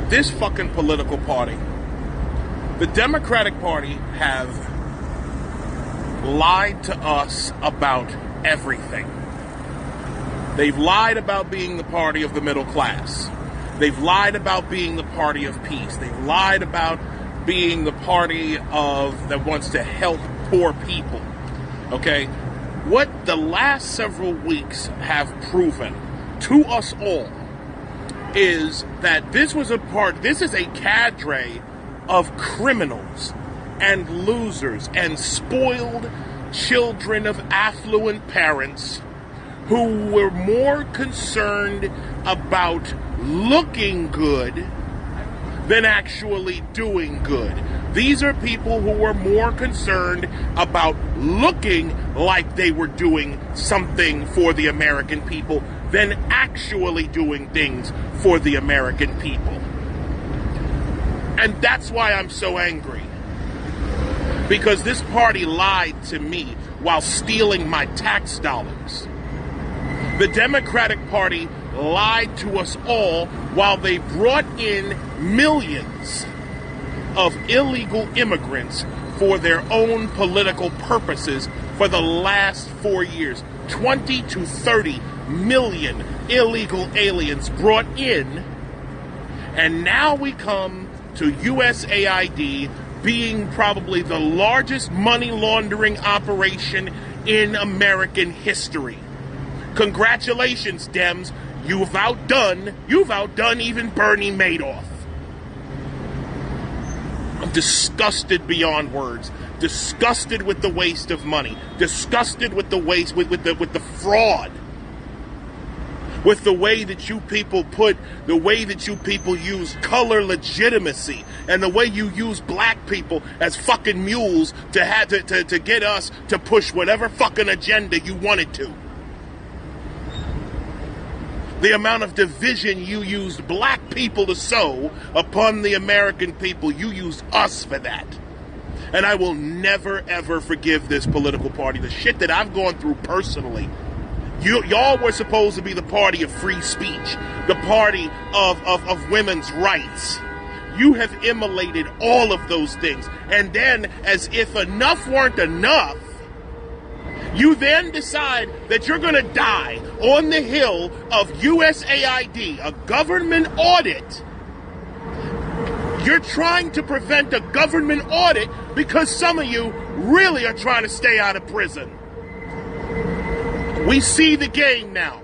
this fucking political party, the Democratic Party, have lied to us about everything. They've lied about being the party of the middle class. They've lied about being the party of peace. They've lied about being the party that wants to help poor people. Okay? What the last several weeks have proven to us all is that this is a cadre of criminals and losers and spoiled children of affluent parents who were more concerned about looking good than actually doing good. These are people who were more concerned about looking like they were doing something for the American people than actually doing things for the American people. And that's why I'm so angry. Because this party lied to me while stealing my tax dollars. The Democratic Party lied to us all while they brought in millions of illegal immigrants for their own political purposes for the last 4 years. 20 to 30 million illegal aliens brought in, and now we come to USAID being probably the largest money laundering operation in American history. Congratulations, Dems. You've outdone even Bernie Madoff. I'm disgusted beyond words. Disgusted with the waste of money. Disgusted with the waste, with the fraud. With the way that you people use color legitimacy, and the way you use black people as fucking mules to get us to push whatever fucking agenda you wanted to. The amount of division you used black people to sow upon the American people, you used us for that. And I will never, ever forgive this political party. The shit that I've gone through personally. Y'all were supposed to be the party of free speech, the party of women's rights. You have immolated all of those things. And then, as if enough weren't enough, you then decide that you're going to die on the hill of USAID, a government audit. You're trying to prevent a government audit because some of you really are trying to stay out of prison. We see the game now.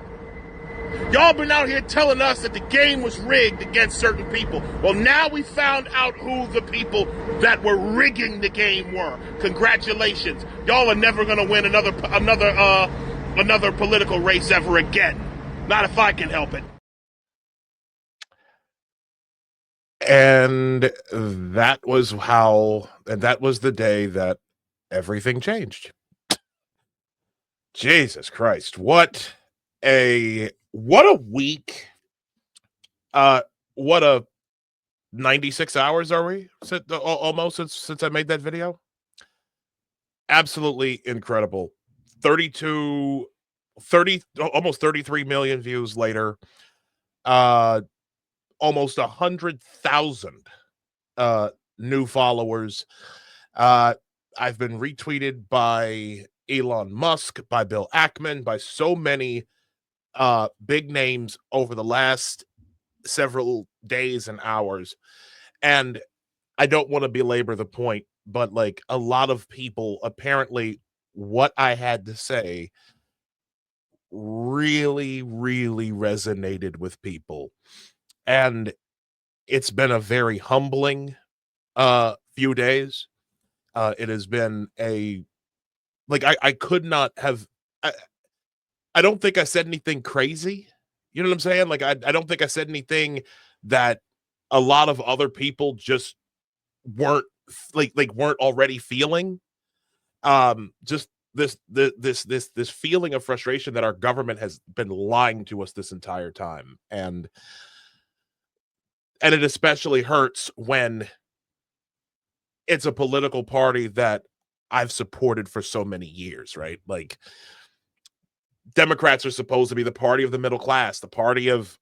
Y'all been out here telling us that the game was rigged against certain people. Well, now we found out who the people that were rigging the game were. Congratulations. Y'all are never going to win another political race ever again. Not if I can help it. And that was the day that everything changed. Jesus Christ. What a week. What a 96 hours are we? Almost since I made that video. Absolutely incredible. Almost 33 million views later. Almost 100,000 new followers. I've been retweeted by Elon Musk, by Bill Ackman, by so many big names over the last several days and hours. And I don't want to belabor the point, but like a lot of people, apparently what I had to say really, really resonated with people. And it's been a very humbling few days. It has been I could not have, I don't think I said anything crazy. You know what I'm saying? Like, I don't think I said anything that a lot of other people just weren't weren't already feeling. Just this feeling of frustration that our government has been lying to us this entire time. And it especially hurts when it's a political party that I've supported for so many years, right? Like, Democrats are supposed to be the party of the middle class, the party of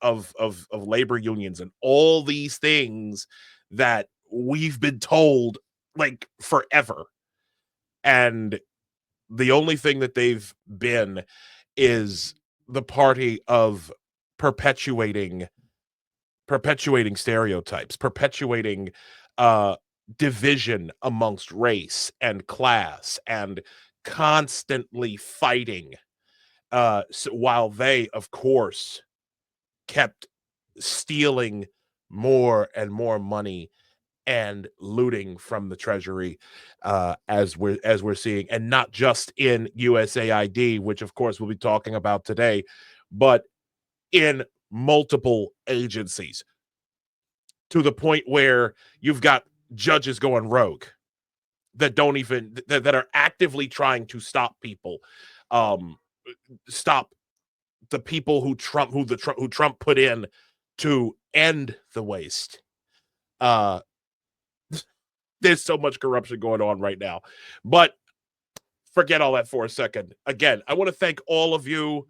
labor unions, and all these things that we've been told like forever. And the only thing that they've been is the party of perpetuating stereotypes, perpetuating division amongst race and class, and constantly fighting, while they, of course, kept stealing more and more money and looting from the treasury, as we're seeing, and not just in USAID, which of course we'll be talking about today, but in multiple agencies, to the point where you've got judges going rogue that don't even that are actively trying to stop people, stop the people who Trump put in to end the waste. There's so much corruption going on right now, but forget all that for a second. Again, I want to thank all of you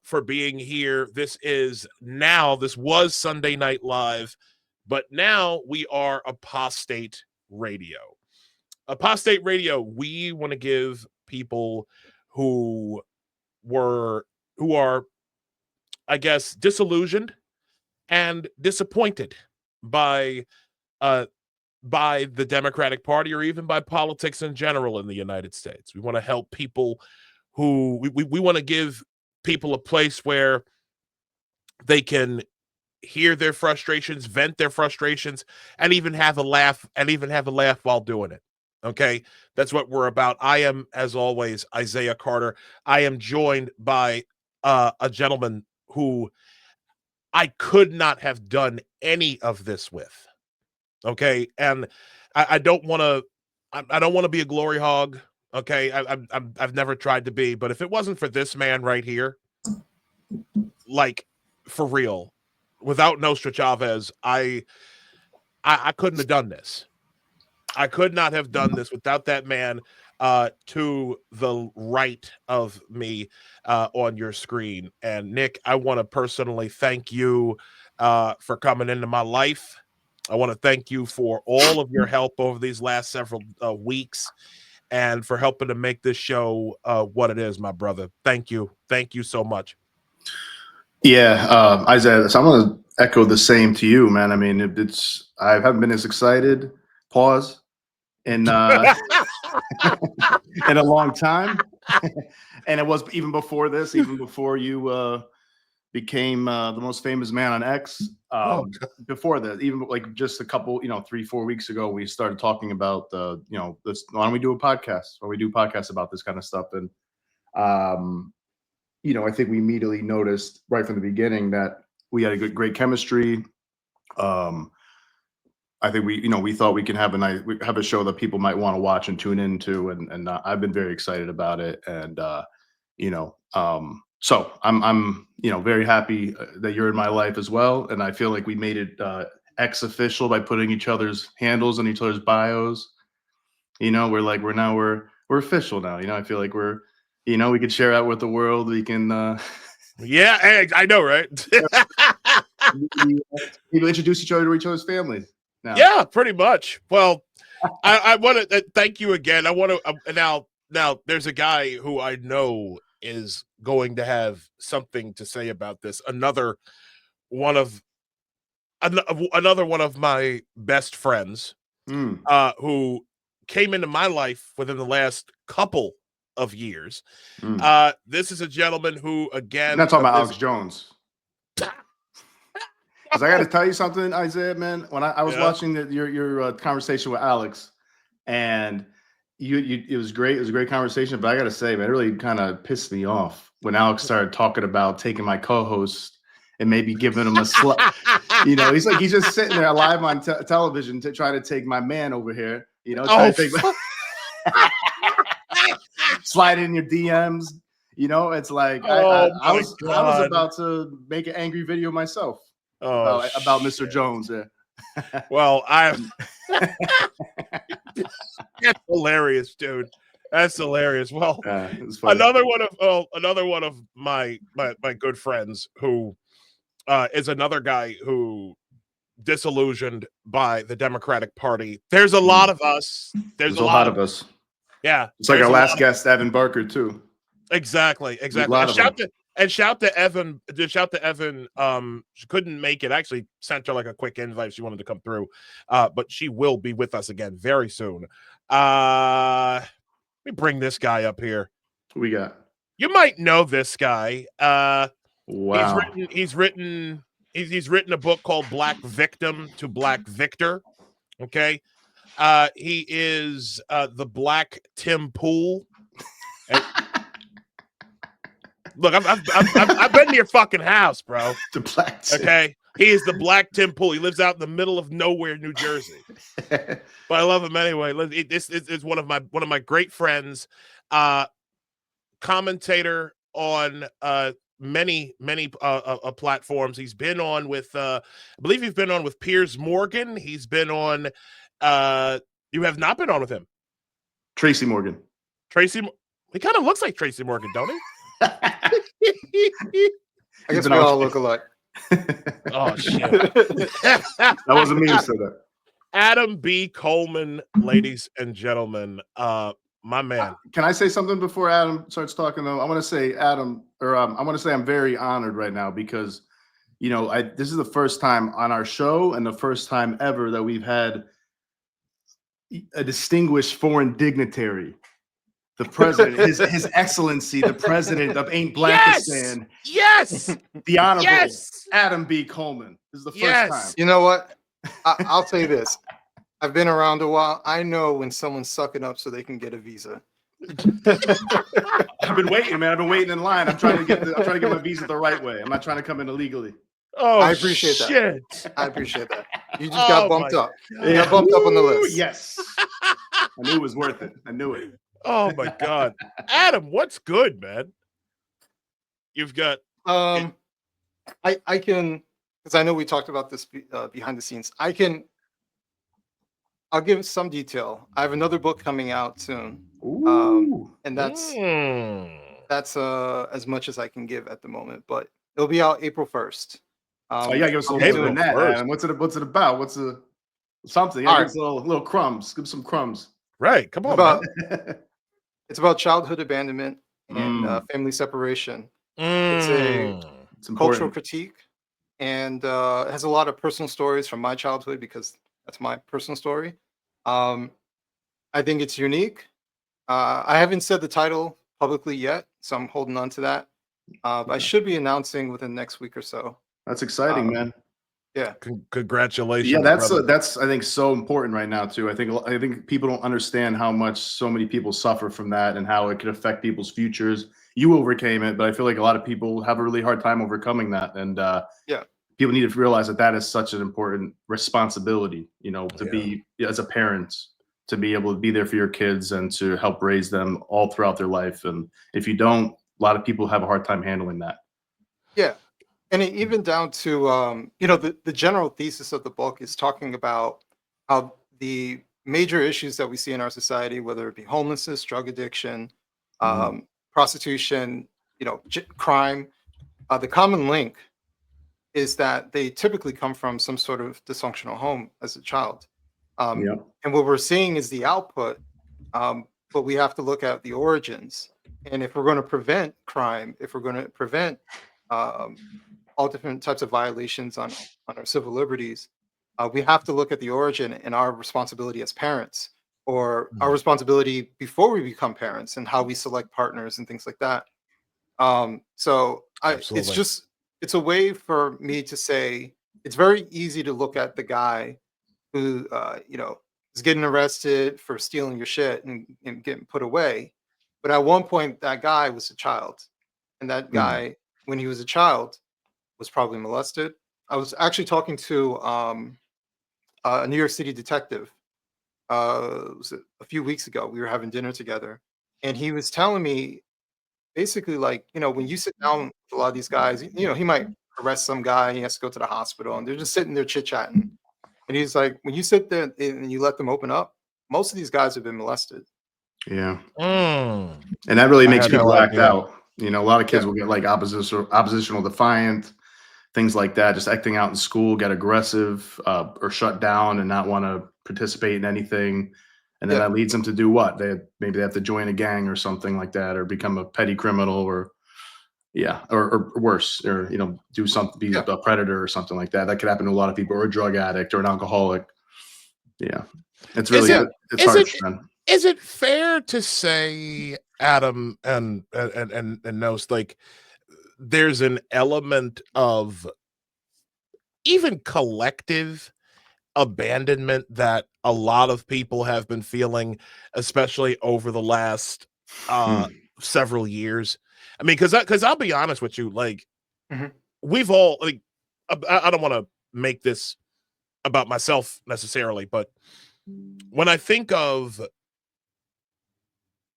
for being here. This was Sunday Night Live, but now we are Apostate Radio. Apostate Radio, we want to give people who are, I guess, disillusioned and disappointed by the Democratic Party, or even by politics in general in the United States. We want to help people who we want to give people a place where they can hear their frustrations, vent their frustrations, and even have a laugh while doing it. Okay, that's what we're about. I am, as always, Isaiah Carter. I am joined by a gentleman who I could not have done any of this with. Okay, and I don't want to be a glory hog. Okay, I've never tried to be, but if it wasn't for this man right here, like, for real, without Nostra Chavez, I couldn't have done this. I could not have done this without that man to the right of me on your screen. And Nick, I want to personally thank you for coming into my life. I want to thank you for all of your help over these last several weeks, and for helping to make this show what it is, my brother. Thank you. Thank you so much. Yeah, Isaiah, so I'm going to echo the same to you, man. I mean, I haven't been as excited, in in a long time. And it was even before this, even before you became the most famous man on X. Before that, even like just a couple, 3-4 weeks ago, we started talking about this. Why don't we do a podcast? Why don't we do podcasts about this kind of stuff? And I think we immediately noticed right from the beginning that we had a great chemistry. I think we thought we can have a show that people might want to watch and tune into, and I've been very excited about it. And so I'm very happy that you're in my life as well. And I feel like we made it X official by putting each other's handles in each other's bios. We're official now. I feel like we're, we can share out with the world. We can Yeah, I know, right? people introduce each other to each other's families now. Yeah, pretty much. Well, I want to thank you again. I want to now there's a guy who I know is going to have something to say about this. Another one of my best friends, who came into my life within the last couple of years. This is a gentleman who, again, I'm not talking about Alex Jones. Because I got to tell you something, Isaiah, man. When I was watching your conversation with Alex, and it was great. It was a great conversation. But I got to say, man, it really kind of pissed me off when Alex started talking about taking my co-host and maybe giving him a slap. He's just sitting there live on television to try to take my man over here. Slide in your DMs. It's like I was about to make an angry video myself about Mr. Jones. Well, that's hilarious, dude. That's hilarious. Well, it's funny. another one of my good friends who is another guy who disillusioned by the Democratic Party. There's a lot of us. There's a lot of us. Yeah, it's like our last guest, Evan Barker, too. Exactly. Shout to Evan. Shout to Evan. She couldn't make it. Actually, sent her like a quick invite if she wanted to come through. But she will be with us again very soon. Let me bring this guy up here. Who we got? You might know this guy. Wow. He's written a book called Black Victim to Black Victor. Okay. He is the Black Tim Pool. Look, I've been to your fucking house, bro. The Black Tim. Okay, he is the Black Tim Pool. He lives out in the middle of nowhere, New Jersey. But I love him anyway. This is one of my great friends, commentator on many platforms. He's been on with I believe he's been on with Piers Morgan. He's been on. You have not been on with him, Tracy Morgan. He kind of looks like Tracy Morgan, don't he? I guess we all look alike. Oh shit! That wasn't me who said that. Adam B. Coleman, ladies and gentlemen, my man. Can I say something before Adam starts talking? Though I want to say, Adam, or I want to say I'm very honored right now because, this is the first time on our show and the first time ever that we've had a distinguished foreign dignitary. The president, his excellency, the president of Ain't Blackistan. Yes. The honorable Adam B. Coleman. This is the first time. You know what? I'll tell you this. I've been around a while. I know when someone's sucking up so they can get a visa. I've been waiting, man. I've been waiting in line. I'm trying to get my visa the right way. I'm not trying to come in illegally. Oh, I appreciate shit. that. I appreciate that. You just got bumped up. You got bumped up on the list. Yes. I knew it was worth it. I knew it. Oh my God, Adam, what's good, man? You've got. I can, because I know we talked about this behind the scenes. I'll give some detail. I have another book coming out soon, and that's as much as I can give at the moment. But it'll be out April 1st. Give us a little bit of that. Man. What's it about? What's something? Give us a little crumbs. Give some crumbs. Right. Come on. It's about childhood abandonment and family separation. It's a cultural critique, and it has a lot of personal stories from my childhood because that's my personal story. I think it's unique. I haven't said the title publicly yet, so I'm holding on to that. But I should be announcing within the next week or so. That's exciting, man. Yeah. Congratulations. Yeah, that's I think so important right now too. I think people don't understand how much so many people suffer from that and how it could affect people's futures. You overcame it, but I feel like a lot of people have a really hard time overcoming that. And people need to realize that is such an important responsibility, to be as a parent, to be able to be there for your kids and to help raise them all throughout their life. And if you don't, a lot of people have a hard time handling that. Yeah. And even down to, the general thesis of the book is talking about how the major issues that we see in our society, whether it be homelessness, drug addiction, prostitution, crime, the common link is that they typically come from some sort of dysfunctional home as a child. And what we're seeing is the output, but we have to look at the origins. And if we're going to prevent crime, if we're going to prevent all different types of violations on our civil liberties, we have to look at the origin and our responsibility as parents, or our responsibility before we become parents, and how we select partners and things like that. It's a way for me to say it's very easy to look at the guy who is getting arrested for stealing your shit and getting put away, but at one point that guy was a child, and that guy when he was a child was probably molested. I was actually talking to a New York City detective was a few weeks ago. We were having dinner together, and he was telling me basically, like, when you sit down with a lot of these guys, he might arrest some guy, he has to go to the hospital, and they're just sitting there chit-chatting. And he's like, when you sit there and you let them open up, most of these guys have been molested. Yeah. Mm. And that really I makes had people no act idea. out. You know, a lot of kids Yeah. will get like oppositional defiant, things like that, just acting out in school, get aggressive, or shut down and not want to participate in anything. And then Yeah. that leads them to do what? Maybe they have to join a gang or something like that, or become a petty criminal, or or worse, or do something, be Yeah. a predator or something like that. That could happen to a lot of people, or a drug addict or an alcoholic. Yeah. It's Is really it it's is harsh, it man. is it fair to say, Adam and Nose, like there's an element of even collective abandonment that a lot of people have been feeling, especially over the last Hmm. several years? I mean, because I'll be honest with you, like Mhm. we've all like I don't want to make this about myself necessarily, but when I think of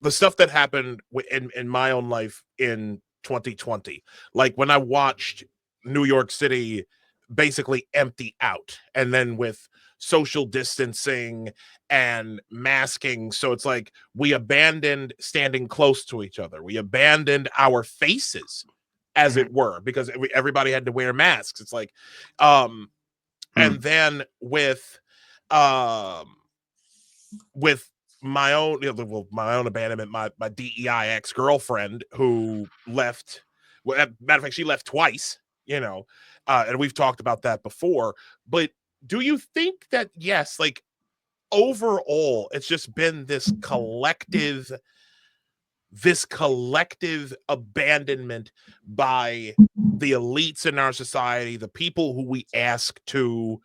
the stuff that happened in my own life in 2020, like when I watched New York City basically empty out, and then with social distancing and masking, so it's like we abandoned standing close to each other, we abandoned our faces, as Mhm. it were, because everybody had to wear masks. It's like um Hmm. and then um with my own, my own abandonment, my DEI ex-girlfriend who left. Well, matter of fact, she left twice, and we've talked about that before. But do you think that, yes, like overall, it's just been this collective abandonment by the elites in our society, the people who we ask to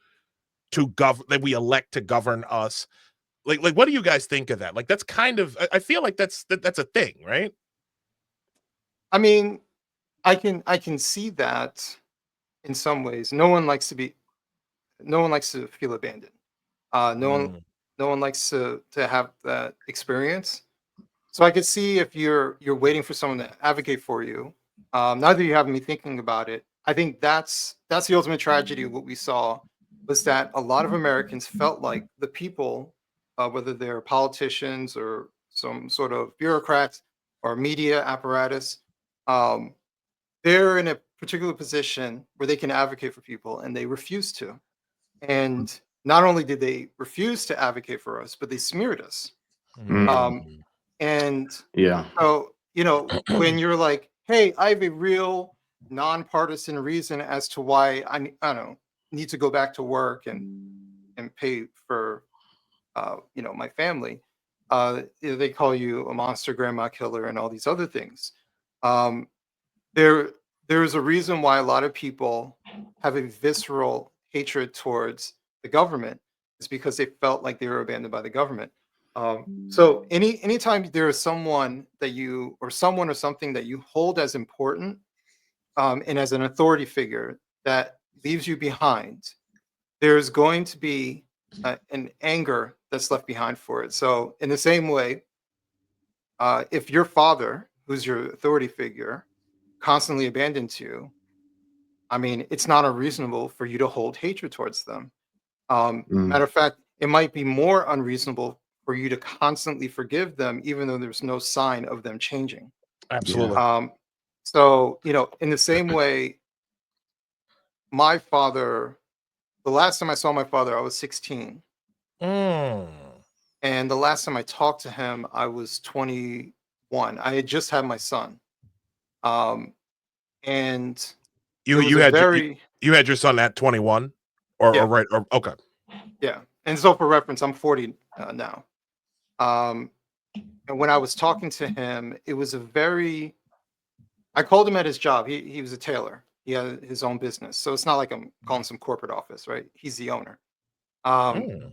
govern, that we elect to govern us? Like what do you guys think of that? Like that's kind of, I feel like that's a thing, right? I mean, I can see that in some ways. No one likes to feel abandoned. No one Mm. no one likes to have that experience. So I could see if you're waiting for someone to advocate for you. Now that you have me thinking about it, I think that's the ultimate tragedy of what we saw, was that a lot of Americans felt like the people, whether they're politicians or some sort of bureaucrats or media apparatus, um, they're in a particular position where they can advocate for people, and they refuse to. And not only did they refuse to advocate for us, but they smeared us. Um, Mm. and Yeah. so, when you're like, hey, I have a real nonpartisan reason as to why I don't know, need to go back to work and pay for my family, they call you a monster grandma killer and all these other things. Um, there there's a reason why a lot of people have a visceral hatred towards the government. Is because they felt like they were abandoned by the government. So anytime there is someone that you, or someone or something that you hold as important, and as an authority figure that leaves you behind, there's going to be an anger that's left behind for it. So in the same way, if your father, who's your authority figure, constantly abandons you, I mean, it's not unreasonable for you to hold hatred towards them. Mm. Matter of fact, it might be more unreasonable for you to constantly forgive them, even though there's no sign of them changing. Yeah. Absolutely. So, in the same way, my father, the last time I saw my father, I was 16. Mm. And the last time I talked to him, I was 21. I had just had my son. Um, and You it was you a had very, you had your son at 21, or yeah, right, or okay. yeah. And so for reference, I'm 40 now. Um, and when I was talking to him, it was a very, I called him at his job. He was a tailor. He had his own business. So it's not like I'm calling some corporate office, right? He's the owner. Um, Mm.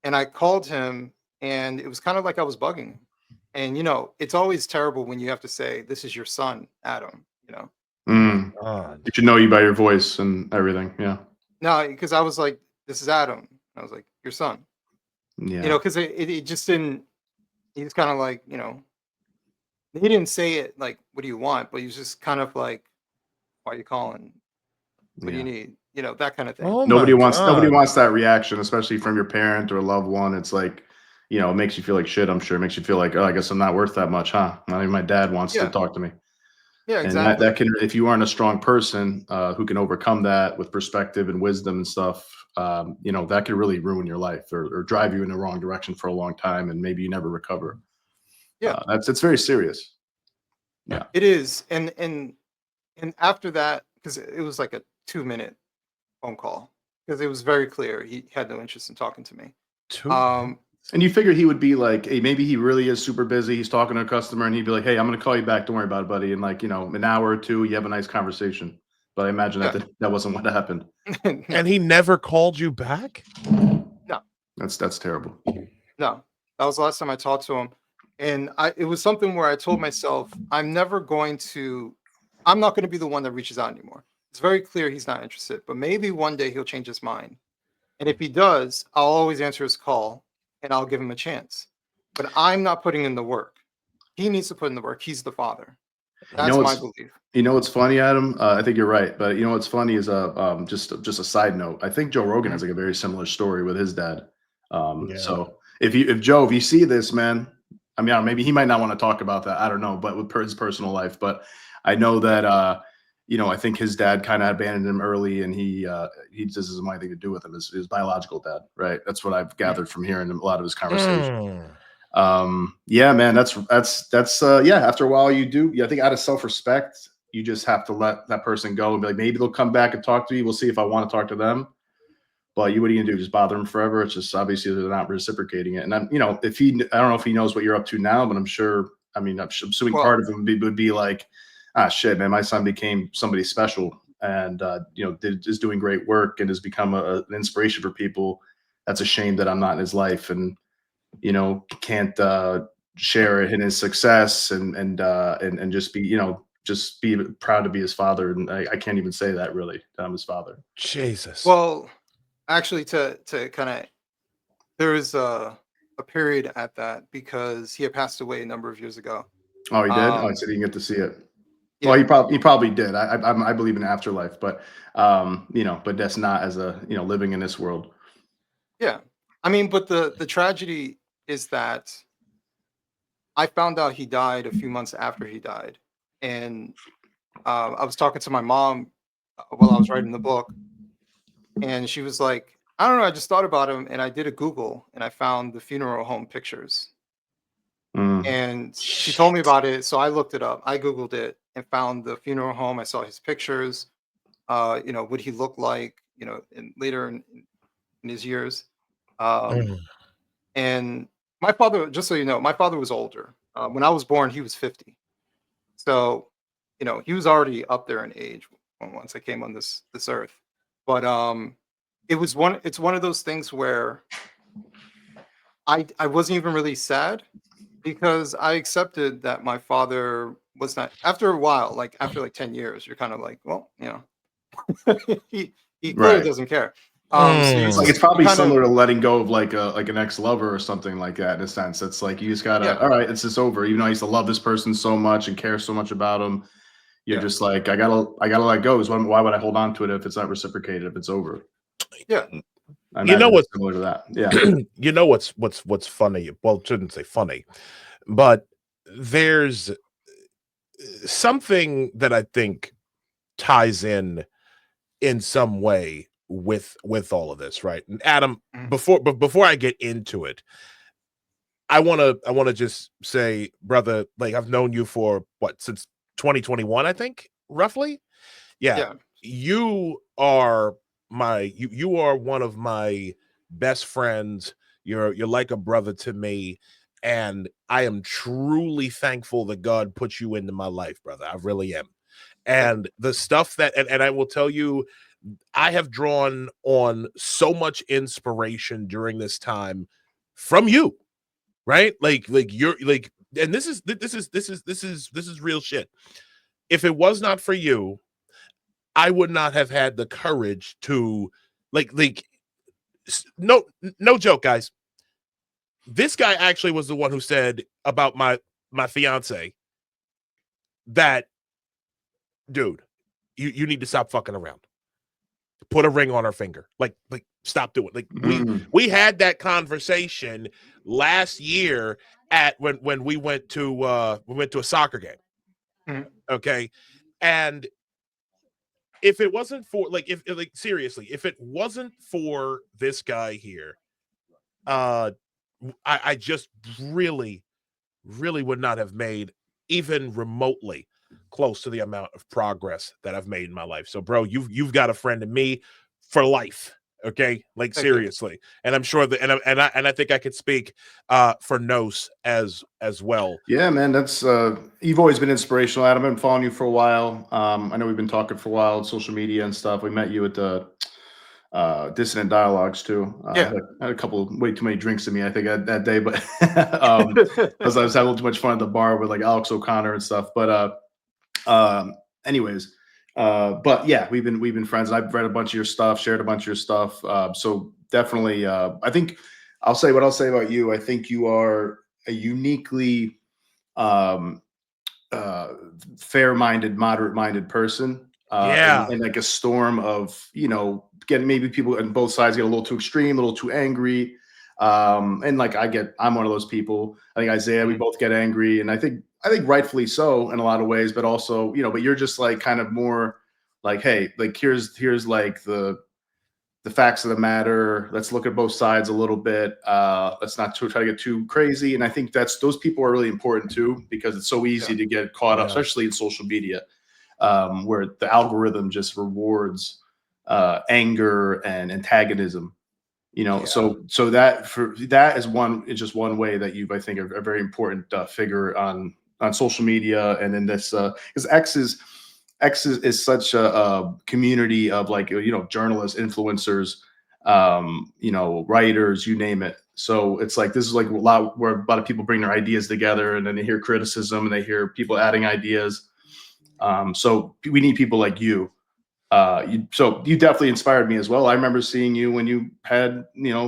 and I called him, and it was kind of like I was bugging him. And it's always terrible when you have to say, "This is your son, Adam." Oh my Mm. God. You should know you by your voice and everything. Yeah. No, because I was like, "This is Adam." I was like, "Your son," Yeah. because it just didn't. He was kind of like, he didn't say it like, "What do you want?" But he was just kind of like, "Why are you calling? What do you Yeah. need?" That kind of thing. Oh my Nobody wants God. that reaction, especially from your parent or a loved one. It's like, you know, it makes you feel like shit. I'm sure it makes you feel like, oh, I guess I'm not worth that much, huh? Not even my dad wants to talk to me. Yeah, And exactly. that can, if you aren't a strong person who can overcome that with perspective and wisdom and stuff, you know, that could really ruin your life or drive you in the wrong direction for a long time, and maybe you never recover. Yeah, it's very serious. Yeah, it is. And after that, because it was like a 2-minute phone call, because it was very clear he had no interest in talking to me. 2 Um, and you figure he would be like, hey, maybe he really is super busy. He's talking to a customer, and he'd be like, hey, I'm going to call you back. Don't worry about it, buddy. And like, you know, an hour or two, you have a nice conversation. But I imagine yeah. that wasn't what happened. No, And he never called you back? no, That's terrible. no. That was the last time I talked to him. And it was something where I told myself, I'm not going to be the one that reaches out anymore. It's very clear he's not interested, but maybe one day he'll change his mind. And if he does, I'll always answer his call and I'll give him a chance. But I'm not putting in the work. He needs to put in the work. He's the father. That's my belief. You know what's funny, Adam? I think you're right, but you know what's funny is just a side note. I think Joe Rogan has like a very similar story with his dad. Yeah. So if you see this, man, I mean, maybe he might not want to talk about that. I don't know, but with his personal life, but I know that you know, I think his dad kind of abandoned him early, and he just doesn't want anything to do with him. His biological dad, right? That's what I've gathered from hearing a lot of his conversation. Yeah, man, that's yeah, after a while I think out of self-respect, you just have to let that person go and be like, maybe they'll come back and talk to you. We'll see if I want to talk to them. But what are you gonna do? Just bother them forever? It's just obviously they're not reciprocating it. And I'm, you know, I don't know if he knows what you're up to now, but I'm sure, I mean, I'm assuming part of him would be like, ah, shit, man, my son became somebody special, and you know, is doing great work and has become an inspiration for people. That's a shame that I'm not in his life, and you know, can't share in his success and just be, you know, just be proud to be his father. And I can't even say that really. I'm his father. Jesus. Well, actually, to kind of, there is a period at that because he had passed away a number of years ago. Oh, he did? Oh, I said he didn't get to see it. Yeah. Well, he probably did. I believe in afterlife, but you know, but that's not as a, you know, living in this world. Yeah. I mean, but the tragedy is that I found out he died a few months after he died. And I was talking to my mom while I was writing the book, and she was like, I don't know, I just thought about him, and I did a Google and I found the funeral home pictures. And she told me about it, so I looked it up. I Googled it and found the funeral home. I saw his pictures. You know, what he looked like, you know, later in his years. And my father, just so you know, my father was older. When I was born, he was 50. So, you know, he was already up there in age once I came on this earth. But it's one of those things where I wasn't even really sad, because I accepted that my father was not. After a while, like after like 10 years, you're kind of like, well, you know, he clearly doesn't care. So it's probably similar to letting go of like an ex-lover or something like that, in a sense. It's like you just gotta, all right, it's just over. Even though I used to love this person so much and care so much about him, you're just like, I gotta let go. Why would I hold on to it if it's not reciprocated, if it's over? Yeah. You know what's similar to that? Yeah. You know what's funny? Well, shouldn't say funny, but there's something that I think ties in some way with all of this, right? And Adam, before I get into it, I want to just say, brother, like I've known you for since 2021, I think, roughly. Yeah. You are you are one of my best friends. You're like a brother to me, and I am truly thankful that God put you into my life, brother. I really am. And the stuff that and I will tell you, I have drawn on so much inspiration during this time from you, right? Like you're like, and this is real shit. If it was not for you, I would not have had the courage to like no joke, guys. This guy actually was the one who said about my fiance that, dude, you need to stop fucking around. put a ring on her finger. Like stop doing it. Like we had that conversation last year at when we went to a soccer game. Okay. And if it wasn't for seriously, if it wasn't for this guy here, I just really would not have made even remotely close to the amount of progress that I've made in my life. So, bro, you've got a friend in me for life. Okay, like seriously, and I'm sure that, and I think I could speak for Nos as well. Yeah, man, that's you've always been inspirational, Adam. I've been following you for a while. I know we've been talking for a while on social media and stuff. We met you at the Dissident Dialogues too. I had a couple way too many drinks in me, I think, that day, but because I was having a little too much fun at the bar with like Alex O'Connor and stuff. But anyways. But yeah, we've been friends. I've read a bunch of your stuff, shared a bunch of your stuff. So definitely, I think I'll say what I'll say about you. I think you are a uniquely fair-minded, moderate-minded person. And like a storm of, getting maybe people on both sides get a little too extreme, a little too angry. And like I'm one of those people. I think Isaiah, we both get angry, and I think rightfully so in a lot of ways, but also, but you're just like kind of more like, hey, like here's like the facts of the matter. Let's look at both sides a little bit. Let's not try to get too crazy. And I think those people are really important too, because it's so easy to get caught up, especially in social media, where the algorithm just rewards anger and antagonism. So that is just one way that you, I think, are a very important figure on social media, and in this because X is such a community of like journalists, influencers, writers, you name it. So it's like this is like where a lot of people bring their ideas together, and then they hear criticism and they hear people adding ideas. So we need people like you. So you definitely inspired me as well. I remember seeing you when you had,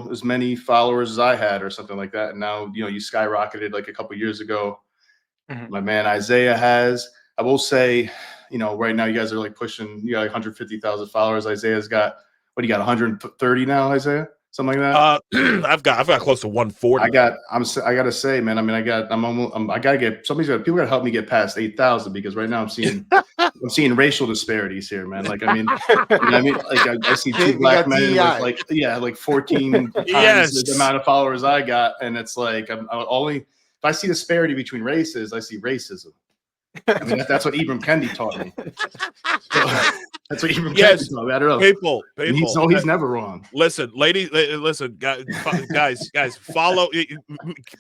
as many followers as I had or something like that. And now, you skyrocketed like a couple years ago. My man Isaiah has, I will say, right now you guys are like pushing, you got like 150,000 followers. Isaiah's got, what do you got, 130 now, Isaiah? Something like that. I've got close to 140. I gotta say, man. I mean, I gotta get people gotta help me get past 8,000, because right now I'm seeing racial disparities here, man. Like, I mean, like I see two black men with like 14 times the amount of followers I got, and it's like I'm only if I see disparity between races, I see racism. I mean, that's what Ibram Kendi taught me. That's what Ibram Kendi taught me. I don't know. People. He's never wrong. Listen, ladies, listen, guys, follow.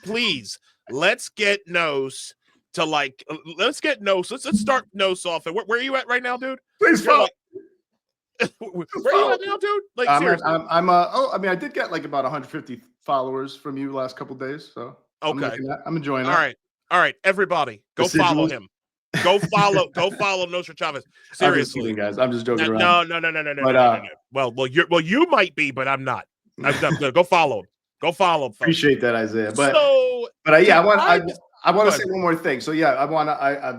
Please, let's get Nos to let's get Nos. Let's start Nos off. And where are you at right now, dude? Please follow. Where are you at now, dude? Like, seriously. I did get like about 150 followers from you last couple days. So okay, I'm enjoying that. All right, everybody, go follow him. Go follow Nosra Chavez. Seriously, I'm just kidding, guys. I'm just joking around. No. But, Well, you might be, but I'm not. Go follow him. Go follow him. Folks. Appreciate that, Isaiah. I want to say one more thing. So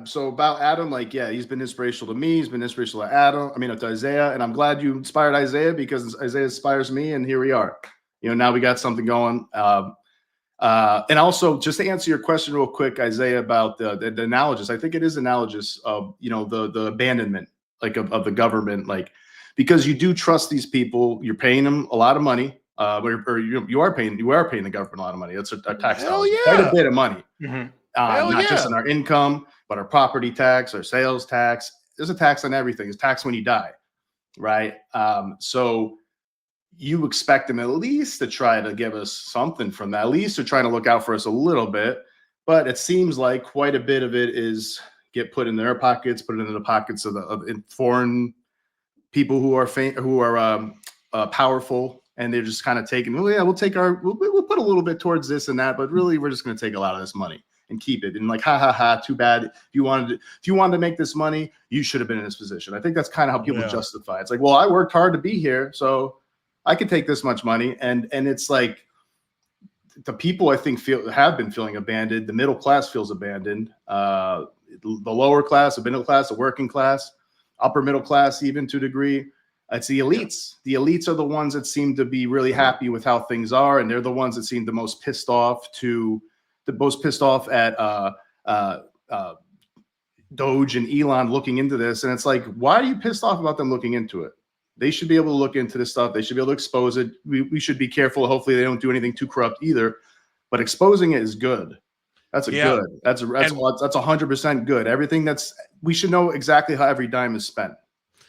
so about Adam, like, he's been inspirational to me. He's been inspirational to Isaiah, and I'm glad you inspired Isaiah, because Isaiah inspires me, and here we are. Now we got something going. And also, just to answer your question real quick, Isaiah, about the analogous, I think it is analogous of, the abandonment, like of the government, like, because you do trust these people, you're paying them a lot of money, or you are paying the government a lot of money. That's our tax dollars, quite a bit of money, not just on our income, but our property tax, our sales tax. There's a tax on everything. It's tax when you die, right? So you expect them at least to try to give us something from that. At least they're trying to look out for us a little bit. But it seems like quite a bit of it is get put in their pockets, put it in the pockets of foreign people who are powerful, and they're just kind of taking, we'll put a little bit towards this and that, but really we're just going to take a lot of this money and keep it. And like, ha, too bad. If you wanted to make this money, you should have been in this position. I think that's kind of how people justify it. It's like, well, I worked hard to be here, so I could take this much money. And it's like, the people I think have been feeling abandoned. The middle class feels abandoned. The lower class, the middle class, the working class, upper middle class, even to a degree. It's the elites. The elites are the ones that seem to be really happy with how things are, and they're the ones that seem the most pissed off at DOGE and Elon looking into this. And it's like, why are you pissed off about them looking into it? They should be able to look into this stuff. They should be able to expose it. We should be careful. Hopefully they don't do anything too corrupt either. But exposing it is good. That's good. That's 100% good. Everything we should know exactly how every dime is spent.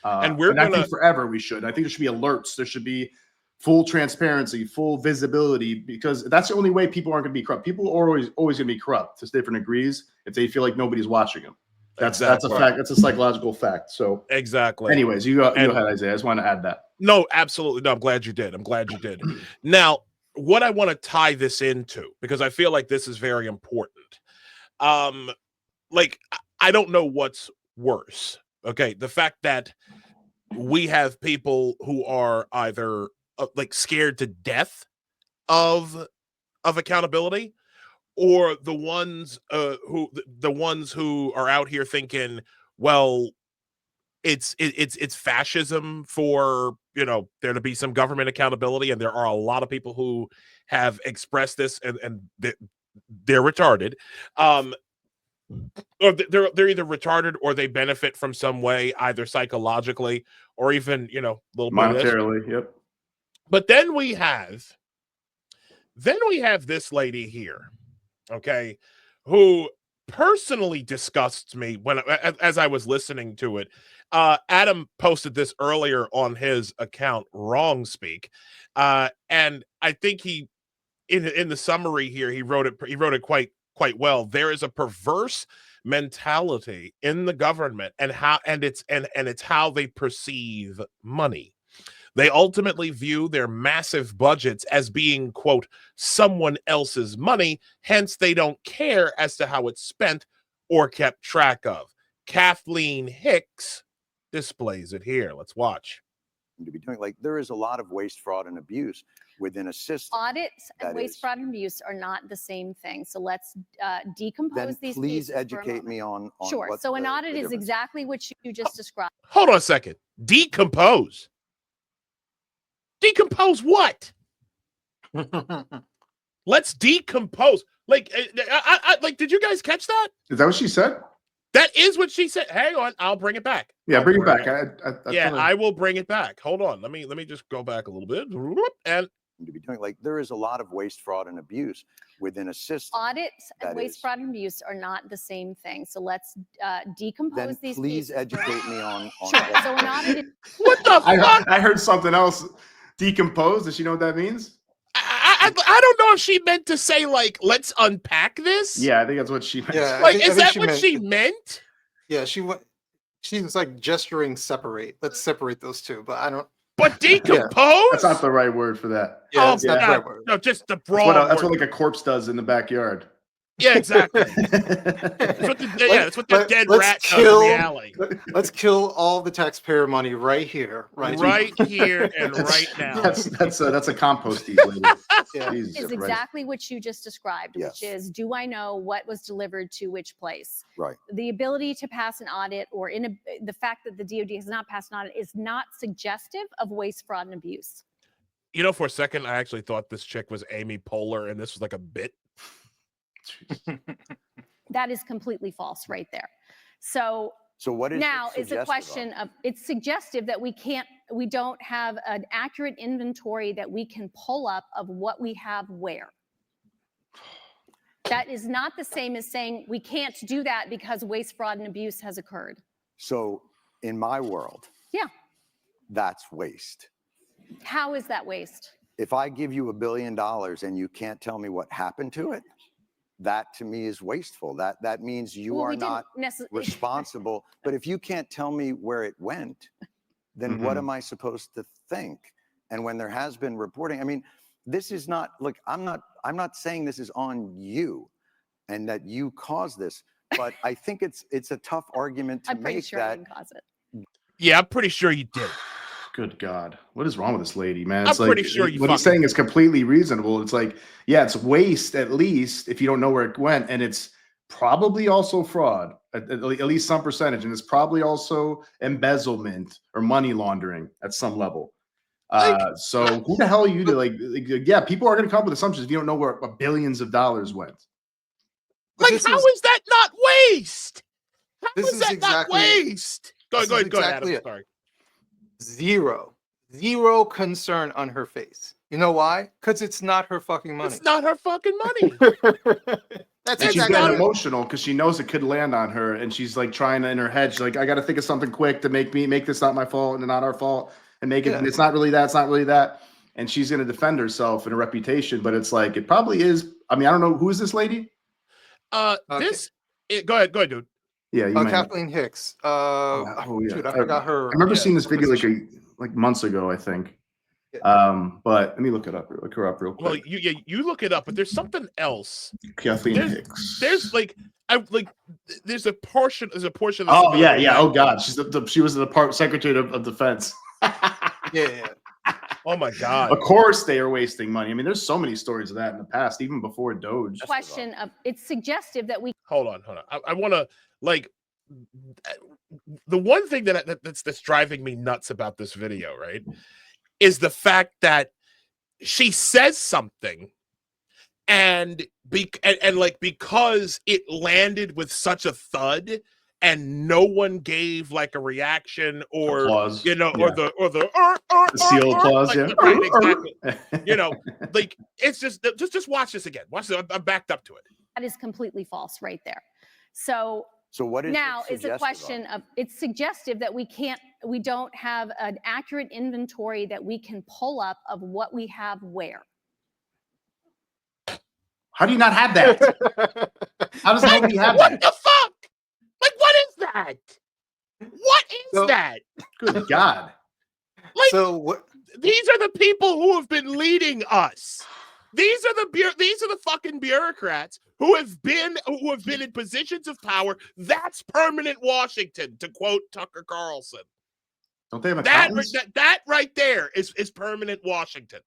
I think forever we should. I think there should be alerts. There should be full transparency, full visibility, because that's the only way people aren't going to be corrupt. People are always going to be corrupt to different degrees if they feel like nobody's watching them. That's a fact. That's a psychological fact. So exactly. Anyways, you go ahead, Isaiah. I just want to add that. No, absolutely. No, I'm glad you did. Now, what I want to tie this into, because I feel like this is very important. Like, I don't know what's worse. Okay, the fact that we have people who are either like scared to death of accountability, or the ones who are out here thinking, well, it's fascism for there to be some government accountability, and there are a lot of people who have expressed this, and they're retarded. Or they're either retarded or they benefit from some way, either psychologically or even a little monetarily. Yep. But then we have this lady here, okay, who personally disgusts me as I was listening to it. Adam posted this earlier on his account, Wrong Speak, and I think he in the summary here he wrote it quite well. There is a perverse mentality in the government and it's how they perceive money. They ultimately view their massive budgets as being, quote, someone else's money. Hence, they don't care as to how it's spent or kept track of. Kathleen Hicks displays it here. Let's watch. To be doing, like, there is a lot of waste, fraud, and abuse within a system. Audits and waste, fraud, and abuse are not the same thing. So let's decompose these. Please educate me on sure. So an audit is exactly what you just described. Hold on a second. Decompose. Decompose what? Let's decompose. Like, did you guys catch that? Is that what she said? That is what she said. Hang on, I'll bring it back. Yeah, bring it back. I will bring it back. Hold on. Let me just go back a little bit. And to be doing, like, there is a lot of waste, fraud, and abuse within a system. Audits and waste, fraud, and abuse are not the same thing. So let's decompose these. Please educate me on sure. So an audit. What the fuck? I heard something else. Decompose. Does she know what that means? I don't know if she meant to say, like, let's unpack this. Yeah, I think that's what she meant. Yeah, like, is that what she meant? Yeah, she was like gesturing separate. Let's separate those two, but I don't. But decompose? Yeah. That's not the right word for that. Yeah, that's not the right word. No, just the broad. That's what like a corpse does in the backyard. Yeah, exactly. That's what the dead rat does in the alley. Let's kill all the taxpayer money right here, right here, and right now. That's a compost heap. Yeah. Is exactly what you just described, which is, do I know what was delivered to which place? Right. The ability to pass an audit, or the fact that the DOD has not passed an audit, is not suggestive of waste, fraud, and abuse. For a second, I actually thought this chick was Amy Poehler, and this was like a bit. That is completely false right there. So what is now it's a question of, it's suggestive that we don't have an accurate inventory that we can pull up of what we have where. That is not the same as saying we can't do that because waste, fraud, and abuse has occurred. So in my world, that's waste. How is that waste? If I give you $1 billion and you can't tell me what happened to it, that to me is wasteful. That means you are not responsible. But if you can't tell me where it went, then what am I supposed to think? And when there has been reporting, I mean, this is not, look, I'm not saying this is on you and that you caused this, but I think it's a tough argument to make. I'm pretty sure I didn't cause it. Yeah, I'm pretty sure you did. Good God. What is wrong with this lady, man? It's I'm pretty sure what he's saying is completely reasonable. It's like, yeah, it's waste at least if you don't know where it went, and it's probably also fraud, at least some percentage, and it's probably also embezzlement or money laundering at some level. So who the hell are you to yeah, people are going to come up with assumptions if you don't know where billions of dollars went. Like, how is that not waste? How is that not waste? Go ahead, Adam. Sorry. Zero concern on her face. You know why? Because it's not her fucking money. It's not her fucking money. And she's getting emotional because she knows it could land on her, and she's like trying to, in her head, she's like, I got to think of something quick to make this not my fault and not our fault, and make it. And it's not really that. It's not really that. And she's going to defend herself and her reputation, but it's like it probably is. I mean, I don't know who is this lady. Go ahead, dude. Yeah, Kathleen Hicks. I forgot her. I remember seeing this video like months ago, I think. But let me look it up. Look her up real quick. Well, you look it up, but there's something else. Kathleen Hicks. There's there's a portion. Of oh yeah. Oh god, she was the Secretary of Defense. Yeah. Oh my god. Of course they are wasting money. I mean, there's so many stories of that in the past, even before DOGE. Question of it's suggestive that we hold on. I want to the one thing that's driving me nuts about this video, right, is the fact that she says something and because it landed with such a thud and no one gave like a reaction or applause, or the seal applause, right, exactly. It's just watch this again. Watch this. I'm backed up to it. That is completely false right there. So what is now is a question of it's suggestive that we don't have an accurate inventory that we can pull up of what we have where. How do you not have that? How does nobody have what that? The fuck? Like, what is that? What is that? Good God. These are the people who have been leading us. These are the fucking bureaucrats who have been in positions of power. That's permanent Washington, to quote Tucker Carlson. Don't they have that right there is permanent Washington.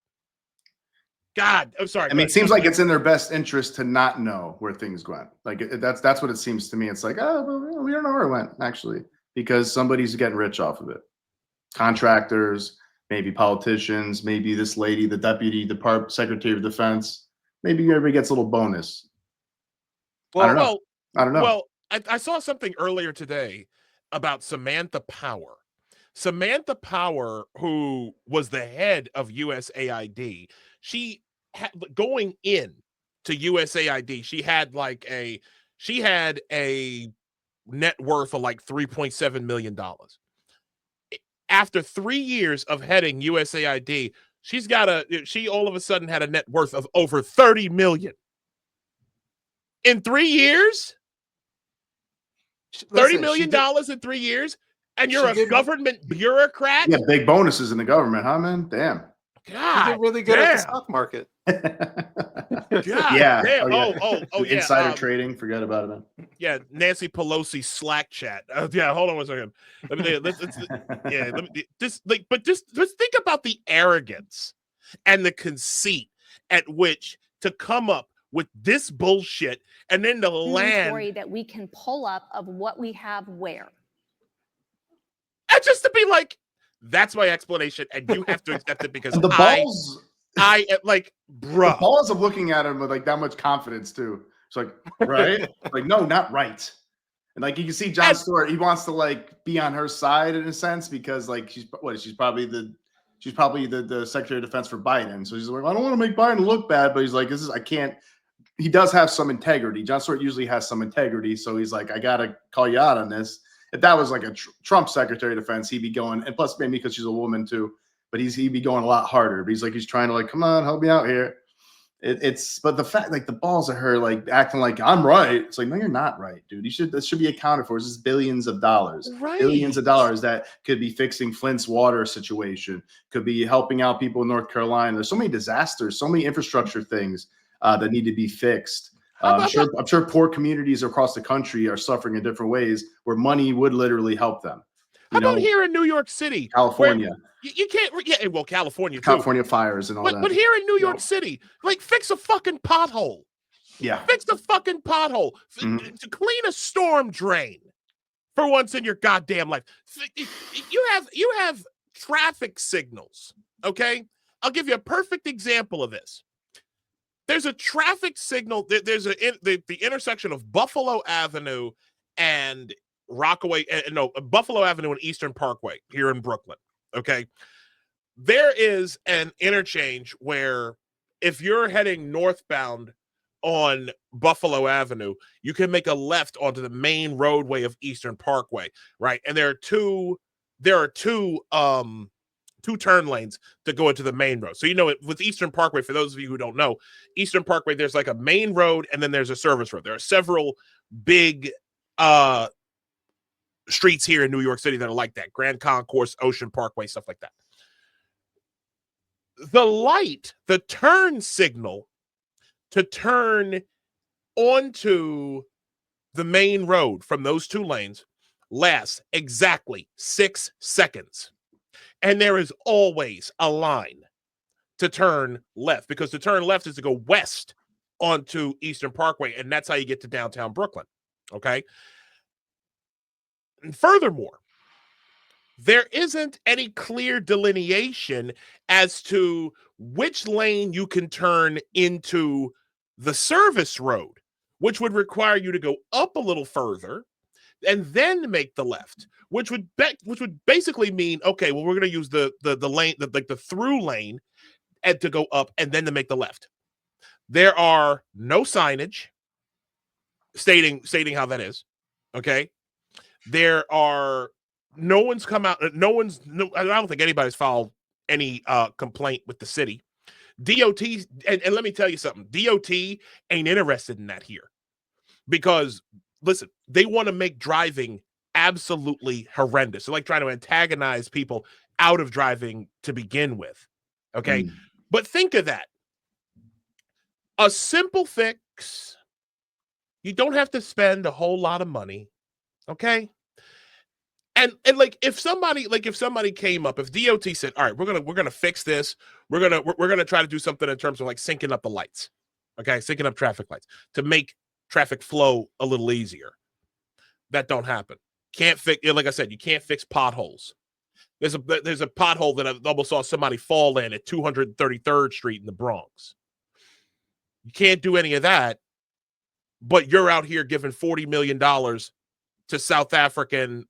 God, I'm sorry. I mean, it seems like it's in their best interest to not know where things went. Like that's what it seems to me. It's like, oh, well, we don't know where it went actually, because somebody's getting rich off of it. Contractors, maybe politicians, maybe this lady, the Deputy Secretary of Defense. Maybe everybody gets a little bonus. I don't know. Well, I saw something earlier today about Samantha Power. Samantha Power, who was the head of USAID, she had, going in to USAID, she had a net worth of like $3.7 million. After 3 years of heading USAID, she all of a sudden had a net worth of over $30 million. In 3 years? $30 million in 3 years? And you're a government bureaucrat? Yeah, big bonuses in the government, huh, man? Damn. God, you're really good at the stock market. God, yeah. Damn. Oh, yeah. Insider trading. Forget about it, man. Yeah, Nancy Pelosi Slack chat. Yeah, hold on one second. Just think about the arrogance and the conceit at which to come up with this bullshit and then to land that we can pull up of what we have where. And just to be like, that's my explanation, and you have to accept it because the balls. I like, bro. The balls of looking at him with like that much confidence too. It's like, right? Like, no, not right. And like you can see Jon Stewart, he wants to like be on her side in a sense because like she's probably the Secretary of Defense for Biden. So he's like, I don't want to make Biden look bad, but he's like, I can't. He does have some integrity. Jon Stewart usually has some integrity, so he's like, I gotta call you out on this. If that was like a Trump Secretary of Defense, he'd be going, and plus maybe because she's a woman too, but he'd be going a lot harder. But he's trying to like, come on, help me out here. But the fact, like the balls of her, like acting like I'm right. It's like, no, you're not right, dude. This should be accounted for. This is billions of dollars, right. Billions of dollars that could be fixing Flint's water situation, could be helping out people in North Carolina. There's so many disasters, so many infrastructure things that need to be fixed. I'm sure poor communities across the country are suffering in different ways where money would literally help them. How about here in New York City? California. You can't, well, California too. California fires and all that. But here in New York City, like fix a fucking pothole. Yeah. Fix the fucking pothole. To clean a storm drain for once in your goddamn life. You have traffic signals, okay? I'll give you a perfect example of this. There's a traffic signal. There's the intersection of Buffalo Avenue and Buffalo Avenue and Eastern Parkway here in Brooklyn, okay? There is an interchange where if you're heading northbound on Buffalo Avenue, you can make a left onto the main roadway of Eastern Parkway, right? And there are two turn lanes to go into the main road. So with Eastern Parkway, for those of you who don't know, Eastern Parkway, there's like a main road and then there's a service road. There are several big streets here in New York City that are like that. Grand Concourse, Ocean Parkway, stuff like that. The turn signal to turn onto the main road from those two lanes lasts exactly 6 seconds. And there is always a line to turn left, because to turn left is to go west onto Eastern Parkway, and that's how you get to downtown Brooklyn, okay? And furthermore, there isn't any clear delineation as to which lane you can turn into the service road, which would require you to go up a little further and then make the left, which would basically mean, okay, well, we're going to use the lane, the through lane, and to go up and then to make the left. There are no signage stating how that is. Okay, there are no one's come out. I don't think anybody's filed any complaint with the city. DOT, and let me tell you something. DOT ain't interested in that here, because listen, they want to make driving absolutely horrendous. They're like trying to antagonize people out of driving to begin with. Okay. But think of that. A simple fix. You don't have to spend a whole lot of money. Okay. And like if somebody came up, if DOT said, all right, we're gonna fix this, we're gonna try to do something in terms of like syncing up the lights. Okay, syncing up traffic lights to make traffic flow a little easier. That don't happen. Can't fix, like I said, you can't fix potholes. There's a pothole that I almost saw somebody fall in at 233rd Street in the Bronx. You can't do any of that, but you're out here giving $40 million to South African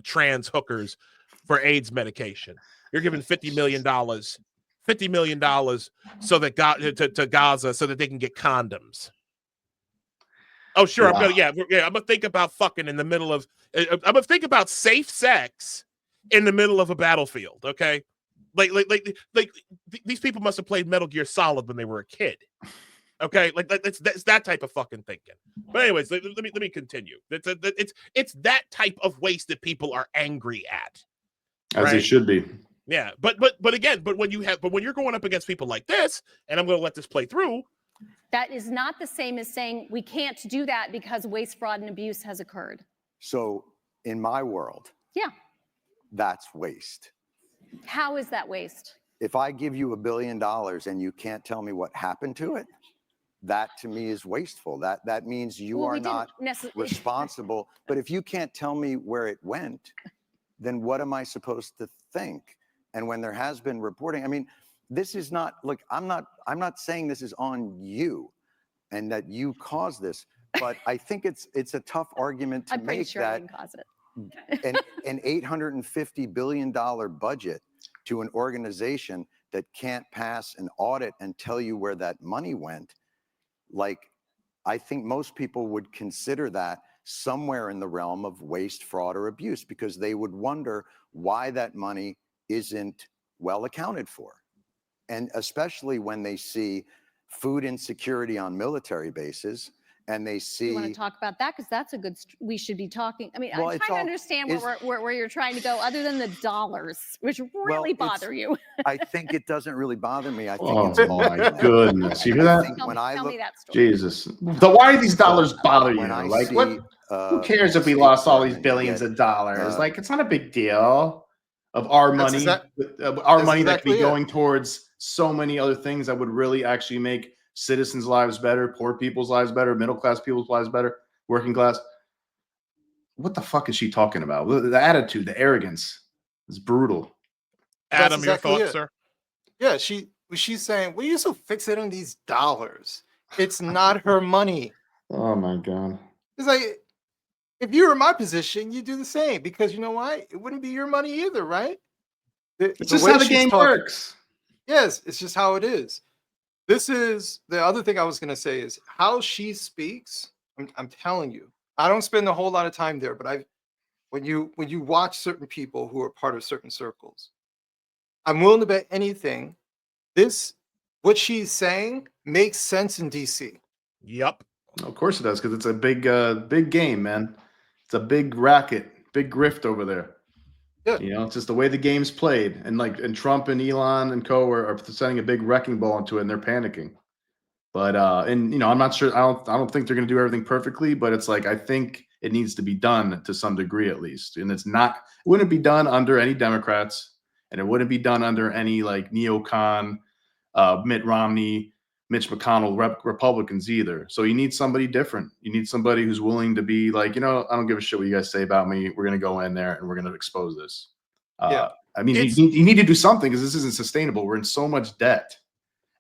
trans hookers for AIDS medication. You're giving $50 million so that to Gaza so that they can get condoms. Oh, sure. Wow. I'm gonna think about fucking in the middle of. I'm gonna think about safe sex in the middle of a battlefield. Okay, like these people must have played Metal Gear Solid when they were a kid. Okay, like that's that type of fucking thinking. But anyways, let me continue. It's that type of waste that people are angry at, as they should be. Yeah, but when you're going up against people like this, and I'm going to let this play through. That is not the same as saying we can't do that because waste, fraud, and abuse has occurred. So in my world, yeah, that's waste. How is that waste? If I give you $1 billion and you can't tell me what happened to it, that to me is wasteful. That means you are not responsible. But if you can't tell me where it went, then what am I supposed to think? And when there has been reporting, I mean, this is not, look, I'm not saying this is on you and that you caused this, but I think it's a tough argument to make sure that I didn't cause it. an $850 billion budget to an organization that can't pass an audit and tell you where that money went. Like, I think most people would consider that somewhere in the realm of waste, fraud, or abuse, because they would wonder why that money isn't well accounted for. And especially when they see food insecurity on military bases, and they see. You want to talk about that? Because that's a good. We should be talking. I mean, Well, I'm trying to understand where you're trying to go, other than the dollars, which really bother you. I think it doesn't really bother me. I think Oh it's my goodness! You hear that? Tell me that story. Jesus. Why do these dollars bother you? When I Like, see, what? Who cares if we lost all these billions of dollars? Like, it's not a big deal. Of our money, that could be going towards so many other things that would really actually make citizens' lives better, poor people's lives better, middle class people's lives better, working class. What the fuck is she talking about? The attitude, the arrogance is brutal. Adam, That's your exactly thoughts, it. sir? Yeah, she's saying, "Well, you're so fixated on these dollars. It's not her money." Oh my God. It's like, if you were in my position, you'd do the same, because you know why? It wouldn't be your money either, right? It's just how the game works. Yes, it's just how it is. This is the other thing I was going to say is how she speaks. I'm telling you, I don't spend a whole lot of time there, but when you watch certain people who are part of certain circles, I'm willing to bet anything what she's saying makes sense in DC. Yep. Of course it does, because it's a big game, man. It's a big racket, big grift over there. Yeah. You know, it's just the way the game's played, and Trump and Elon and co are sending a big wrecking ball into it, and they're panicking. But and you know, I'm not sure. I don't think they're going to do everything perfectly, but it's like I think it needs to be done to some degree at least, and it wouldn't be done under any Democrats, and it wouldn't be done under any like neocon, Mitt Romney, Mitch McConnell Republicans either. So you need somebody different. You need somebody who's willing to be like, you know, I don't give a shit what you guys say about me. We're going to go in there and we're going to expose this. Yeah. I mean, you need to do something, because this isn't sustainable. We're in so much debt,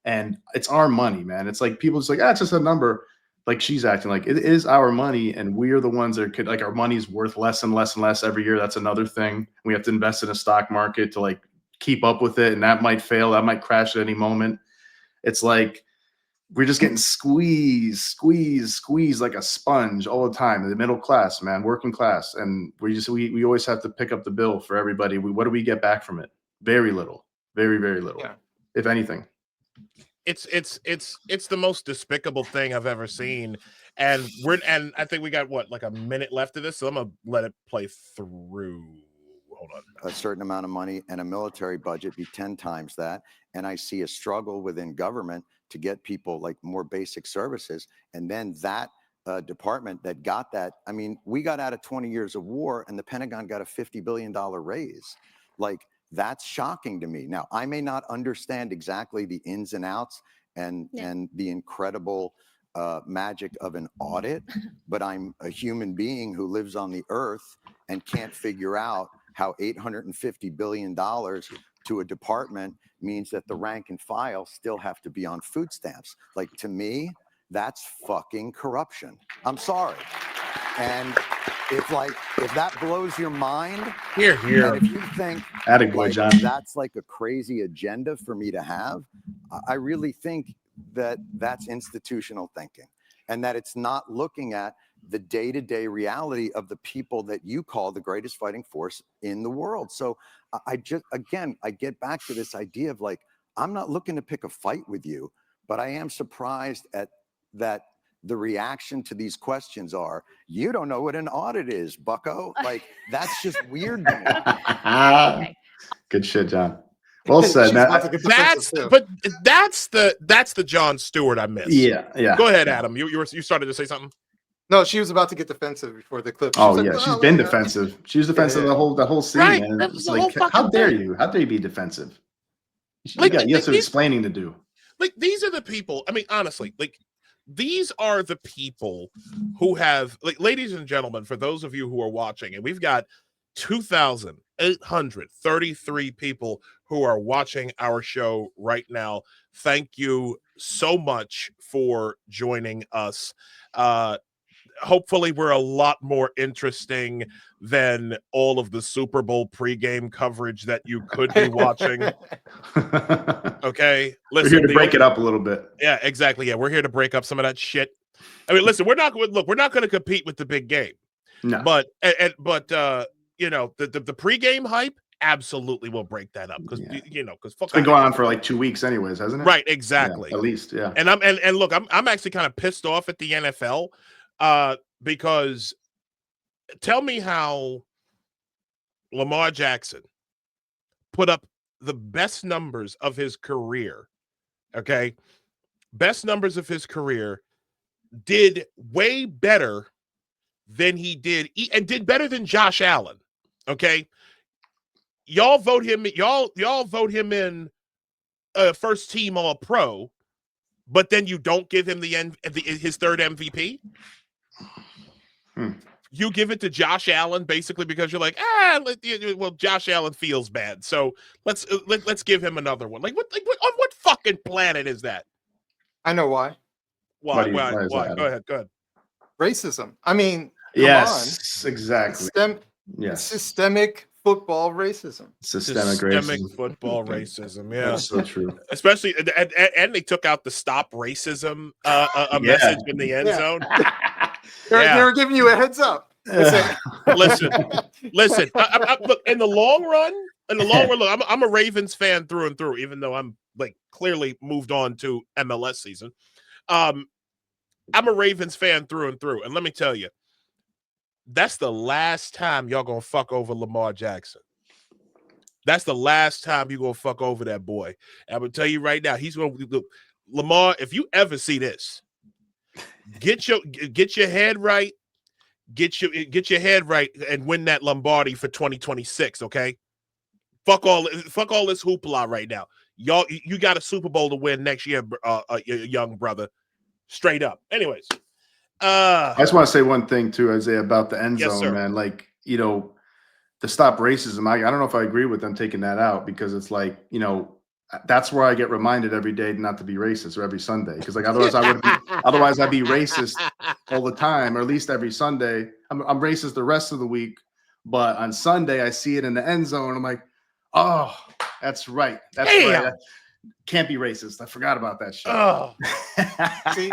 and it's our money, man. It's like people just like, it's just a number. Like she's acting like it is our money, and we're the ones that could, like, our money's worth less and less and less every year. That's another thing. We have to invest in a stock market to like keep up with it, and that might fail. That might crash at any moment. It's like we're just getting squeezed like a sponge all the time. The middle class, man, working class, and we always have to pick up the bill for everybody. What do we get back from it? Very little, very little, if anything. It's the most despicable thing I've ever seen, and I think we got like a minute left of this, so I'm gonna let it play through. Hold on. A certain amount of money and a military budget be 10 times that, and I see a struggle within government to get people like more basic services, and then that department that got that. I mean, we got out of 20 years of war, and the Pentagon got a $50 billion raise. Like, that's shocking to me. Now, I may not understand exactly the ins and outs and the incredible magic of an audit, but I'm a human being who lives on the earth and can't figure out how $850 billion to a department means that the rank and file still have to be on food stamps. Like, to me, that's fucking corruption. I'm sorry. And if that blows your mind, here. And if you think Attaboy, John, that's like a crazy agenda for me to have, I really think that that's institutional thinking, and that it's not looking at the day-to-day reality of the people that you call the greatest fighting force in the world. So I get back to this idea of like, I'm not looking to pick a fight with you, but I am surprised at that. The reaction to these questions are, you don't know what an audit is, bucko. Like, that's just weird to me. Okay. Good shit, John. Well said. That's the Jon Stewart I missed. Yeah. Go ahead, Adam. You started to say something. No, she was about to get defensive before the clip. She's been defensive. She was defensive the whole scene. Right. Man. It's like, how dare you? How dare you be defensive? You have some explaining to do. Like, these are the people. I mean, honestly, like, these are the people who have, like, ladies and gentlemen, for those of you who are watching, and we've got 2,833 people who are watching our show right now. Thank you so much for joining us. Hopefully we're a lot more interesting than all of the Super Bowl pregame coverage that you could be watching. Okay, listen, we're here to break it up a little bit. Yeah, exactly. Yeah, we're here to break up some of that shit. I mean, listen, we're not going to compete with the big game. No, but you know, the pregame hype absolutely will break that up, because because it's been going on for like 2 weeks, anyways, hasn't it? Right, exactly. Yeah, at least, yeah. And look, I'm actually kind of pissed off at the NFL. Because tell me how Lamar Jackson put up the best numbers of his career, okay? Best numbers of his career, did way better than he did, and did better than Josh Allen, okay? Y'all vote him in first team All-Pro, but then you don't give him his third MVP. You give it to Josh Allen basically because you're like, well, Josh Allen feels bad, so let's give him another one. Like what on what fucking planet is that? I know why. Why? Why? Go ahead. Racism. I mean, yes, exactly. Systemic football racism. Systemic racism. Football racism. Yeah, that's so true. Especially, and they took out the stop racism message in the end zone. They were giving you a heads up. Listen. Look, in the long run, look, I'm a Ravens fan through and through, even though I'm like clearly moved on to MLS season. I'm a Ravens fan through and through, and let me tell you, that's the last time y'all gonna fuck over Lamar Jackson. That's the last time you gonna fuck over that boy. And I'm gonna tell you right now, he's gonna look, Lamar. If you ever see this, get your head right. Get your head right and win that Lombardi for 2026. Okay, fuck all this hoopla right now. Y'all, you got a Super Bowl to win next year, young brother. Straight up. Anyways, I just want to say one thing too, Isaiah, about the end zone, sir. man. Like, you know, to stop racism, I don't know if I agree with them taking that out, because it's like, you know, that's where I get reminded every day not to be racist, or every Sunday, because like otherwise I'd be racist all the time, or at least every Sunday. I'm racist the rest of the week, but on Sunday I see it in the end zone. I'm like, oh, that's right. That's right. Can't be racist. I forgot about that shit. Oh. you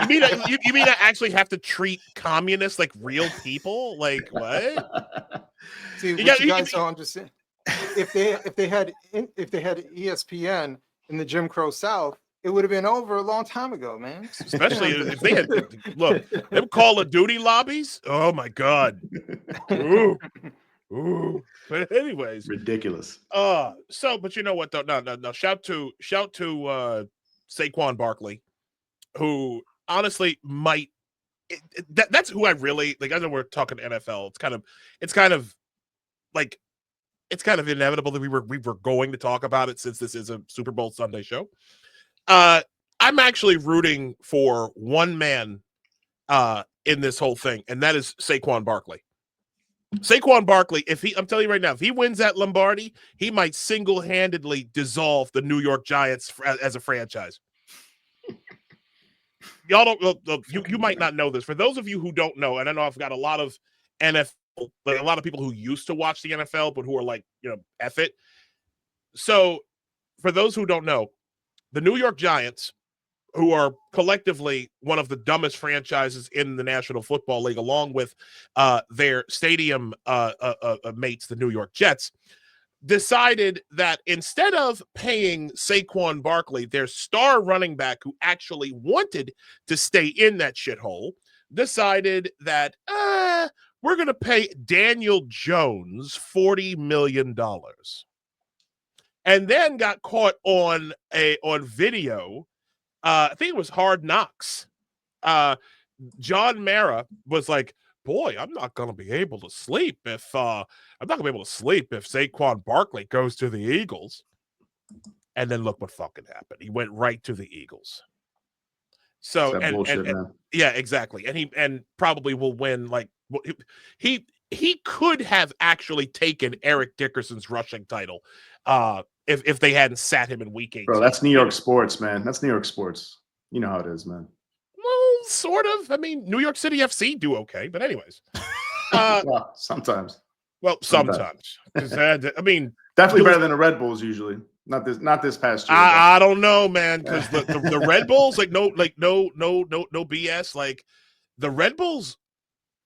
mean I actually have to treat communists like real people? Like what? See, what you guys don't understand. If they had ESPN in the Jim Crow South, it would have been over a long time ago, man. Especially if they had them Call of Duty lobbies. Oh my god. Ooh. But anyways, ridiculous. But you know what though? No. Shout to Saquon Barkley, who honestly might. That's who I really like. I know we're talking NFL. It's kind of inevitable that we were going to talk about it, since this is a Super Bowl Sunday show. I'm actually rooting for one man in this whole thing, and that is Saquon Barkley. Saquon Barkley, I'm telling you right now, if he wins that Lombardi, he might single-handedly dissolve the New York Giants as a franchise. Y'all don't, you might not know this. For those of you who don't know, and I know I've got a lot of NFL, like a lot of people who used to watch the NFL, but who are like, F it. So for those who don't know, the New York Giants, who are collectively one of the dumbest franchises in the National Football League, along with their stadium mates, the New York Jets, decided that instead of paying Saquon Barkley, their star running back who actually wanted to stay in that shithole, decided that we're going to pay Daniel Jones $40 million. And then got caught on video. I think it was Hard Knocks. John Mara was like, "Boy, I'm not going to be able to sleep if Saquon Barkley goes to the Eagles." And then look what fucking happened. He went right to the Eagles. So yeah, exactly. And he probably will win. Like he could have actually taken Eric Dickerson's rushing title. If they hadn't sat him in week 8. Bro, that's New York sports, man. That's New York sports. You know how it is, man. Well, sort of. I mean, New York City FC do okay, but anyways. Well, sometimes. Well, sometimes. I mean, definitely better than the Red Bulls usually. Not this past year. I don't know, man, because the Red Bulls, no BS. Like the Red Bulls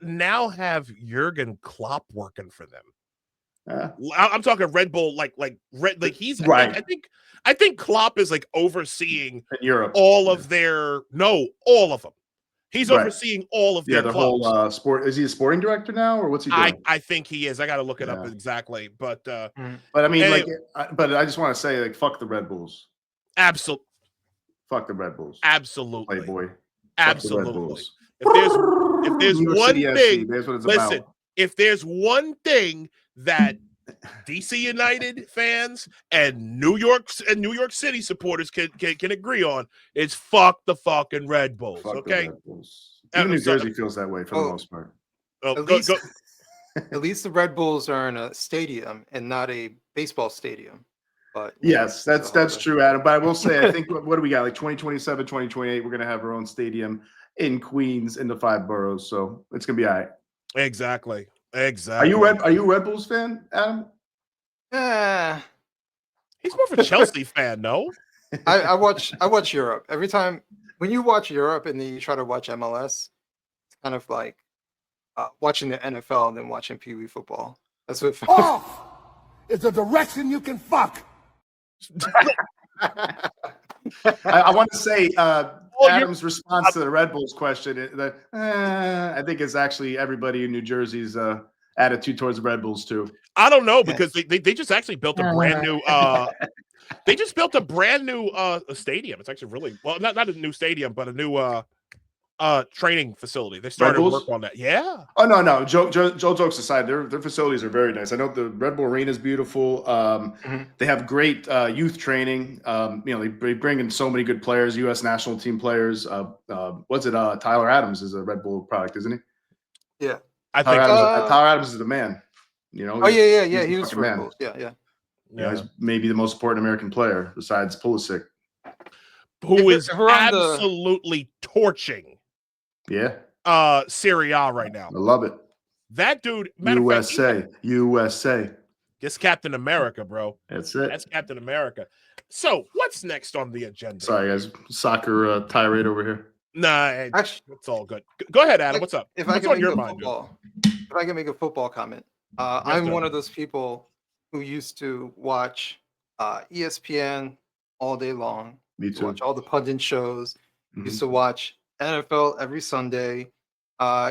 now have Jurgen Klopp working for them. I'm talking Red Bull, like he's right. I think Klopp is like overseeing in Europe all of all of them. He's overseeing all of their the clubs. Whole sport. Is he a sporting director now, or what's he doing? I think he is. I got to look it up exactly, but I mean, but I just want to say, like, fuck the Red Bulls. Absolutely. Fuck the Red Bulls. Absolutely. Playboy. Absolutely. If there's one thing, listen. About. If there's one thing that DC United fans and New York City supporters can agree on is fuck the fucking Red Bulls. Fuck the Okay. Red Bulls. Even New So- Jersey feels that way for the most part. Oh, At go- least, go- at least the Red Bulls are in a stadium and not a baseball stadium. But you know, Yes, that's true, Adam. But I will say, I think what do we got? Like 2027, 2028, we're gonna have our own stadium in Queens in the 5 boroughs. So it's gonna be all right. Exactly. Are you a Red Bulls fan, Adam? He's more of a Chelsea fan, no? I watch Europe. Every time when you watch Europe and then you try to watch MLS, it's kind of like watching the NFL and then watching Pee Wee football. That's what. Off is a direction you can fuck. I want to say Adam's response to the Red Bulls question that I think is actually everybody in New Jersey's attitude towards the Red Bulls too. I don't know because they just actually built a brand new they just built a brand new stadium. It's actually really well, not a new stadium, but a new training facility. They started work on that. Yeah. Oh no. Joe jokes aside, their facilities are very nice. I know the Red Bull Arena is beautiful. They have great youth training. They bring in so many good players, U.S. national team players. Tyler Adams is a Red Bull product, isn't he? Yeah, I think Tyler Adams is the man. You know. Oh yeah. He the was fucking Red man. Bulls. Yeah. You know, he's maybe the most important American player besides Pulisic. Who is absolutely torching Serie A right now. I love it. That dude, USA. Gets Captain America, bro. That's it. That's Captain America. So, what's next on the agenda? Sorry, guys. Soccer tirade over here. Nah, Actually, it's all good. Go ahead, Adam. What's up? If what's I on can your make mind? if I can make a football comment, I'm one of those people who used to watch ESPN all day long. Me too. Watch all the pundit shows. Used to watch NFL every Sunday.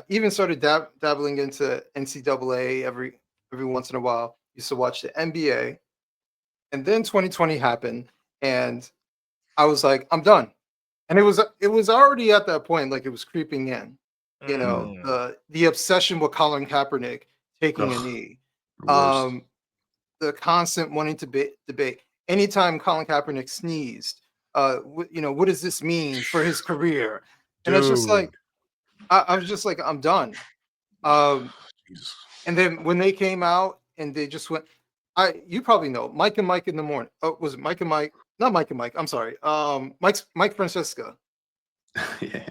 Even started dabbling into NCAA every once in a while. Used to watch the NBA, and then 2020 happened, and I was like, I'm done. And it was already at that point, like it was creeping in. You know, the obsession with Colin Kaepernick taking a knee, the constant wanting to debate. Anytime Colin Kaepernick sneezed, what does this mean for his career? And it's just like, I was just like, I'm done. And then when they came out and they just went, you probably know Mike and Mike in the morning. Oh, was it Mike and Mike? Not Mike and Mike. I'm sorry. Mike Francesca. Yeah.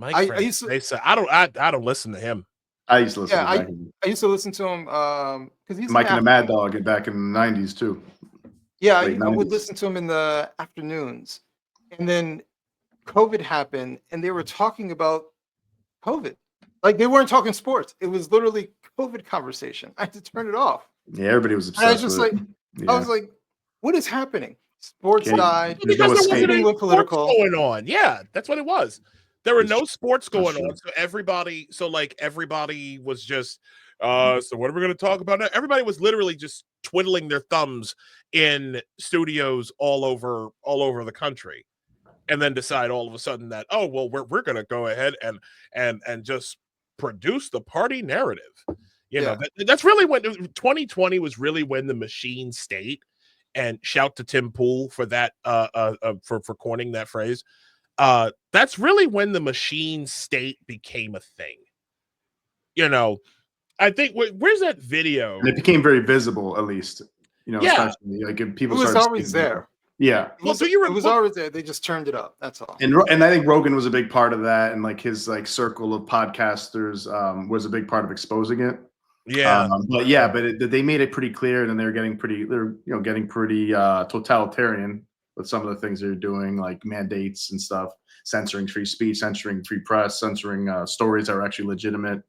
I used to. I don't listen to him. I used to listen. Yeah, I used to listen to him because he's Mike and the Mad Dog back in the 90s too. Yeah, I would listen to him in the afternoons, and then COVID happened, and they were talking about COVID. Like they weren't talking sports. It was literally COVID conversation. I had to turn it off. Yeah, everybody was obsessed. And I was just with like, it. I was like, what is happening? Sports died. Because there wasn't any went political sports going on. Yeah, that's what it was. There were no sports going on, so everybody was just. So what are we going to talk about now? Everybody was literally just twiddling their thumbs in studios all over the country, and then decide all of a sudden that we're going to go ahead and just produce the party narrative. You know, that's really when 2020 was really when the machine state. And shout to Tim Pool for that for coining that phrase. That's really when the machine state became a thing. You know, I think where's that video? And it became very visible, at least. You know, especially like if people. It was always there. Yeah. Well, it was always there. They just turned it up. That's all. And I think Rogan was a big part of that, and like his circle of podcasters was a big part of exposing it. Yeah, but they made it pretty clear, and then they're getting pretty totalitarian with some of the things they're doing, like mandates and stuff, censoring free speech, censoring free press, censoring stories that are actually legitimate.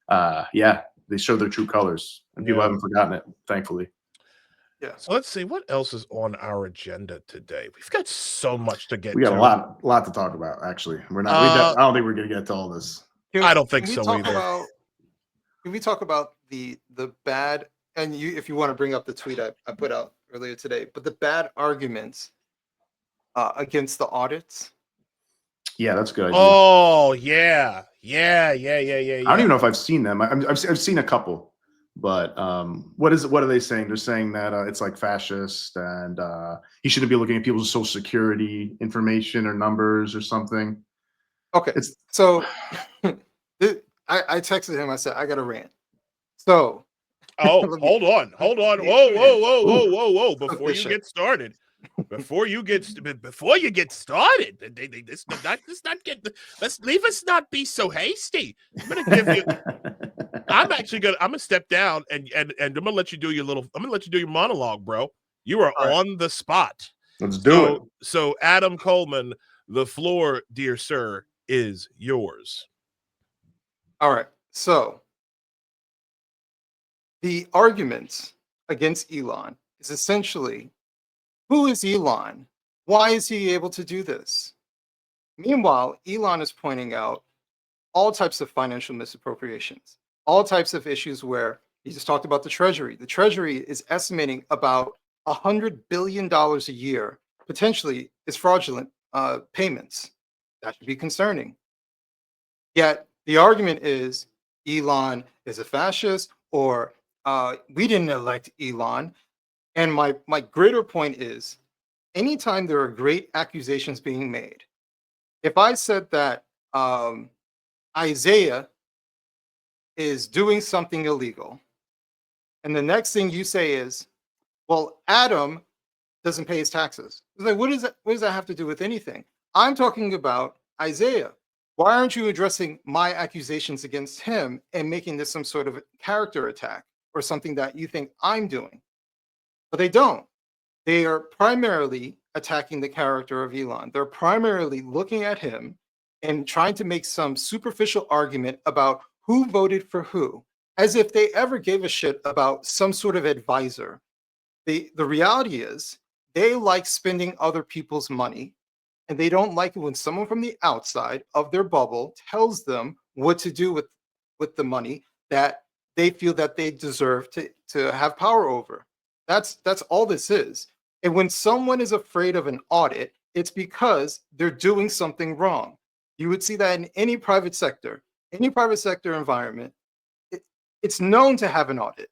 They show their true colors, and people haven't forgotten it, thankfully. Yeah. So let's see what else is on our agenda today. We've got so much to get. We got a lot to talk about. Actually, we're not. I don't think we're going to get to all this. I don't think so either. Can we talk about the bad, and if you want to bring up the tweet I put out earlier today, but the bad arguments against the audits? Yeah, that's a good idea. Oh, yeah. I don't even know if I've seen them. I've seen a couple. But what are they saying? They're saying that it's like fascist, and he shouldn't be looking at people's social security information or numbers or something. Okay, so I texted him. I said, I got a rant. So, hold on. Whoa. Before you get started, let's leave us not be so hasty. I'm gonna step down and I'm gonna let you do your monologue, bro. You are on the spot. Let's do it. So Adam Coleman, the floor, dear sir, is yours. All right. So the argument against Elon is essentially, who is Elon? Why is he able to do this? Meanwhile, Elon is pointing out all types of financial misappropriations, all types of issues where he just talked about the Treasury. The Treasury is estimating about $100 billion a year, potentially, is fraudulent payments. That should be concerning. Yet the argument is Elon is a fascist, or we didn't elect Elon. And my greater point is, anytime there are great accusations being made, if I said that Isaiah is doing something illegal, and the next thing you say is, well, Adam doesn't pay his taxes. It's like, what does that have to do with anything? I'm talking about Isaiah. Why aren't you addressing my accusations against him and making this some sort of character attack or something that you think I'm doing? But they don't. They are primarily attacking the character of Elon. They're primarily looking at him and trying to make some superficial argument about who voted for who, as if they ever gave a shit about some sort of advisor. The reality is, they like spending other people's money, and they don't like it when someone from the outside of their bubble tells them what to do with the money that they feel that they deserve to have power over. That's all this is. And when someone is afraid of an audit, it's because they're doing something wrong. You would see that in any private sector environment. It's known to have an audit,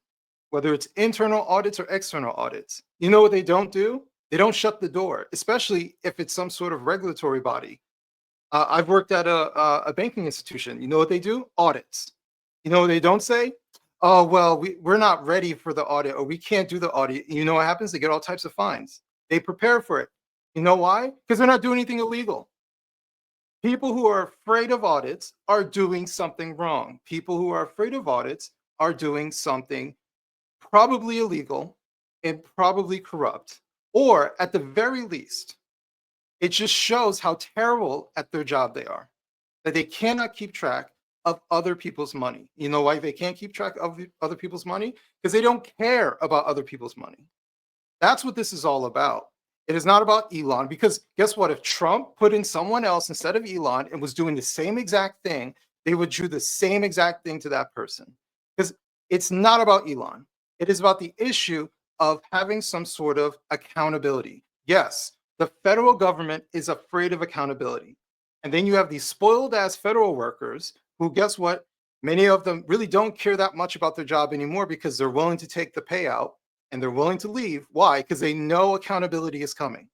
whether it's internal audits or external audits. You know what they don't do? They don't shut the door, especially if it's some sort of regulatory body. I've worked at a banking institution. You know what they do? Audits. You know what they don't say? Oh, well, we're not ready for the audit, or we can't do the audit. You know what happens? They get all types of fines. They prepare for it. You know why? Because they're not doing anything illegal. People who are afraid of audits are doing something wrong. People who are afraid of audits are doing something probably illegal and probably corrupt. Or at the very least, it just shows how terrible at their job they are, that they cannot keep track of other people's money. You know why they can't keep track of other people's money? Because they don't care about other people's money. That's what this is all about. It is not about Elon, because guess what? If Trump put in someone else instead of Elon and was doing the same exact thing, they would do the same exact thing to that person. Because it's not about Elon. It is about the issue of having some sort of accountability. Yes, the federal government is afraid of accountability. And then you have these spoiled ass federal workers who, guess what? Many of them really don't care that much about their job anymore, because they're willing to take the payout and they're willing to leave. Why? Because they know accountability is coming.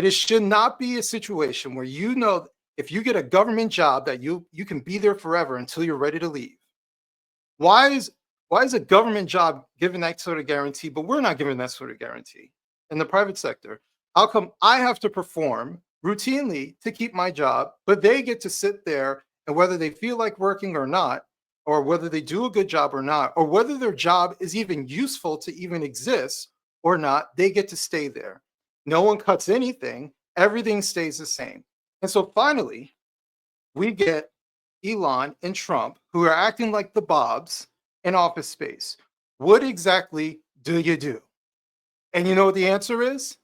Should not be a situation where, you know, if you get a government job that you can be there forever until you're ready to leave. Why is a government job given that sort of guarantee, but we're not given that sort of guarantee in the private sector? How come I have to perform routinely to keep my job, but they get to sit there, and whether they feel like working or not, or whether they do a good job or not, or whether their job is even useful to even exist or not, they get to stay there. No one cuts anything. Everything stays the same. And so finally, we get Elon and Trump, who are acting like the Bobs in Office Space. What exactly do you do? And you know what the answer is?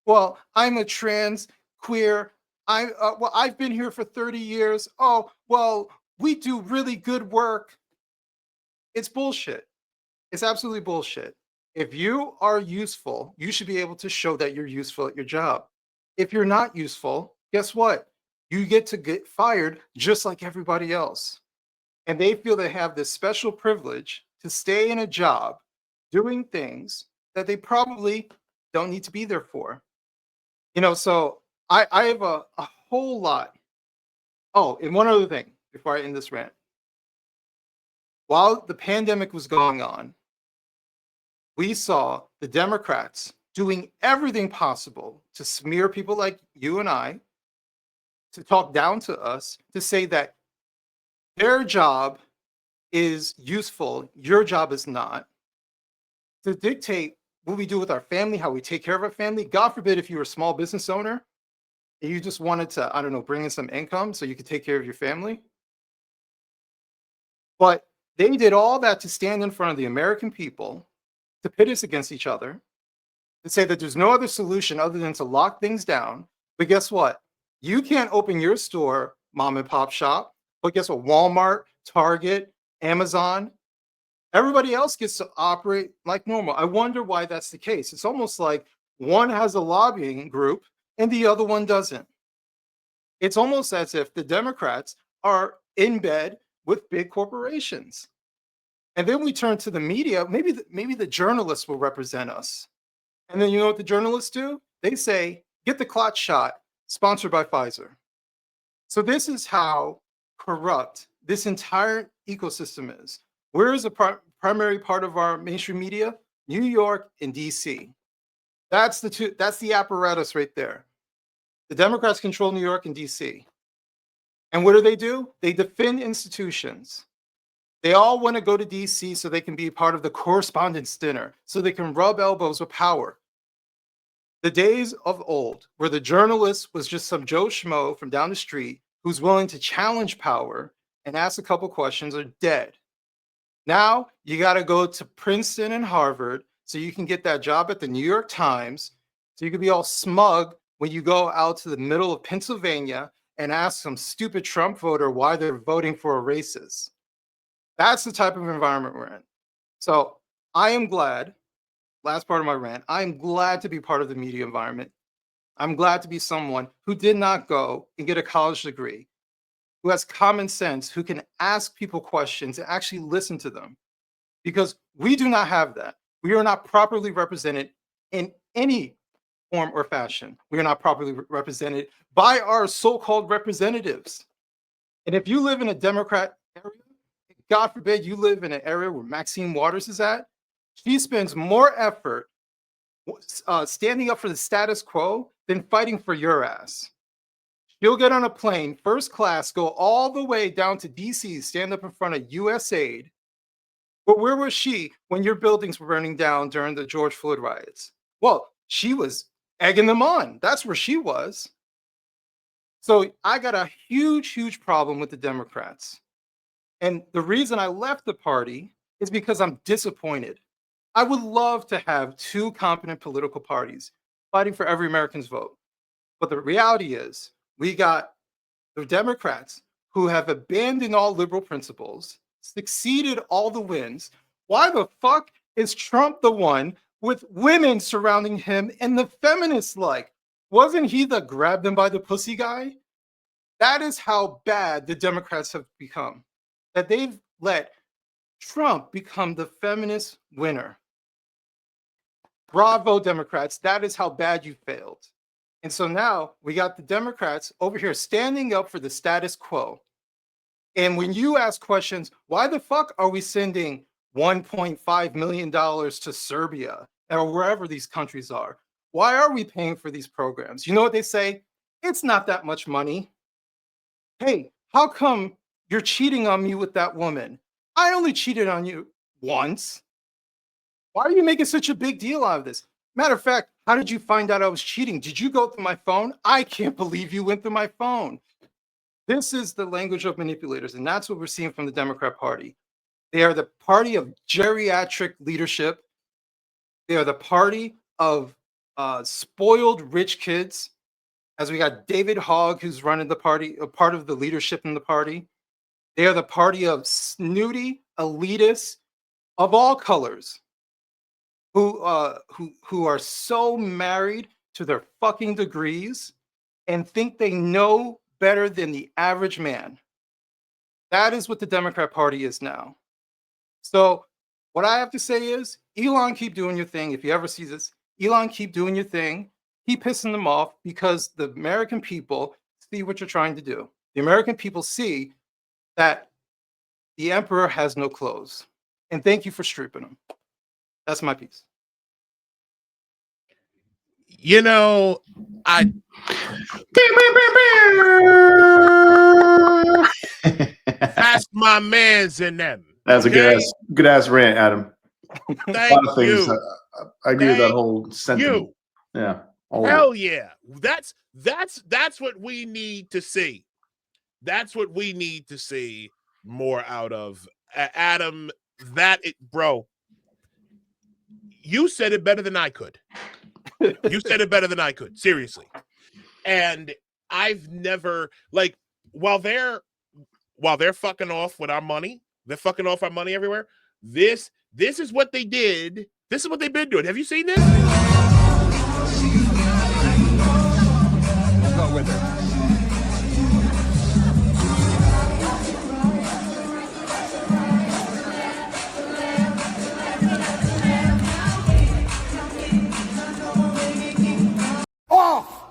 Well, I'm a trans, queer, I've been here for 30 years. Oh, well, we do really good work. It's bullshit. It's absolutely bullshit. If you are useful, you should be able to show that you're useful at your job. If you're not useful, guess what? You get to get fired just like everybody else. And they feel they have this special privilege to stay in a job doing things that they probably don't need to be there for. So I have a whole lot. Oh, and one other thing before I end this rant. While the pandemic was going on, we saw the Democrats doing everything possible to smear people like you and I, to talk down to us, to say that their job is useful, your job is not, to dictate what we do with our family, how we take care of our family. God forbid if you were a small business owner and you just wanted to, I don't know, bring in some income so you could take care of your family. But they did all that to stand in front of the American people, to pit us against each other, to say that there's no other solution other than to lock things down. But guess what? You can't open your store, mom and pop shop. But guess what? Walmart, Target, Amazon, everybody else gets to operate like normal. I wonder why that's the case. It's almost like one has a lobbying group and the other one doesn't. It's almost as if the Democrats are in bed with big corporations. And then we turn to the media. Maybe the journalists will represent us. And then you know what the journalists do? They say, get the clot shot, sponsored by Pfizer. So this is how corrupt this entire ecosystem is. Where is the primary part of our mainstream media? New York and DC. That's the apparatus right there. The Democrats control New York and DC. And what do? They defend institutions. They all want to go to DC so they can be part of the correspondence dinner, so they can rub elbows with power. The days of old, where the journalist was just some Joe Schmo from down the street who's willing to challenge power and ask a couple questions, are dead. Now you got to go to Princeton and Harvard so you can get that job at the New York Times, so you can be all smug when you go out to the middle of Pennsylvania and ask some stupid Trump voter why they're voting for a racist. That's the type of environment we're in. So I am glad, last part of my rant, I'm glad to be part of the media environment. I'm glad to be someone who did not go and get a college degree, who has common sense, who can ask people questions and actually listen to them. Because we do not have that. We are not properly represented in any form or fashion. We are not properly represented by our so-called representatives. And if you live in a Democrat area, God forbid you live in an area where Maxine Waters is at, she spends more effort standing up for the status quo than fighting for your ass. She'll get on a plane, first class, go all the way down to DC, stand up in front of USAID. But where was she when your buildings were burning down during the George Floyd riots? Well, she was egging them on. That's where she was. So I got a huge, huge problem with the Democrats. And the reason I left the party is because I'm disappointed. I would love to have two competent political parties fighting for every American's vote. But the reality is, we got the Democrats who have abandoned all liberal principles, succeeded all the wins. Why the fuck is Trump the one with women surrounding him and the feminists like? Wasn't he the grab them by the pussy guy? That is how bad the Democrats have become. That they've let Trump become the feminist winner. Bravo, Democrats. That is how bad you failed. And so now we got the Democrats over here standing up for the status quo. And when you ask questions, why the fuck are we sending $1.5 million to Serbia or wherever these countries are? Why are we paying for these programs? You know what they say? It's not that much money. Hey, how come you're cheating on me with that woman? I only cheated on you once. Why are you making such a big deal out of this? Matter of fact, how did you find out I was cheating? Did you go through my phone? I can't believe you went through my phone. This is the language of manipulators, and that's what we're seeing from the Democrat Party. They are the party of geriatric leadership. They are the party of spoiled rich kids, as we got David Hogg, who's running the party, a part of the leadership in the party. They are the party of snooty elitists of all colors, who are so married to their fucking degrees and think they know better than the average man. That is what the Democrat Party is now. So What I have to say is, Elon, keep doing your thing. If you ever see this, Elon, keep doing your thing. Keep pissing them off because the American people see what you're trying to do. The American people see that the emperor has no clothes. And thank you for stripping him. That's my piece. You know, that's my man's in them. That's a good ass rant, Adam. Thank a lot of things. you. I agree with that whole sentiment. Yeah. Hell yeah. That's what we need to see. That's what we need to see more out of. Adam, bro, you said it better than I could. You said it better than I could, seriously. And I've never, like, while they're fucking off with our money, they're fucking off our money everywhere. This is what they did. This is what they've been doing. Have you seen this? Let's go with her. Off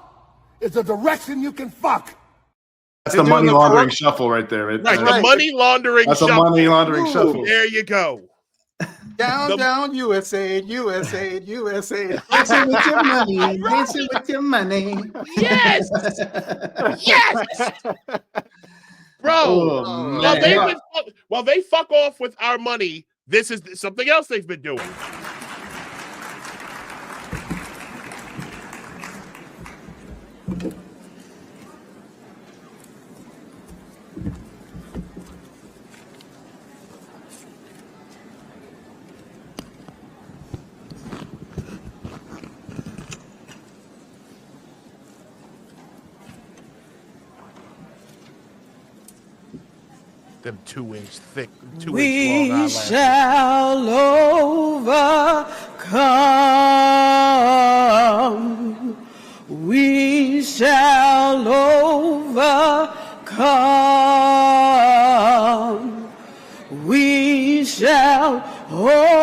is a direction you can fuck. That's the money laundering shuffle right there. Right, the money laundering That's shuffle. a money laundering shuffle. There you go. Down, USA, USA, USA. Dancing with your money, dancing with your money. Yes! Yes! Bro, while they fuck off with our money, this is something else they've been doing. Them 2-inch thick, 2-inch long eyelashes. We shall overcome. We shall overcome. We shall overcome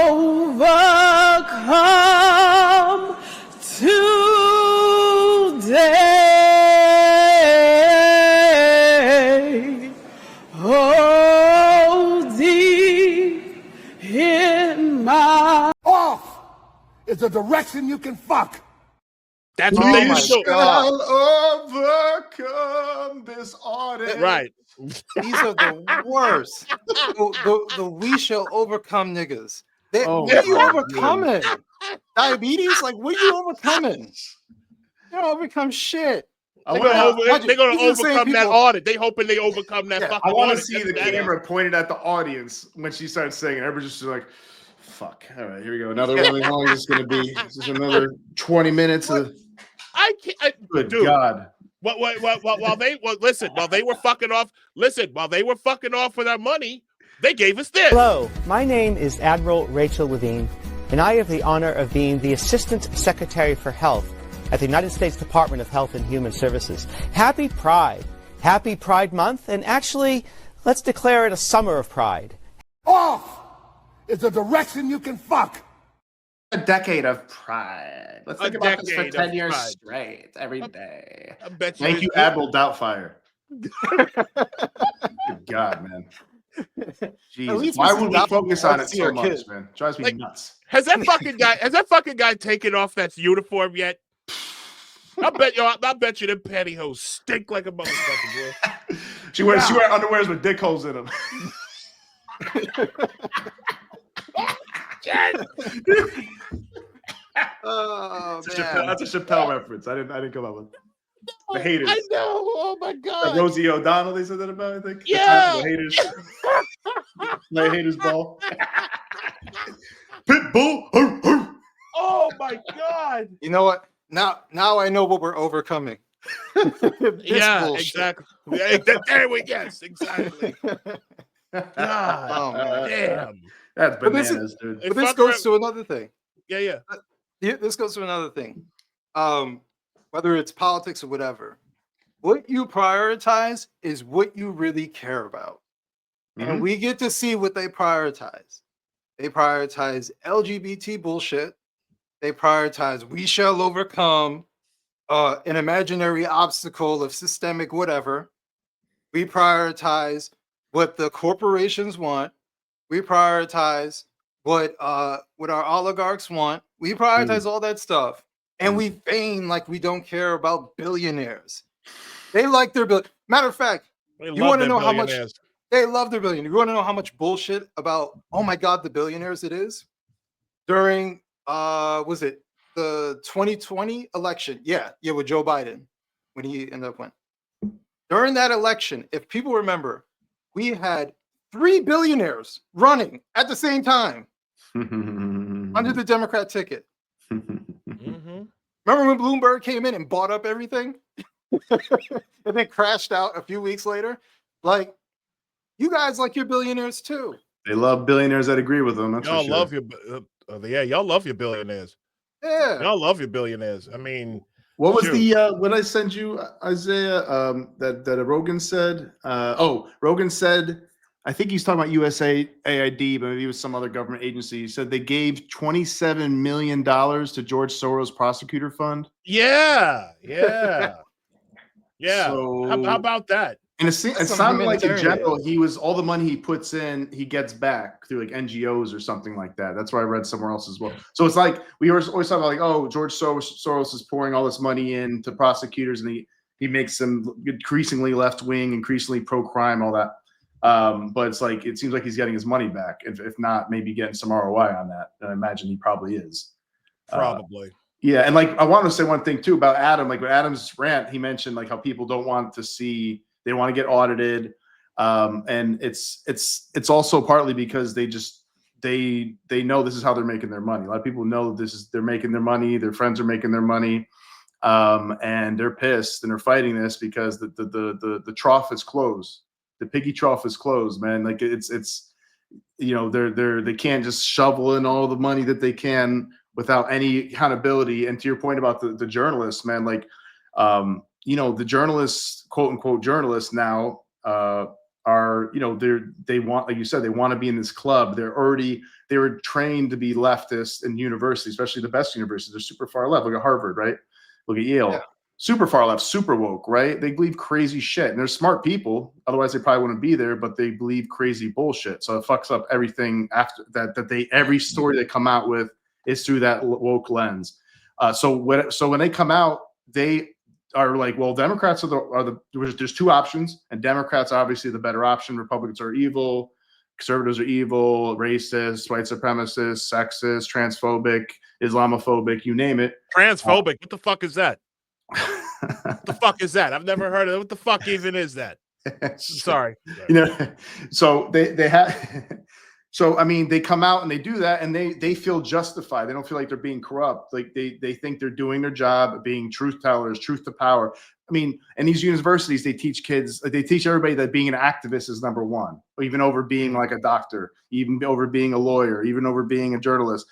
today. Off is a direction you can fuck. That's what they used to do. Overcome this audit. Right. These are the worst. The we shall overcome niggas. What are you overcoming? Diabetes? Like, what are you overcoming? You don't overcome shit. They're gonna overcome that audit. They hoping they overcome that fucking audit. I want to see the camera pointed at the audience when she starts saying it. Everybody's just like, fuck. All right, here we go. Another one. How long is this going to be? This is another 20 minutes of... Good dude. God. While they were fucking off with our money, they gave us this. Hello, my name is Admiral Rachel Levine, and I have the honor of being the Assistant Secretary for Health at the United States Department of Health and Human Services. Happy Pride. Happy Pride Month, and actually, let's declare it a summer of pride. Off is a direction you can fuck. A decade of pride. Let's think about this for 10 years straight, every day. Thank you, Admiral Doubtfire. Good God, man. Jesus. Why would we focus on it so much, man? Drives me nuts. Has that fucking guy taken off that uniform yet? I bet you them pantyhose stink like a motherfucker, boy. She wears underwears with dick holes in them. Oh, that's a Chappelle reference. I didn't come up with the haters. I know. Oh my God. Rosie O'Donnell. They said that about. I think. Yeah. The haters. The haters ball. Pitbull. Oh my God. You know what? Now I know what we're overcoming. Yeah, bullshit. exactly. There we yes, exactly. God, oh man, damn. That's bananas, dude. But this goes to another thing. Yeah. This goes to another thing. Whether it's politics or whatever, what you prioritize is what you really care about. Mm-hmm. And we get to see what they prioritize. They prioritize LGBT bullshit. They prioritize we shall overcome an imaginary obstacle of systemic whatever. We prioritize what the corporations want. We prioritize what our oligarchs want. We prioritize all that stuff. And we feign like we don't care about billionaires. They like their bill. Matter of fact, you want to know how much they love their billionaires. You want to know how much bullshit about, oh my God, the billionaires it is? During was it the 2020 election? Yeah, with Joe Biden when he ended up winning. During that election, if people remember, we had 3 billionaires running at the same time under the Democrat ticket. Remember when Bloomberg came in and bought up everything and then crashed out a few weeks later? Like, you guys like your billionaires too. They love billionaires that agree with them. That's y'all for sure. love your y'all love your billionaires. Yeah, y'all love your billionaires. I mean, what was the what I sent you, Isaiah? That Rogan said. Rogan said. I think he's talking about USAID, but maybe it was some other government agency. He said they gave $27 million to George Soros prosecutor fund. Yeah. So, how about that? And it sounded like in general, all the money he puts in, he gets back through like NGOs or something like that. That's what I read somewhere else as well. So it's like we always talk about like, oh, George Soros is pouring all this money into prosecutors, and he makes them increasingly left wing, increasingly pro crime, all that. But it's like it seems like he's getting his money back. If not, maybe getting some ROI on that. And I imagine he probably is. Probably. Yeah, and like I want to say one thing too about Adam. Like with Adam's rant, he mentioned like how people don't want to see, they want to get audited, and it's also partly because they know this is how they're making their money. A lot of people know they're making their money. Their friends are making their money, and they're pissed and they're fighting this because the trough is closed. The piggy trough is closed, man. Like it's they can't just shovel in all the money that they can without any accountability. And to your point about the journalists, man, like the journalists, quote unquote journalists now are they want, like you said, they want to be in this club. They were trained to be leftists in university, especially the best universities. They're super far left. Look at Harvard, right? Look at Yale. Yeah. Super far left, super woke, right? They believe crazy shit. And they're smart people. Otherwise, they probably wouldn't be there, but they believe crazy bullshit. So it fucks up everything after that. Every story they come out with is through that woke lens. So when they come out, they are like, well, Democrats there's two options, and Democrats are obviously the better option. Republicans are evil. Conservatives are evil, racist, white supremacist, sexist, transphobic, Islamophobic, you name it. Transphobic. What the fuck is that? What the fuck is that? I've never heard of it. What the fuck even is that? Sorry. So they have. So I mean, they come out and they do that, and they feel justified. They don't feel like they're being corrupt. Like they think they're doing their job, being truth tellers, truth to power. I mean, in these universities, they teach kids, they teach everybody that being an activist is number one, even over being like a doctor, even over being a lawyer, even over being a journalist.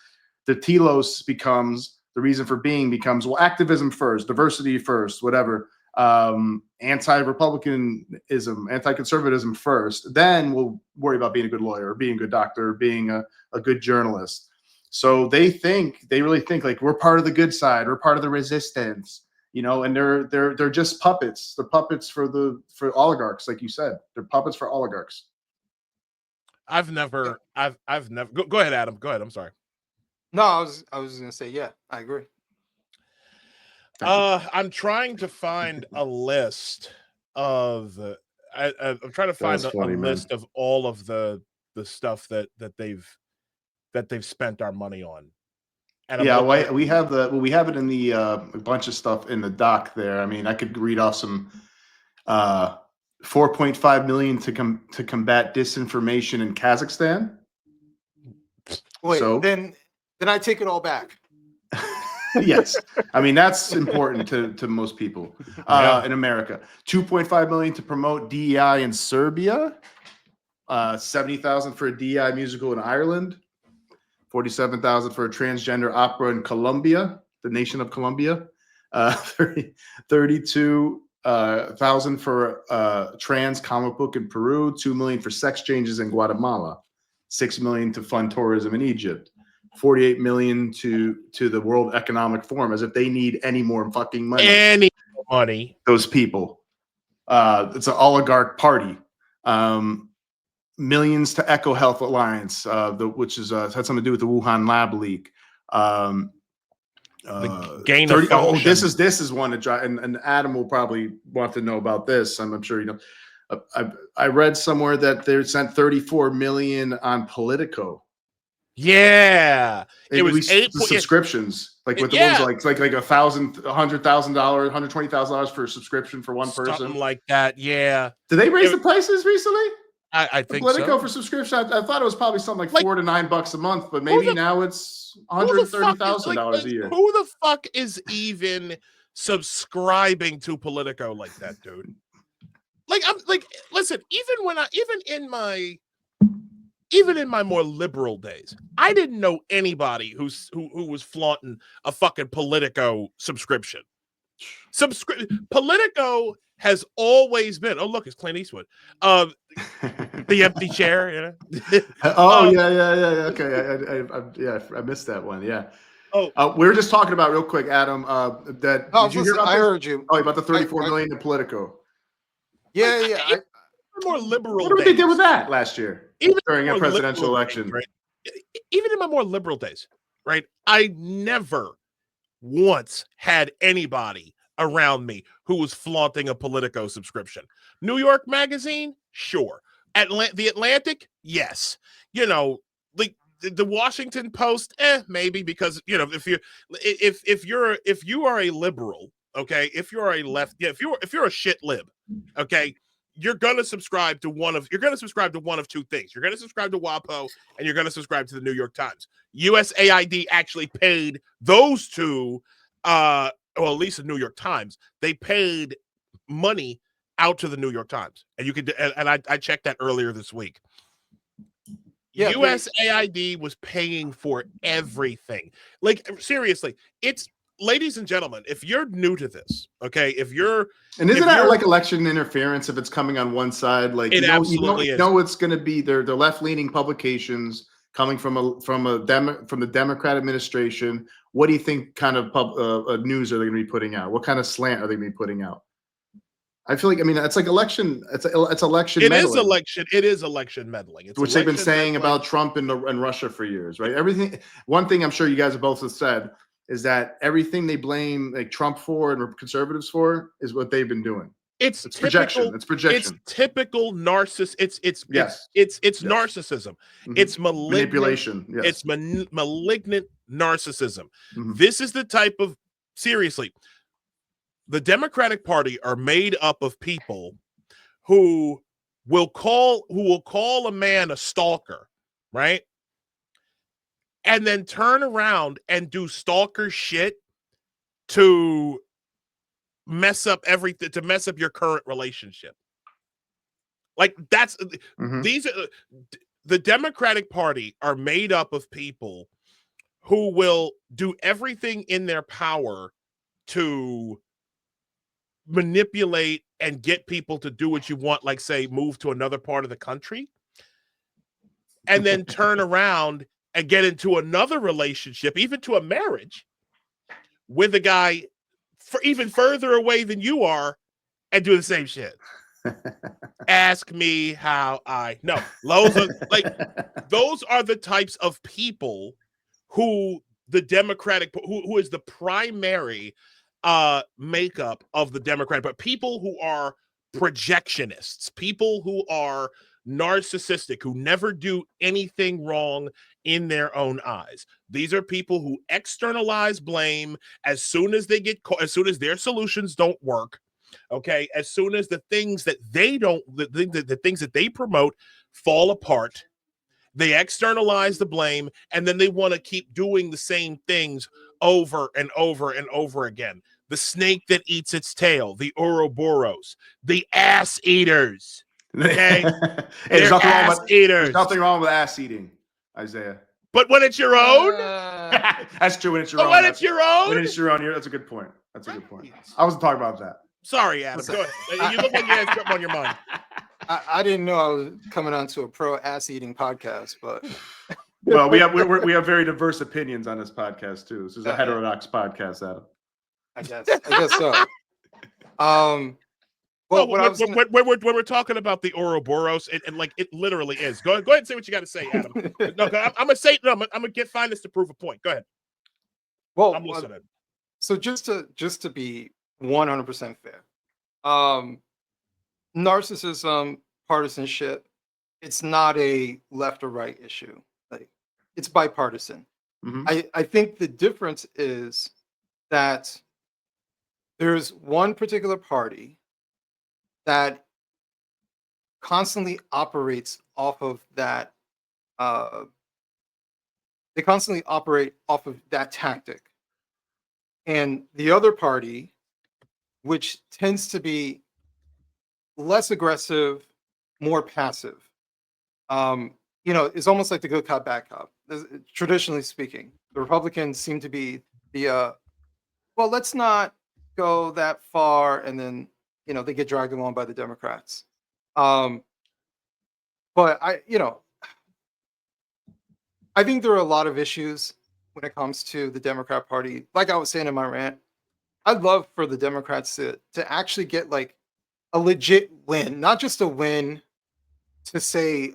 The telos becomes. The reason for being becomes, well, activism first, diversity first, whatever, anti-republicanism, anti-conservatism first. Then we'll worry about being a good lawyer, or being a good doctor, or being a good journalist. So they really think like we're part of the good side, we're part of the resistance, and they're just puppets. They're puppets for oligarchs, like you said. They're puppets for oligarchs. I've never. Go ahead, Adam. Go ahead. I'm sorry. No, I was gonna say, yeah, I agree. I'm trying to find a list of I'm trying to find a list of all of the stuff that they've spent our money on. And yeah, we have it in the a bunch of stuff in the doc there. I mean, I could read off some 4.5 million to combat disinformation in Kazakhstan. Wait, so then I take it all back. Yes. I mean, that's important to most people in America. 2.5 million to promote DEI in Serbia. 70,000 for a DEI musical in Ireland. 47,000 for a transgender opera in Colombia, the nation of Colombia. 32,000 for a trans comic book in Peru. 2 million for sex changes in Guatemala. $6 million to fund tourism in Egypt, $48 million to the World Economic Forum, as if they need any more fucking money. Any money. Those people. It's an oligarch party. Millions to Echo Health Alliance, which is had something to do with the Wuhan lab leak. Gain of function. This is one to drive, and Adam will probably want to know about this. I'm sure you know. I read somewhere that they sent $34 million on Politico. Yeah, it was subscriptions, like with the ones like $100,000, $120,000 for a subscription for one person, something like that. Yeah. Did they raise the prices recently? I think Politico so. For subscription, I thought it was probably something like $4 to $9 a month, but maybe now it's $130,000 a year. Who the fuck is even subscribing to Politico like that, dude? Listen, even in my more liberal days, I didn't know anybody who was flaunting a fucking Politico subscription. Politico has always been. Oh, look, it's Clint Eastwood. The empty chair. You know? Yeah. Okay, I missed that one. Yeah. We were just talking about real quick, Adam. Did you hear about I heard you. Oh, about the $34 million in Politico. Yeah. More liberal. What did they do with that last year? Even during a presidential election, right? Even in my more liberal days, right? I never once had anybody around me who was flaunting a Politico subscription. New York Magazine, sure. The Atlantic, yes. You know, like the Washington Post, maybe, because you know if you are a liberal, okay, if you're a left, if you're a shit lib, okay. You're gonna subscribe to one of two things. You're gonna subscribe to WAPO and you're gonna subscribe to the New York Times. USAID actually paid those two, well, at least the New York Times, they paid money out to the New York Times, and you could. And I checked that earlier this week. Yeah, USAID was paying for everything. Like seriously, it's. Ladies and gentlemen, if you're new to this, okay, isn't that like election interference if it's coming on one side? Like it absolutely is. It's going to be they're left-leaning publications coming from the Democrat administration. What do you think kind of news are they going to be putting out? What kind of slant are they going to be putting out? I feel like it's like election. It's election. It is election. It is election meddling. It's which they've been saying about Trump and Russia for years, right? Everything. One thing I'm sure you guys have both said is that everything they blame like Trump for and conservatives for is what they've been doing. It's projection. It's projection. It's typical narcissism. It's narcissism. Mm-hmm. It's manipulation. Yes. It's malignant narcissism. Mm-hmm. This is the type of seriously. The Democratic Party are made up of people who will call a man a stalker, right? And then turn around and do stalker shit to mess up everything, to mess up your current relationship. Like that's these are the Democratic Party are made up of people who will do everything in their power to manipulate and get people to do what you want, like say move to another part of the country, and then turn around and get into another relationship, even to a marriage, with a guy even further away than you are, and do the same shit. Ask me how I know. Those are the types of people who the Democratic, who is the primary makeup of the Democratic, but people who are projectionists, people who are narcissistic, who never do anything wrong in their own eyes. These are people who externalize blame as soon as they get caught, as soon as their solutions don't work. Okay, as soon as the things that they don't, the things that they promote fall apart, they externalize the blame, and then they want to keep doing the same things over and over and over again. The snake that eats its tail, the Ouroboros, the ass eaters. Okay, there's nothing wrong with ass eating, Isaiah. But when it's your own, that's true. When it's your own, when it's your own, that's a good point. That's a good point. I wasn't talking about that. Sorry, Adam. Go ahead. You look like you have something on your mind. I didn't know I was coming on to a pro ass eating podcast, but well, we have very diverse opinions on this podcast too. This is a heterodox podcast, Adam. I guess so. Well, when we're talking about the Ouroboros, and like it literally is. Go ahead and say what you got to say, Adam. No, I'm gonna find this to prove a point. Go ahead. Well, I'm listening. So just to be 100% fair, narcissism, partisanship, it's not a left or right issue. Like, it's bipartisan. Mm-hmm. I think the difference is that there's one particular party that constantly operates off of that. They constantly operate off of that tactic. And the other party, which tends to be less aggressive, more passive, is almost like the good cop, bad cop. Traditionally speaking, the Republicans seem to be the, well, let's not go that far, and then they get dragged along by the Democrats. But I think there are a lot of issues when it comes to the Democrat Party. Like I was saying in my rant, I'd love for the Democrats to actually get like a legit win, not just a win to say,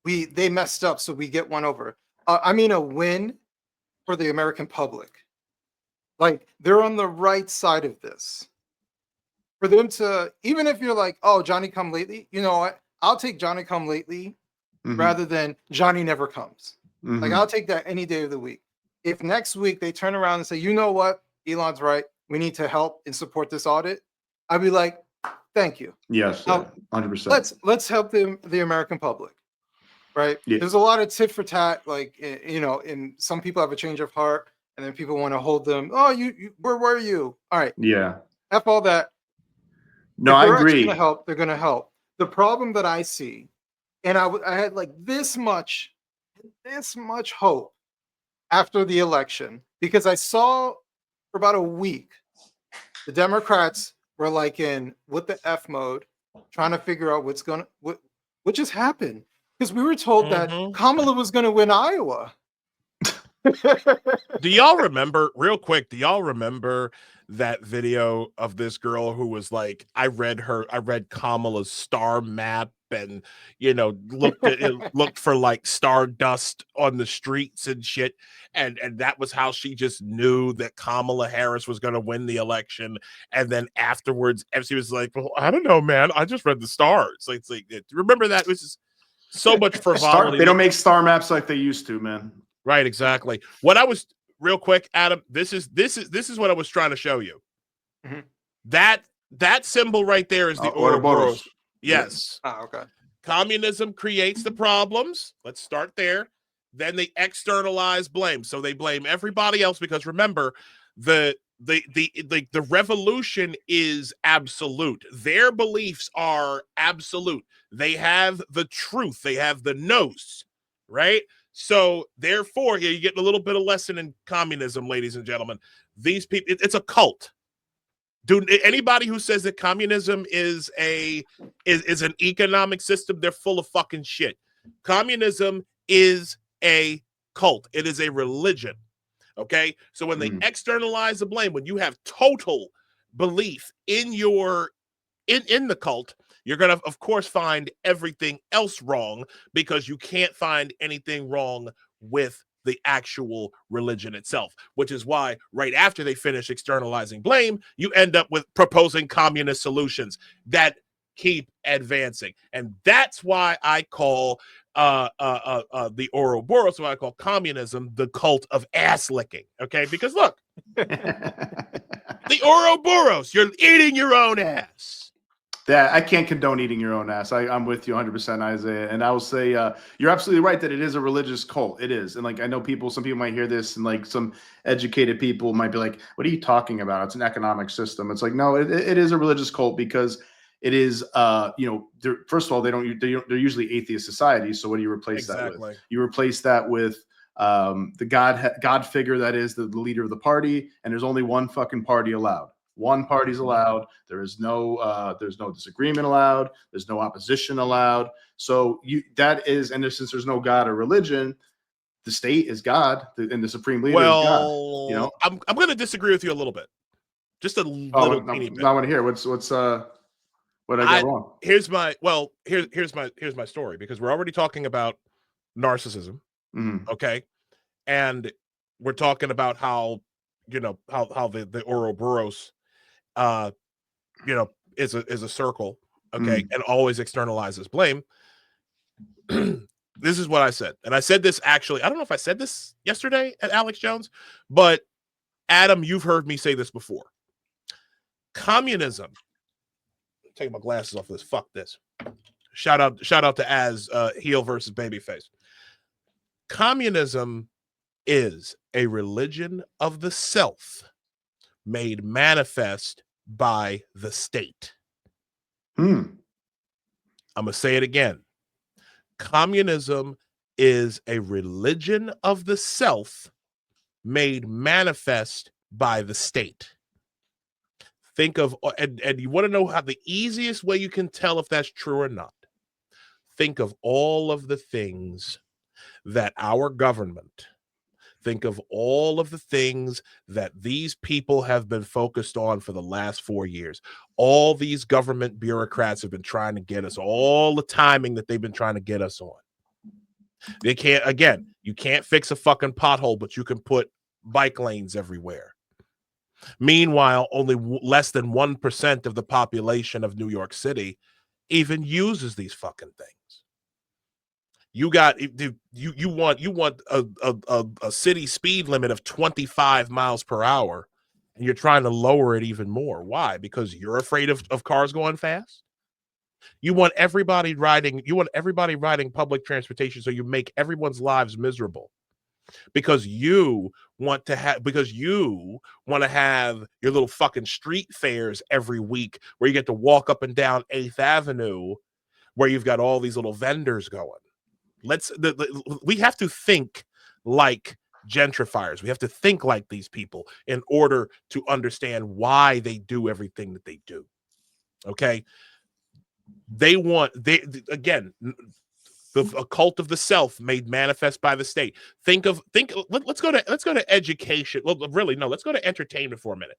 they messed up, so we get one over. I mean a win for the American public. Like, they're on the right side of this. For them to, even if you're like, oh, Johnny come lately, you know what? I'll take Johnny come lately rather than Johnny never comes. Like, I'll take that any day of the week. If next week they turn around and say, you know what? Elon's right. We need to help and support this audit. I'd be like, thank you. Yes, 100%. Let's help the American public, right? Yeah. There's a lot of tit for tat, like, and some people have a change of heart, and then people want to hold them. Oh, you where were you? All right. Yeah. F all that. No, I agree. They're going to help. The problem that I see, and I had like this much hope after the election, because I saw for about a week the Democrats were like in with the F mode, trying to figure out what just happened, because we were told that Kamala was going to win Iowa. Do y'all remember, real quick, that video of this girl who was like, I read Kamala's star map and looked for like star dust on the streets and shit, and that was how she just knew that Kamala Harris was going to win the election. And then afterwards she was like, well, I don't know, man, I just read the stars. Like remember that? It was just so much frivolity. They don't make star maps like they used to, man. Right, exactly. What I was real quick, Adam, this is what I was trying to show you. That symbol right there is the Ouroboros. Yes. Oh, okay. Communism creates the problems. Let's start there. Then they externalize blame. So they blame everybody else, because remember, the revolution is absolute. Their beliefs are absolute. They have the truth. They have the nous, right? So therefore, here you get a little bit of lesson in communism, ladies and gentlemen. These people, it's a cult. Dude, anybody who says that communism is an economic system, they're full of fucking shit. Communism is a cult. It is a religion. Okay? So when they externalize the blame, when you have total belief in the cult, you're going to, of course, find everything else wrong, because you can't find anything wrong with the actual religion itself, which is why right after they finish externalizing blame, you end up with proposing communist solutions that keep advancing. And that's why I call the Ouroboros, what I call communism, the cult of ass licking. Okay, because look, the Ouroboros, you're eating your own ass. That I can't condone eating your own ass. I'm with you 100%, Isaiah. And I will say you're absolutely right that it is a religious cult. It is. And like, I know some people might hear this, and like some educated people might be like, what are you talking about? It's an economic system. It's like, no, it is a religious cult, because it is, first of all, they're usually atheist societies. So what do you replace that with? You replace that with the God figure that is the leader of the party, and there's only one fucking party allowed. One party's allowed. There's no disagreement allowed. There's no opposition allowed. So since there's no God or religion, the state is God and the supreme leader is God. You know, I'm going to disagree with you a little bit, just a little teeny bit. I want to hear what I got wrong. Here's my story, because we're already talking about narcissism, okay, and we're talking about how the Ouroboros, is a circle, okay, and always externalizes blame. This is what I said, and I said this actually. I don't know if I said this yesterday at Alex Jones, but Adam, you've heard me say this before. Communism. Taking my glasses off of this. Fuck this. Shout out to Az heel versus babyface. Communism is a religion of the self made manifest by the state. I'm gonna say it again. Communism is a religion of the self made manifest by the state. Think of, and you want to know how the easiest way you can tell if that's true or not. Think of all of the things that our government, think of all of the things that these people have been focused on for the last 4 years. All these government bureaucrats have been trying to get us, all the timing that they've been trying to get us on. They can't, again, you can't fix a fucking pothole, but you can put bike lanes everywhere. Meanwhile, only less than 1% of the population of New York City even uses these fucking things. You want a city speed limit of 25 miles per hour, and you're trying to lower it even more. Why? Because you're afraid of cars going fast. You want everybody riding public transportation, so you make everyone's lives miserable. Because you want to have your little fucking street fairs every week where you get to walk up and down 8th Avenue where you've got all these little vendors going. We have to think like gentrifiers. We have to think like these people in order to understand why they do everything that they do. Okay? Again, a cult of the self made manifest by the state. Let's go to education. Well, really, no, let's go to entertainment for a minute.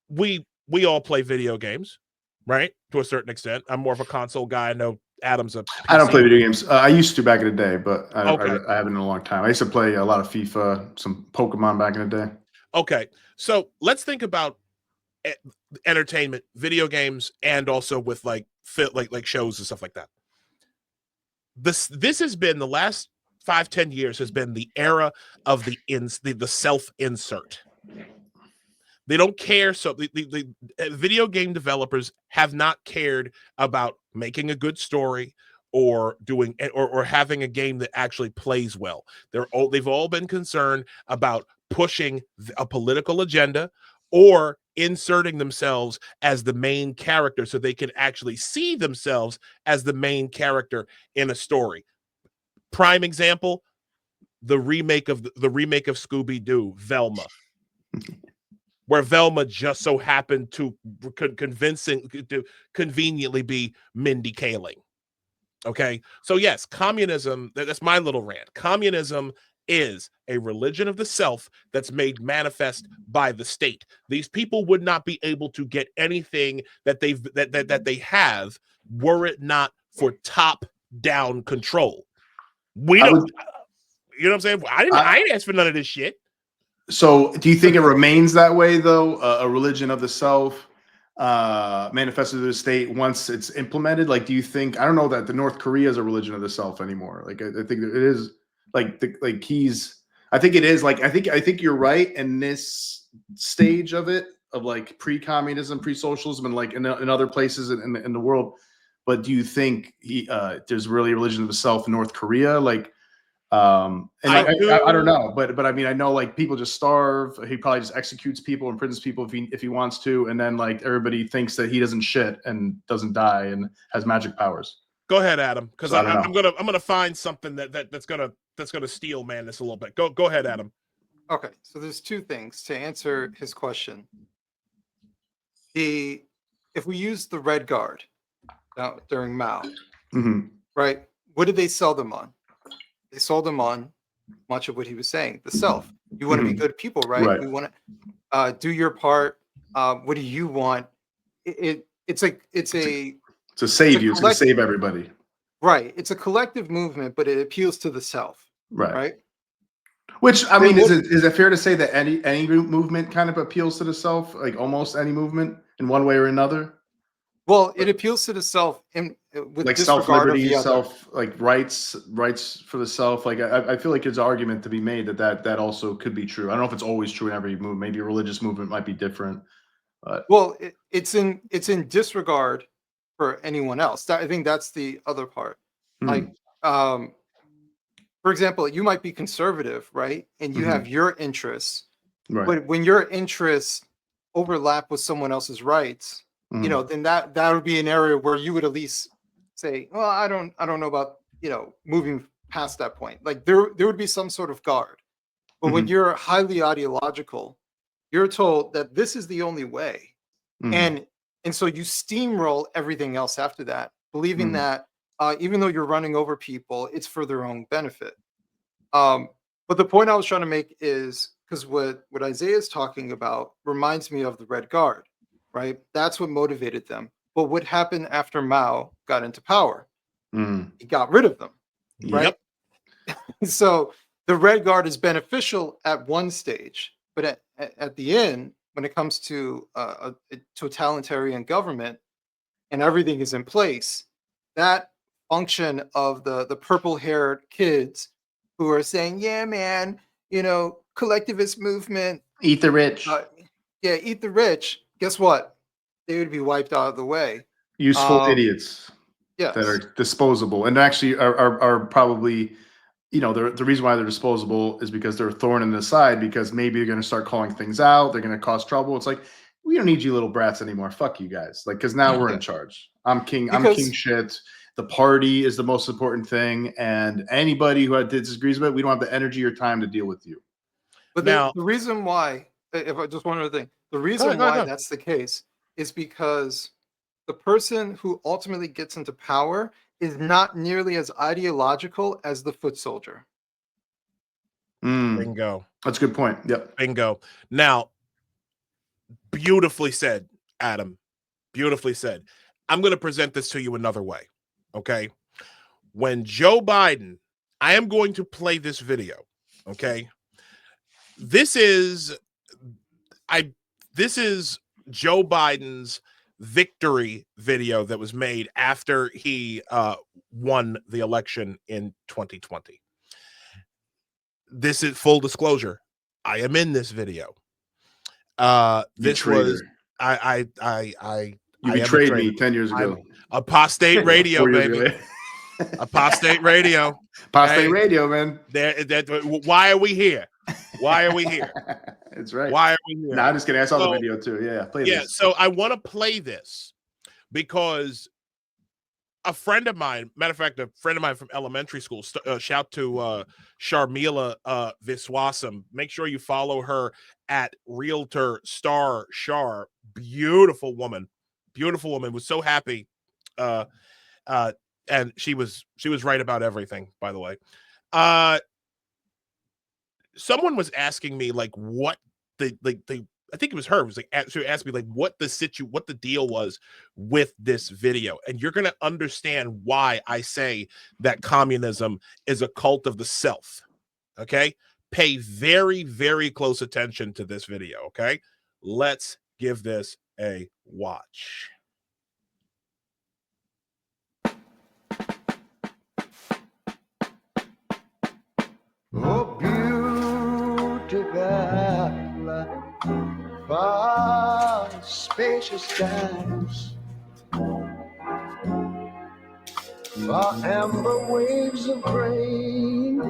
We all play video games, right? To a certain extent. I'm more of a console guy. I know Adam's a PC. I don't play video games. I used to back in the day, but I haven't in a long time. I used to play a lot of FIFA, some Pokemon back in the day. Okay, so let's think about entertainment, video games, and also with like shows and stuff like that. This has been the last 5-10 years has been the era of the self-insert. They don't care. So the video game developers have not cared about making a good story or doing or having a game that actually plays well. They've all been concerned about pushing a political agenda or inserting themselves as the main character so they can actually see themselves as the main character in a story. Prime example, the remake of Scooby-Doo, Velma, where Velma just so happened to conveniently be Mindy Kaling. Okay, so yes, communism, that's my little rant. Communism is a religion of the self that's made manifest by the state. These people would not be able to get anything that they have were it not for top-down control. You know what I'm saying? I didn't ask for none of this shit. So do you think it remains that way, though? A religion of the self manifested to the state once it's implemented? Like, do you think, I don't know that the North Korea is a religion of the self anymore. Like, I think that it is. I think it is. Like, I think you're right in this stage of it, of like pre-communism, pre-socialism, and like in other places in the world. But do you think there's really a religion of the self in North Korea? Like, I don't know, but I mean, I know like people just starve. He probably just executes people, imprisons people if he wants to, and then like everybody thinks that he doesn't shit and doesn't die and has magic powers. Go ahead, Adam, because I'm gonna find something that's gonna steel man this a little bit. Go ahead, Adam. Okay, so there's two things to answer his question. if we use the Red Guard during Mao, Mm-hmm. right? What did they sell them on? They sold them on much of what he was saying, the self. You want to be good people, right? Right. We want to do your part. What do you want? It's to save you. It's to save everybody. Right. It's a collective movement, but it appeals to the self. Right. Right. Which, I mean, is it fair to say that any movement kind of appeals to the self, like almost any movement in one way or another? Well, it appeals to the self with like self-liberty, rights for the self. Like I feel like there's an argument to be made that also could be true. I don't know if it's always true in every movement. Maybe a religious movement might be different. But well, it's in disregard for anyone else. I think that's the other part. Like, for example, you might be conservative, right? And you have your interests, right. But when your interests overlap with someone else's rights, you know, then that would be an area where you would at least say, well, I don't know about, you know, moving past that point. Like there would be some sort of guard. But when you're highly ideological, you're told that this is the only way. And so you steamroll everything else after that, believing that even though you're running over people, it's for their own benefit. But the point I was trying to make is, because what Isaiah is talking about reminds me of the Red Guard, right? That's what motivated them. But what happened after Mao got into power? He got rid of them, right? So the Red Guard is beneficial at one stage, but at the end, when it comes to a totalitarian government and everything is in place, that function of the purple-haired kids who are saying, yeah, man, you know, collectivist movement. Eat the rich. Eat the rich. Guess what? They would be wiped out of the way. Useful idiots. Yes. That are disposable and actually are probably, you know, the reason why they're disposable is because they're a thorn in the side, because maybe they're going to start calling things out. They're going to cause trouble. It's like, we don't need you little brats anymore. Fuck you guys. Like, because now we're in charge. I'm king shit. The party is the most important thing. And anybody who disagrees with it, we don't have the energy or time to deal with you. But now, the reason why, if I just one other thing, the reason why that's the case is because the person who ultimately gets into power is not nearly as ideological as the foot soldier. Bingo. That's a good point. Yep. Bingo. Now, beautifully said, Adam. Beautifully said. I'm going to present this to you another way. Okay. When Joe Biden, I am going to play this video. Okay. This is Joe Biden's victory video that was made after he won the election in 2020. This is full disclosure. I am in this video. This was I you betrayed me 10 years ago. Apostate Radio, baby. Apostate Radio. Apostate Radio, man. Why are we here? Why are we here? That's right. Why are we here? No, I'm just kidding. I saw the video too. Yeah. Play this. So I want to play this because a friend of mine, matter of fact, a friend of mine from elementary school, shout to Sharmila Viswasam. Make sure you follow her at Realtor Star Shar. Beautiful woman. Was so happy. And she was right about everything, by the way. Someone was asking me like what the I think it was her. It was like she asked me like what the deal was with this video, and you're gonna understand why I say that communism is a cult of the self. Okay, pay very, very close attention to this video. Okay, let's give this a watch. Oh, vast, spacious skies, far amber waves of grain,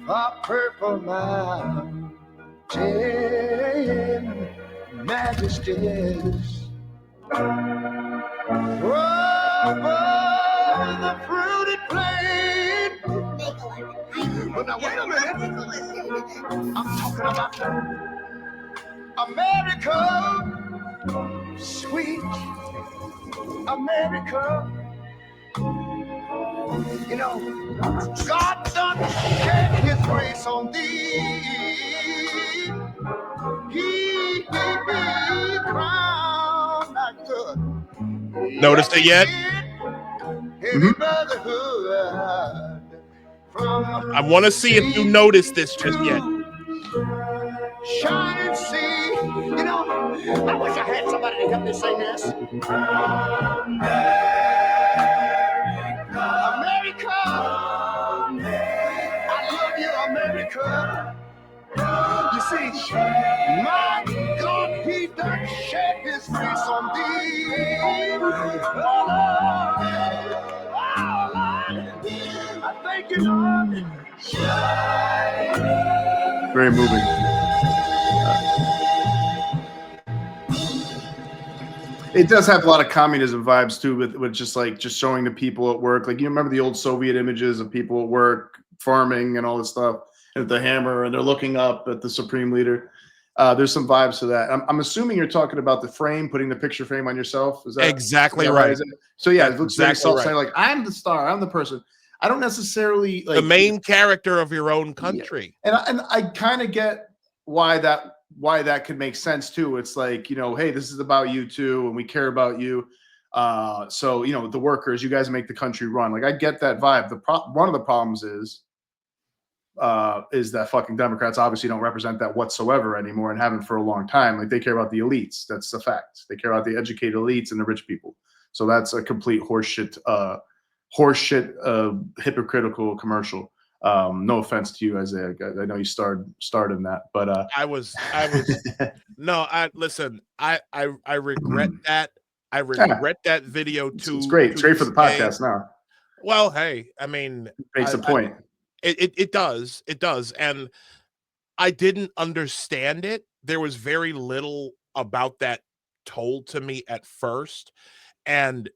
far purple mountain majesties, over the fruited plain, Well, now wait a minute. I'm talking about America, sweet America. You know, God done shed his grace on thee. He crowned thy good. Noticed it yet? I want to see if you noticed this just yet. Shine and see. You know, I wish I had somebody to help me sing this. America, I love you, America. You see, my God, he done shed his grace on thee. Oh, Lord. I thank you, Lord. Very moving. It does have a lot of communism vibes too, with just showing the people at work. Like, you remember the old Soviet images of people at work farming and all this stuff, and the hammer, and they're looking up at the supreme leader. There's some vibes to that. I'm assuming you're talking about the frame, putting the picture frame on yourself. Is that exactly right? So yeah, it looks exactly very self-centered. Like, I'm the star, I'm the person. I don't necessarily like the main character of your own country. Yeah. And I kind of get why that could make sense too. It's like, you know, hey, this is about you too, and we care about you. So, you know, the workers, you guys make the country run. Like, I get that vibe. One of the problems is that fucking Democrats obviously don't represent that whatsoever anymore, and haven't for a long time. Like, they care about the elites. That's a fact. They care about the educated elites and the rich people. So that's a complete horseshit, hypocritical commercial. No offense to you, Isaiah. I know you starred in that, but I was no. Listen. I regret that. I regret that video too. It's great. It's great for the podcast now. Well, hey, I mean, it makes a point. It does, and I didn't understand it. There was very little about that told to me at first, and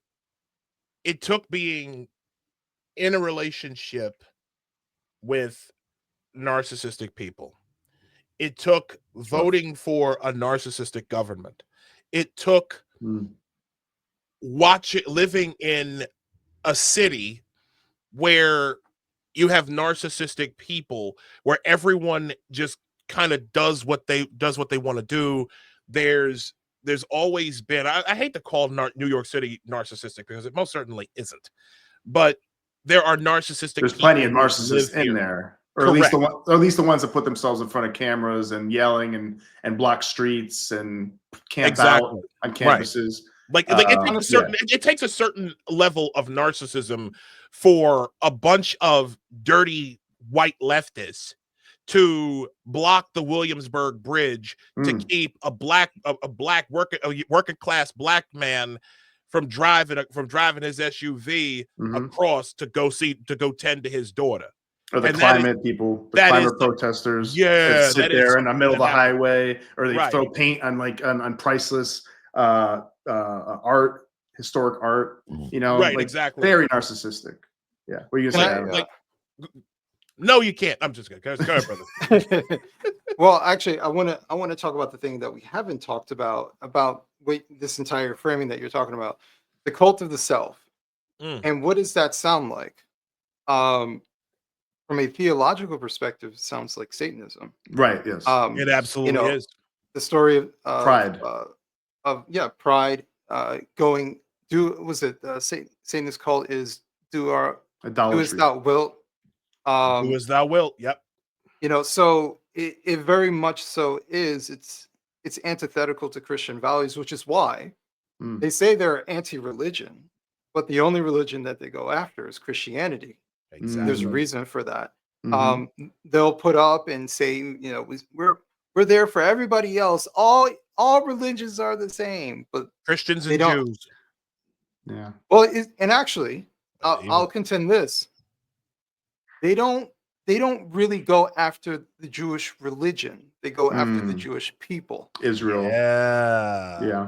it took being in a relationship with narcissistic people. It took voting for a narcissistic government. It took living in a city where you have narcissistic people, where everyone just kind of does what they want to do. There's always been, I hate to call New York City narcissistic, because it most certainly isn't, but there are narcissistic. There's plenty of narcissists in there, or Correct. at least the ones that put themselves in front of cameras and yelling and block streets and camp out on campuses. Right. Like it takes a certain level of narcissism for a bunch of dirty white leftists to block the Williamsburg Bridge to keep a working class black man from driving his SUV across to go tend to his daughter. Or the climate people, the climate protesters, that sit there in the middle of the highway, or they throw paint on on priceless art, historic art. You know, exactly. Very narcissistic. Yeah, what are you gonna say? No, you can't. I'm just kidding. Go ahead, brother. Well, actually, I want to talk about the thing that we haven't talked about this entire framing that you're talking about, the cult of the self, and what does that sound like? From a theological perspective, it sounds like Satanism. Right. Yes. It absolutely is. The story of pride. Pride. Satanist cult is do as thou wilt. Do as thou wilt. Yep. You know, so it very much so is. It's antithetical to Christian values, which is why they say they're anti-religion, but the only religion that they go after is Christianity. Exactly. There's a reason for that. They'll put up and say, you know, we're there for everybody else. All religions are the same, but Christians and Jews. Yeah. Well, and actually, I'll contend this. They don't really go after the Jewish religion. They go after the Jewish people. Israel. Yeah. Yeah.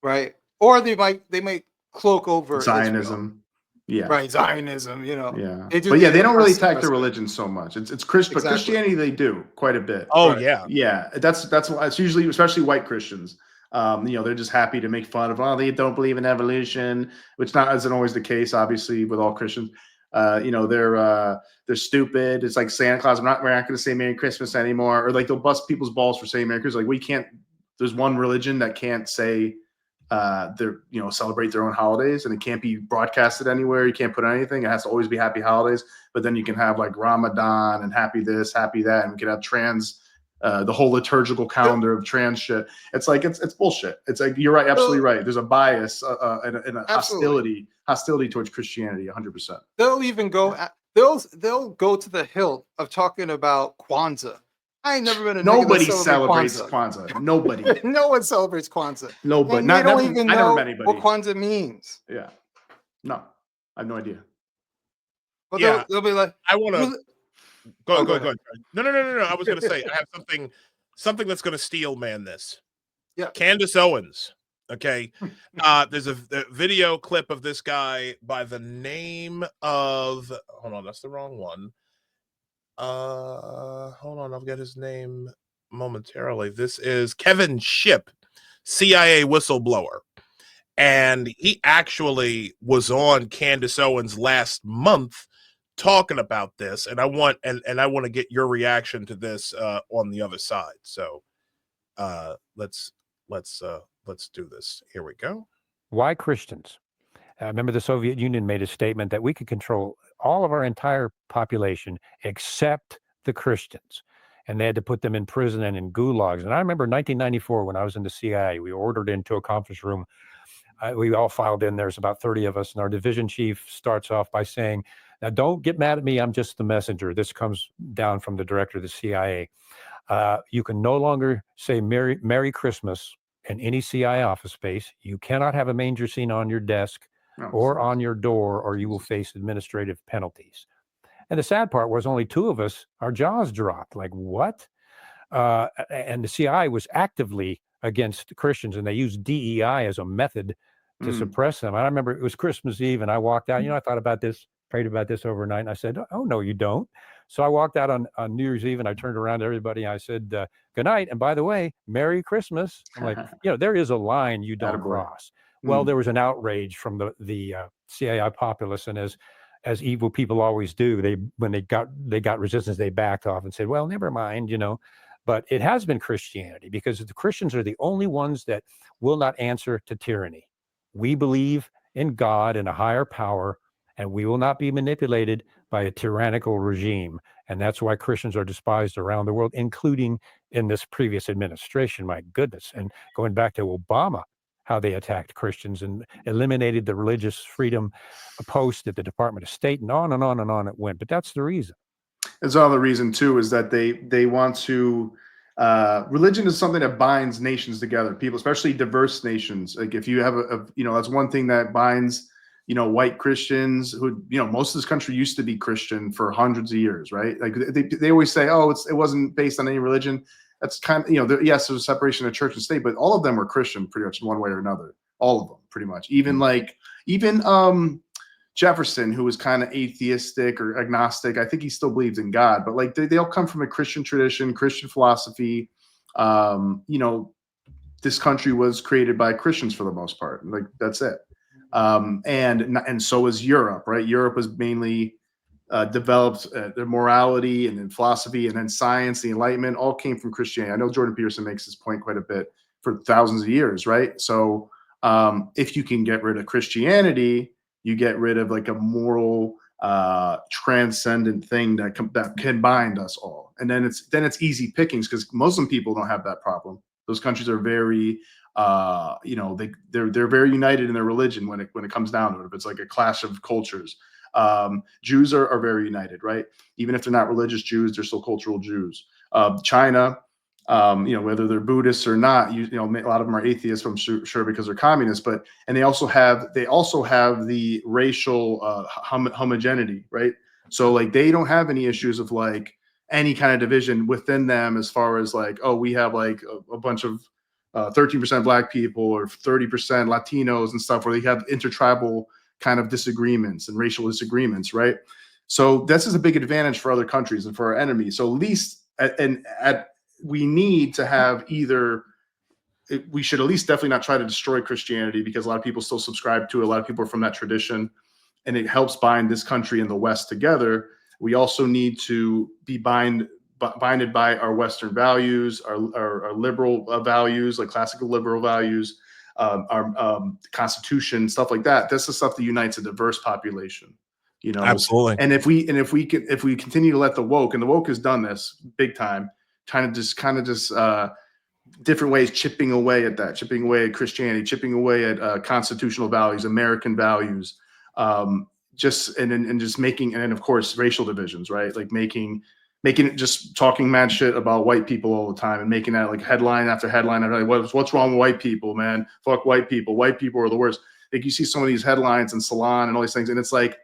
Right. Or they might cloak over Zionism. Yeah. Right. Zionism, Yeah. They do But yeah, the they don't really oppressive attack their aspect. religion so much. It's Christian, but Exactly. Christianity they do quite a bit. Oh Right. yeah. Yeah, that's why it's usually, especially white Christians. They're just happy to make fun of, oh, they don't believe in evolution, which isn't always the case, obviously, with all Christians. They're stupid. It's like Santa Claus. We're not going to say Merry Christmas anymore, or like they'll bust people's balls for saying Merry Christmas. Like we can't. There's one religion that can't say celebrate their own holidays, and it can't be broadcasted anywhere. You can't put anything. It has to always be Happy Holidays. But then you can have like Ramadan and Happy this, Happy that, and we can have trans. The whole liturgical calendar of trans shit. It's like it's bullshit. It's like you're right, absolutely right. There's a bias and a hostility towards Christianity, 100%. They'll even go. They'll go to the hilt of talking about Kwanzaa. I ain't never been a nigga Nobody that celebrates Kwanzaa. Nobody. No one celebrates Kwanzaa. Nobody. And they don't even I know never met anybody. what Kwanzaa means. Yeah. No, I have no idea. But Yeah. they'll be like, I want to go ahead. No. I was going to say I have something that's going to steel man this. Yeah. Candace Owens. Okay. There's a video clip of this guy by the name of, hold on, that's the wrong one. Hold on, I'll get his name momentarily. This is Kevin Shipp, CIA whistleblower. And he actually was on Candace Owens last month talking about this, and I want to get your reaction to this on the other side. So let's do this. Here we go. Why Christians? Remember, the Soviet Union made a statement that we could control all of our entire population except the Christians, and they had to put them in prison and in gulags. And I remember 1994 when I was in the CIA, we ordered into a conference room. We all filed in. There's about 30 of us, and our division chief starts off by saying, "Now, don't get mad at me. I'm just the messenger." This comes down from the director of the CIA. You can no longer say Merry Christmas in any CIA office space. You cannot have a manger scene on your desk or on your door, or you will face administrative penalties. And the sad part was only two of us, our jaws dropped. Like, what? And the CIA was actively against Christians, and they used DEI as a method to suppress them. I remember it was Christmas Eve, and I walked out. I thought about this, prayed about this overnight, and I said, "Oh, no, you don't." So I walked out on New Year's Eve, and I turned around to everybody, and I said, "Good night, and by the way, Merry Christmas." I'm like, there is a line you don't cross. Well, there was an outrage from the CIA populace, and as evil people always do, when they got resistance, they backed off and said, "Well, never mind," But it has been Christianity, because the Christians are the only ones that will not answer to tyranny. We believe in God and a higher power, and we will not be manipulated by a tyrannical regime. And that's why Christians are despised around the world, including in this previous administration. My goodness. And going back to Obama, how they attacked Christians and eliminated the religious freedom post at the Department of State, and on and on and on it went. But that's the reason. It's all the reason too, is that they want to. Religion is something that binds nations together. People, especially diverse nations. Like if you have that's one thing that binds. White Christians who, most of this country used to be Christian for hundreds of years, right? Like they always say, oh, it wasn't based on any religion. That's kind of, yes, there's a separation of church and state, but all of them were Christian pretty much in one way or another. All of them, pretty much. Even Jefferson, who was kind of atheistic or agnostic, I think he still believes in God, but like they all come from a Christian tradition, Christian philosophy. This country was created by Christians for the most part. Like that's it. And so is Europe, right? Europe was mainly developed their morality and then philosophy, and then science, the Enlightenment, all came from Christianity. I know Jordan Peterson makes this point quite a bit for thousands of years, right? So if you can get rid of Christianity, you get rid of like a moral, transcendent thing that can bind us all, and then it's easy pickings because Muslim people don't have that problem. Those countries are very they're very united in their religion when it comes down to it. If it's like a clash of cultures, Jews are very united, right? Even if they're not religious Jews, they're still cultural Jews. China, whether they're Buddhists or not, a lot of them are atheists, I'm sure, because they're communists. And they also have the racial homogeneity, right? So like they don't have any issues of like any kind of division within them as far as like, oh, we have like a bunch of 13% Black people or 30% Latinos and stuff, where they have intertribal kind of disagreements and racial disagreements, right? So this is a big advantage for other countries and for our enemies. So at least we need to have we should at least definitely not try to destroy Christianity, because a lot of people still subscribe to it. A lot of people are from that tradition, and it helps bind this country and the West together. We also need to be binded by our Western values, our liberal values, like classical liberal values, our Constitution, stuff like that. This is stuff that unites a diverse population, you know. Absolutely. And if we continue to let the woke, and the woke has done this big time, kind of just different ways, chipping away at Christianity, chipping away at constitutional values, American values, just making, and then of course racial divisions, right? Like making it, just talking mad shit about white people all the time and making that like headline after headline. Like, what's wrong with white people, man? Fuck white people. White people are the worst. Like you see some of these headlines in Salon and all these things, and it's like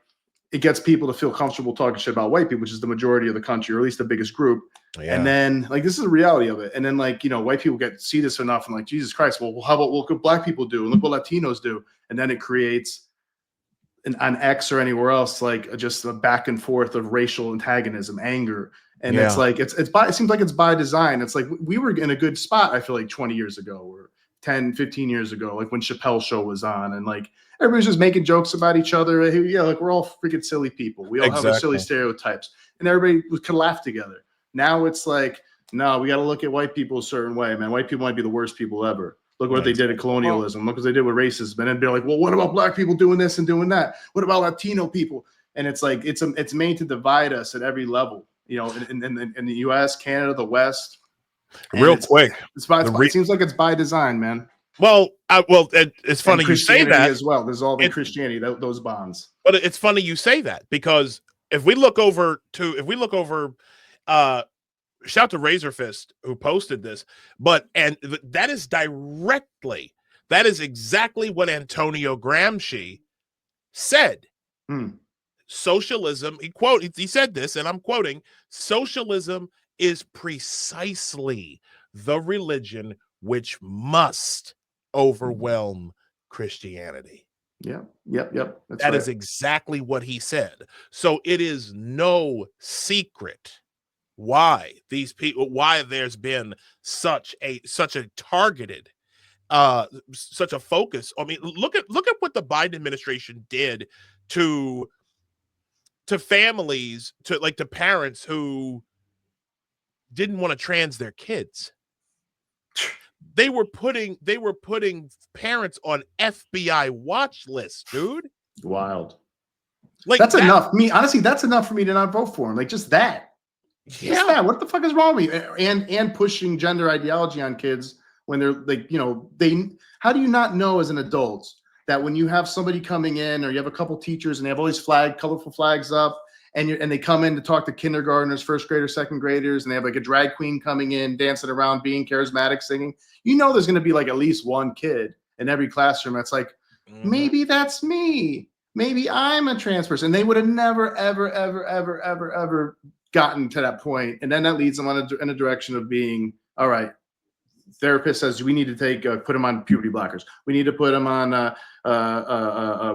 it gets people to feel comfortable talking shit about white people, which is the majority of the country, or at least the biggest group. Yeah. And then like this is the reality of it. And then like, you know, white people see this enough and like, Jesus Christ, well, how about what black people do? And look what Latinos do. And then it creates on X or anywhere else, like just a back and forth of racial antagonism, anger. And it's like, it seems like it's by design. It's like we were in a good spot, I feel like 20 years ago or 10, 15 years ago, like when Chappelle's show was on, and like everybody's just making jokes about each other. Yeah, like we're all freaking silly people. We all have our silly stereotypes, and everybody could laugh together. Now it's like, no, we got to look at white people a certain way, man. White people might be the worst people ever. Look what they did at colonialism. Look what they did with racism. And then they're like, well, what about black people doing this and doing that? What about Latino people? And it's like, it's made to divide us at every level, you know, in the U.S., Canada, the West. Real quick. It seems like it's by design, man. Well, it's funny you say that as well. There's all in Christianity, those bonds. But it's funny you say that, because if we look over, shout to Razorfist who posted this, that is exactly what Antonio Gramsci said. Socialism, he said this, and I'm quoting, socialism is precisely the religion which must overwhelm Christianity. Yep. That is exactly what he said. So it is no secret why there's been such a targeted, such a focus. I mean, look at what the Biden administration did to families, to parents who didn't want to trans their kids. They were putting parents on FBI watch lists, dude. Wild. Like that's enough. Honestly, that's enough for me to not vote for him. Like just that. Yeah. Just that. What the fuck is wrong with me? And pushing gender ideology on kids when they're like, you know, how do you not know as an adult that when you have somebody coming in, or you have a couple teachers and they have all these colorful flags up, and they come in to talk to kindergartners, first graders, second graders, and they have like a drag queen coming in, dancing around, being charismatic, singing. You know, there's going to be like at least one kid in every classroom that's like, maybe that's me. Maybe I'm a trans person. And they would have never, ever, ever, ever, ever, ever gotten to that point. And then that leads them in a direction of being, all right, therapist says we need to put them on puberty blockers. We need to put them on,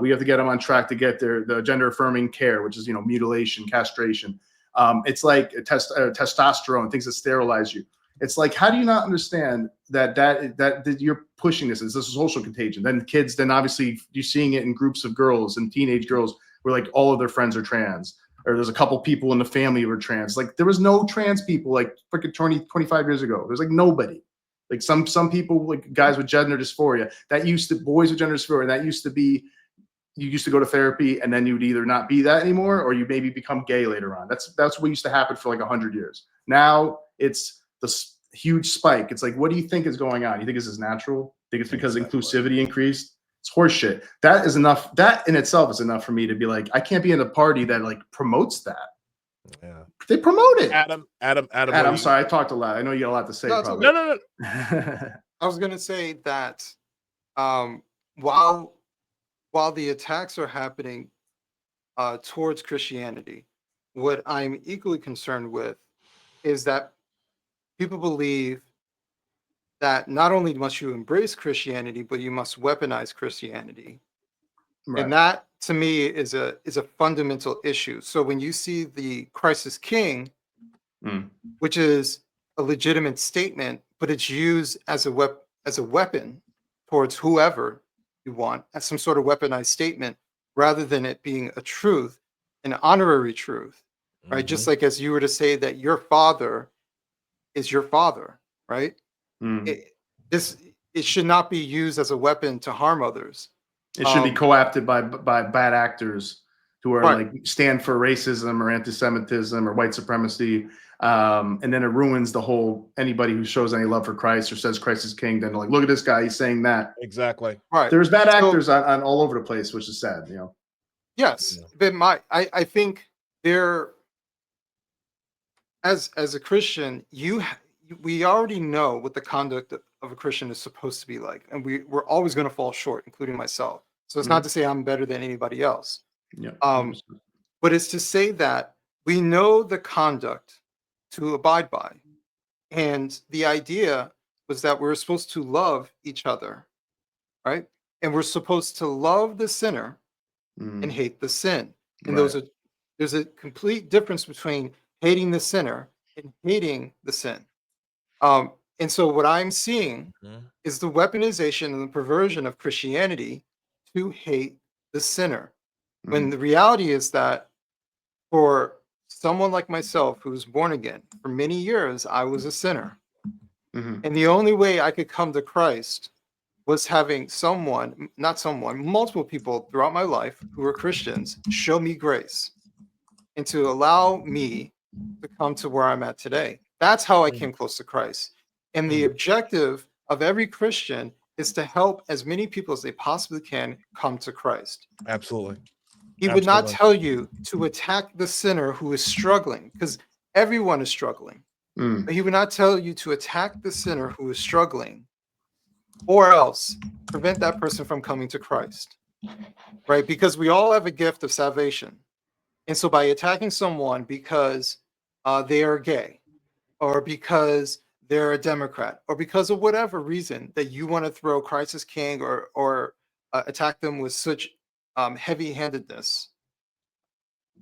we have to get them on track to get the gender affirming care, which is, you know, mutilation, castration. It's like testosterone, things that sterilize you. It's like, how do you not understand that you're pushing this? This is a social contagion. Then kids, then obviously you're seeing it in groups of girls and teenage girls where like all of their friends are trans, or there's a couple people in the family who are trans. Like there was no trans people like freaking 25 years ago. There's like nobody. Like some people, like guys with gender dysphoria, boys with gender dysphoria, that used to be, you used to go to therapy and then you would either not be that anymore, or you maybe become gay later on. That's what used to happen for like 100 years. Now it's this huge spike. It's like, what do you think is going on? You think this is natural? Think it's because inclusivity increased? It's horseshit. That is enough. That in itself is enough for me to be like, I can't be in a party that like promotes that. Yeah, they promote it. Adam. I'm sorry, I talked a lot. I know you got a lot to say. No. I was going to say that while the attacks are happening towards Christianity, what I'm equally concerned with is that people believe that not only must you embrace Christianity, but you must weaponize Christianity And that to me is a fundamental issue. So when you see the Christ is King, which is a legitimate statement, but it's used as a weapon towards whoever you want, as some sort of weaponized statement, rather than it being a truth, an honorary truth, right? Just like as you were to say that your father is your father, right? It should not be used as a weapon to harm others. It should be co-opted by bad actors who are like stand for racism or anti-Semitism or white supremacy. And then it ruins the whole, anybody who shows any love for Christ or says Christ is king, then they're like, look at this guy, he's saying that. Exactly. Right. There's bad actors on all over the place, which is sad, you know? Yes. But I think there, as a Christian, we already know what the conduct of a Christian is supposed to be like. And we're always going to fall short, including myself. So it's not to say I'm better than anybody else. Yeah. But it's to say that we know the conduct to abide by. And the idea was that we're supposed to love each other, right? And we're supposed to love the sinner and hate the sin. And there's a complete difference between hating the sinner and hating the sin. And so what I'm seeing is the weaponization and the perversion of Christianity to hate the sinner. When the reality is that for someone like myself who was born again, for many years, I was a sinner. And the only way I could come to Christ was having multiple people throughout my life who were Christians show me grace and to allow me to come to where I'm at today. That's how I came close to Christ. And the objective of every Christian is to help as many people as they possibly can come to Christ. Absolutely. He would not tell you to attack the sinner who is struggling, because everyone is struggling. But he would not tell you to attack the sinner who is struggling, or else prevent that person from coming to Christ, right? Because we all have a gift of salvation. And so by attacking someone because they are gay, or because they're a Democrat, or because of whatever reason that you want to throw Christ as king or attack them with such heavy-handedness,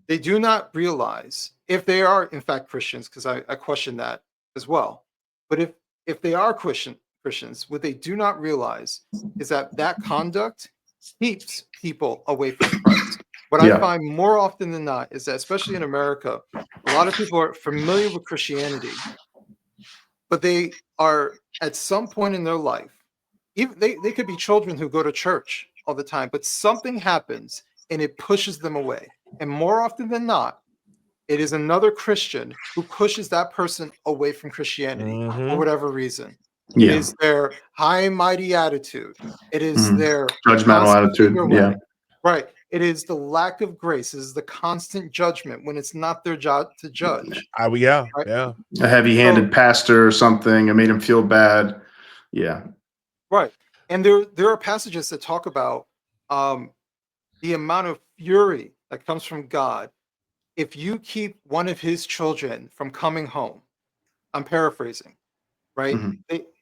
they do not realize, if they are in fact Christians, because I question that as well, but if they are Christians, what they do not realize is that conduct keeps people away from Christ. What I find more often than not is that, especially in America, a lot of people are familiar with Christianity, but they are at some point in their life, even they could be children who go to church all the time, but something happens and it pushes them away. And more often than not, it is another Christian who pushes that person away from Christianity for whatever reason. It is their high and mighty attitude. It is their judgmental attitude. Yeah. Right. It is the lack of grace. It is the constant judgment when it's not their job to judge. Right? A heavy-handed pastor or something. It made him feel bad. Yeah. Right. And there are passages that talk about the amount of fury that comes from God if you keep one of his children from coming home. I'm paraphrasing, right?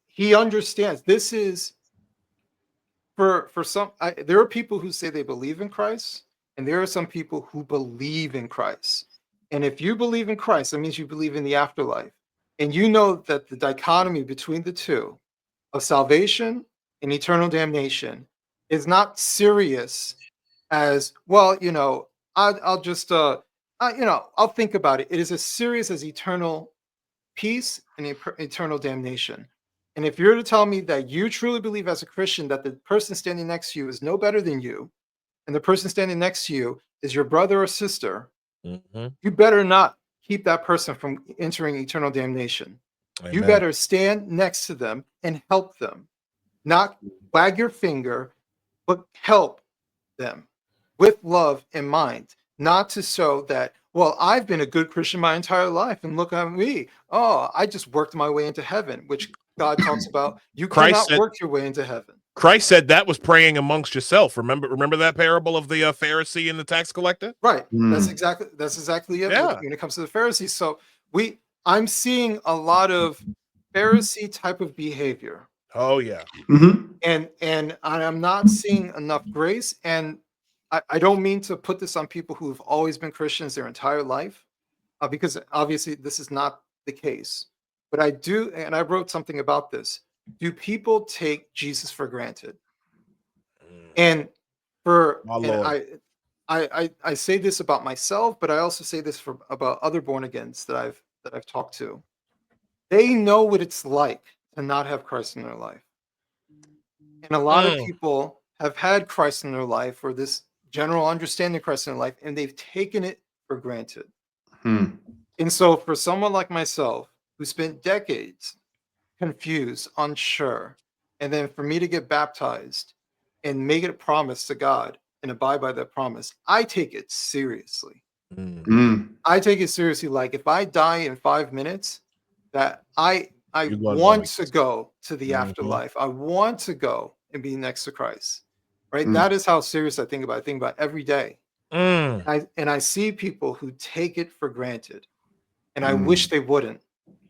He understands this is for some. There are people who say they believe in Christ, and there are some people who believe in Christ. And if you believe in Christ, that means you believe in the afterlife. And you know that the dichotomy between the two of salvation and eternal damnation is not serious as, well, you know, I'll just, I'll think about it. It is as serious as eternal peace and eternal damnation. And if you're to tell me that you truly believe as a Christian that the person standing next to you is no better than you, and the person standing next to you is your brother or sister, you better not keep that person from entering eternal damnation. Amen. You better stand next to them and help them, not wag your finger, but help them with love in mind, not to show that, well, I've been a good Christian my entire life, and look at me. Oh, I just worked my way into heaven, which God talks about. You cannot work your way into heaven. Christ said that was praying amongst yourself. Remember that parable of the Pharisee and the tax collector? Right. That's exactly it. Yeah. When it comes to the Pharisees. So I'm seeing a lot of Pharisee type of behavior. Oh yeah. And I'm not seeing enough grace. And I don't mean to put this on people who have always been Christians their entire life, because obviously this is not the case. But I do, and I wrote something about this. Do people take Jesus for granted? And I say this about myself, but I also say this about other born agains that I've talked to. They know what it's like to not have Christ in their life. And a lot of people have had Christ in their life, or this general understanding of Christ in their life, and they've taken it for granted. And so for someone like myself, who spent decades confused, unsure, and then for me to get baptized and make it a promise to God and abide by that promise, I take it seriously. I take it seriously. Like if I die in 5 minutes, that I want to go to the afterlife. I want to go and be next to Christ. Right? That is how serious I think about it. I think about it every day. And I see people who take it for granted, and I wish they wouldn't.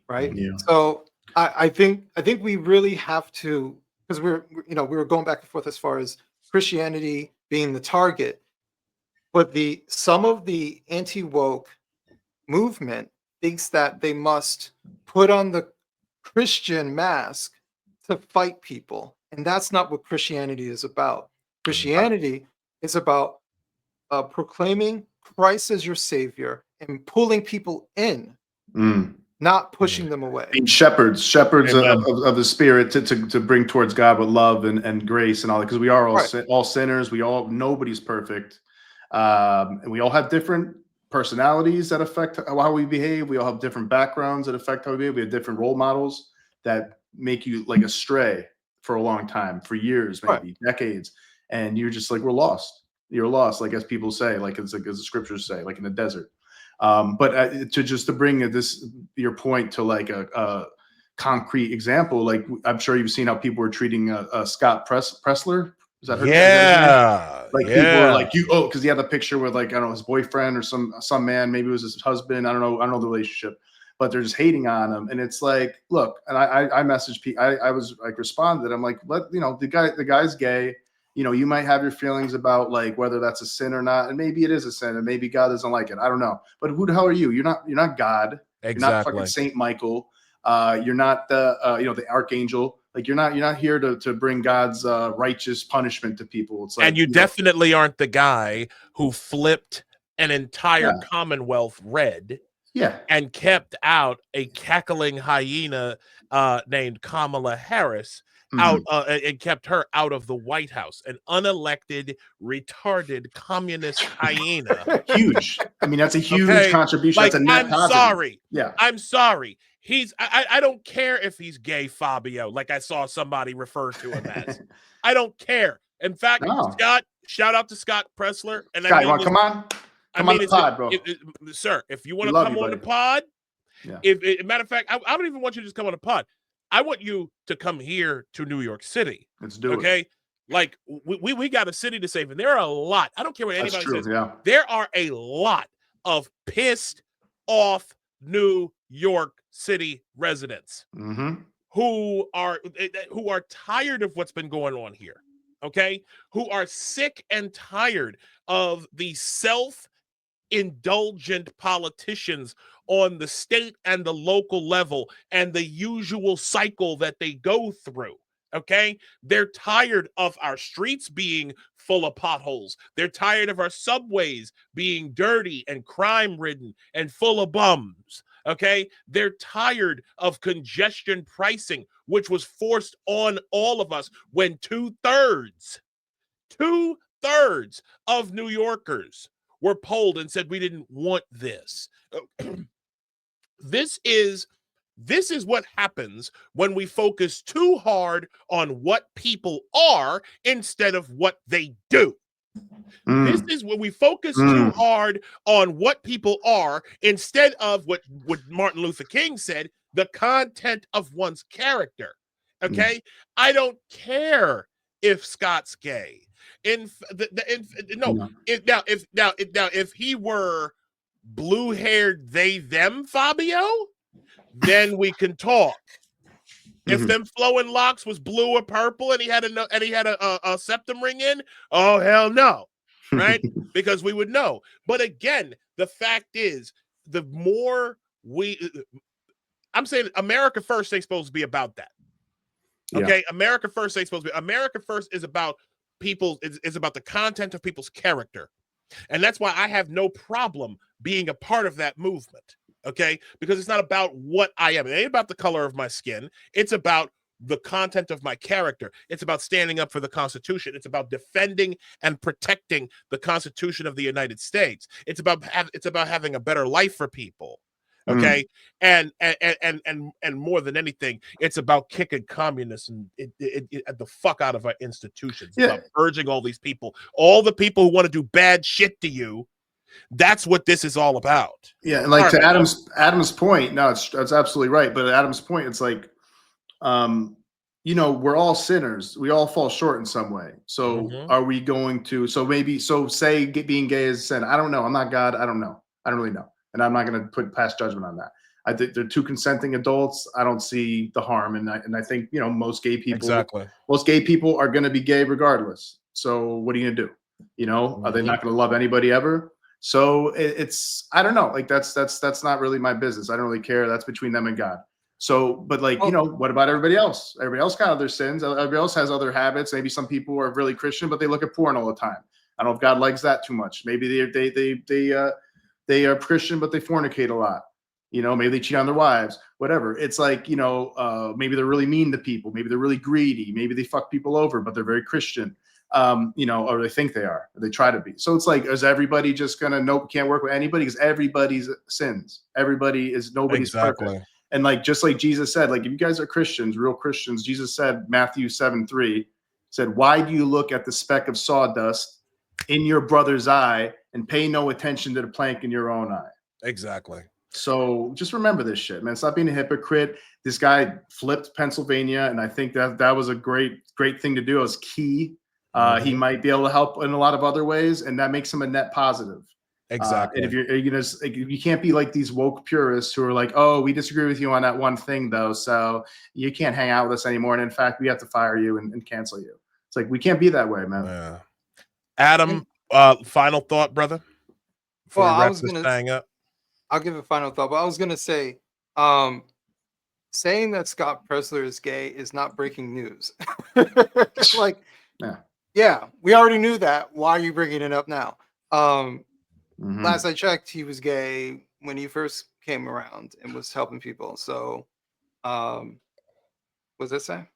Right? Yeah. So I think we really have to, because we were going back and forth as far as Christianity being the target, but some of the anti-woke movement thinks that they must put on the Christian mask to fight people, and that's not what Christianity is about. Christianity is about proclaiming Christ as your savior and pulling people in, not pushing them away. Being shepherds of the spirit to bring towards God with love and grace and all that, because we are all sinners. Nobody's perfect, and we all have different personalities that affect how we behave. We all have different backgrounds that affect how we behave. We have different role models that make you like astray for a long time, for years, maybe decades, and you're just like, we're lost. You're lost, like as people say, like as the scriptures say, like in the desert. But to bring your point to like a concrete example, like I'm sure you've seen how people were treating Scott Pressler. Is that her? Yeah. Like people were like, because he had a picture with like, I don't know, his boyfriend or some man, maybe it was his husband. I don't know the relationship, but they're just hating on him. And it's like, look, and I messaged people. I was like responded. I'm like, the guy's gay. You might have your feelings about like whether that's a sin or not, and maybe it is a sin, and maybe God doesn't like it. I don't know. But who the hell are you? You're not God. Exactly. You're not fucking Saint Michael. You're not the archangel. Like you're not here to bring God's righteous punishment to people. It's like, and you definitely aren't the guy who flipped an entire Commonwealth red. Yeah. And kept out a cackling hyena named Kamala Harris out and kept her out of the White House, an unelected, retarded communist hyena. Huge. I mean, that's a huge contribution. Like, that's a net positive. Sorry. Yeah. I'm sorry. I don't care if he's gay, Fabio, like I saw somebody refer to him as. I don't care. In fact, Scott, shout out to Scott Pressler. And Scott, you want to come on? Come on the pod, bro. Sir, if you want to come on the pod, matter of fact, I don't even want you to just come on the pod. I want you to come here to New York City. Let's do it. Okay? Like, we got a city to save, and there are a lot. I don't care what anybody says. Yeah. There are a lot of pissed off New York City residents who are tired of what's been going on here. Okay? Who are sick and tired of the self-indulgent politicians on the state and the local level and the usual cycle that they go through. Okay? They're tired of our streets being full of potholes. They're tired of our subways being dirty and crime-ridden and full of bums. Okay? They're tired of congestion pricing, which was forced on all of us when two-thirds of New Yorkers were polled and said we didn't want this. This is what happens when we focus too hard on what people are instead of what they do. This is when we focus too hard on what people are instead of what Martin Luther King said, the content of one's character. Okay? I don't care if Scott's gay. If he were blue-haired they them Fabio, then we can talk. If them flowing locks was blue or purple and he had a septum ring in, oh hell no. right? Because we would know. But again, the fact is, the more I'm saying America First ain't supposed to be about that. Okay, yeah. America First ain't supposed to be. America First is about people. Is about the content of people's character, and that's why I have no problem being a part of that movement. Okay, because it's not about what I am. It ain't about the color of my skin. It's about the content of my character. It's about standing up for the Constitution. It's about defending and protecting the Constitution of the United States. It's about having a better life for people. Okay, and more than anything, it's about kicking communists and the fuck out of our institutions. It's about urging all these people, all the people who want to do bad shit to you. That's what this is all about. Yeah, and like to Adam's point, no, it's absolutely right. But at Adam's point, it's like, we're all sinners. We all fall short in some way. So are we going to? So say being gay is sin. I don't know. I'm not God. I don't know. I don't really know. And I'm not going to put past judgment on that. I think they're two consenting adults. I don't see the harm, and I think most gay people are going to be gay regardless. So what are you going to do? Are they not going to love anybody ever? So it's I don't know. Like that's not really my business. I don't really care. That's between them and God. So, but what about everybody else? Everybody else got other sins. Everybody else has other habits. Maybe some people are really Christian, but they look at porn all the time. I don't know if God likes that too much. Maybe they are Christian, but they fornicate a lot. Maybe they cheat on their wives, whatever. It's like, maybe they're really mean to people. Maybe they're really greedy. Maybe they fuck people over, but they're very Christian, or they think they are, or they try to be. So it's like, is everybody just going to, nope, can't work with anybody? Because everybody's sins. Nobody's perfect. And just like Jesus said, if you guys are Christians, real Christians, Jesus said, Matthew 7:3 said, why do you look at the speck of sawdust in your brother's eye and pay no attention to the plank in your own eye? Exactly. So just remember this shit, man. Stop being a hypocrite. This guy flipped Pennsylvania, and I think that was a great thing to do. It was key. He might be able to help in a lot of other ways, and that makes him a net positive. Exactly. And if you can't be like these woke purists who are like, oh, we disagree with you on that one thing though, so you can't hang out with us anymore, and in fact, we have to fire you and cancel you. It's like, we can't be that way, man. Yeah. Adam, final thought, brother. Well, I'll give a final thought, but I was gonna say, saying that Scott Presler is gay is not breaking news. Yeah, we already knew that. Why are you bringing it up now? Last I checked, he was gay when he first came around and was helping people. So, what's that say?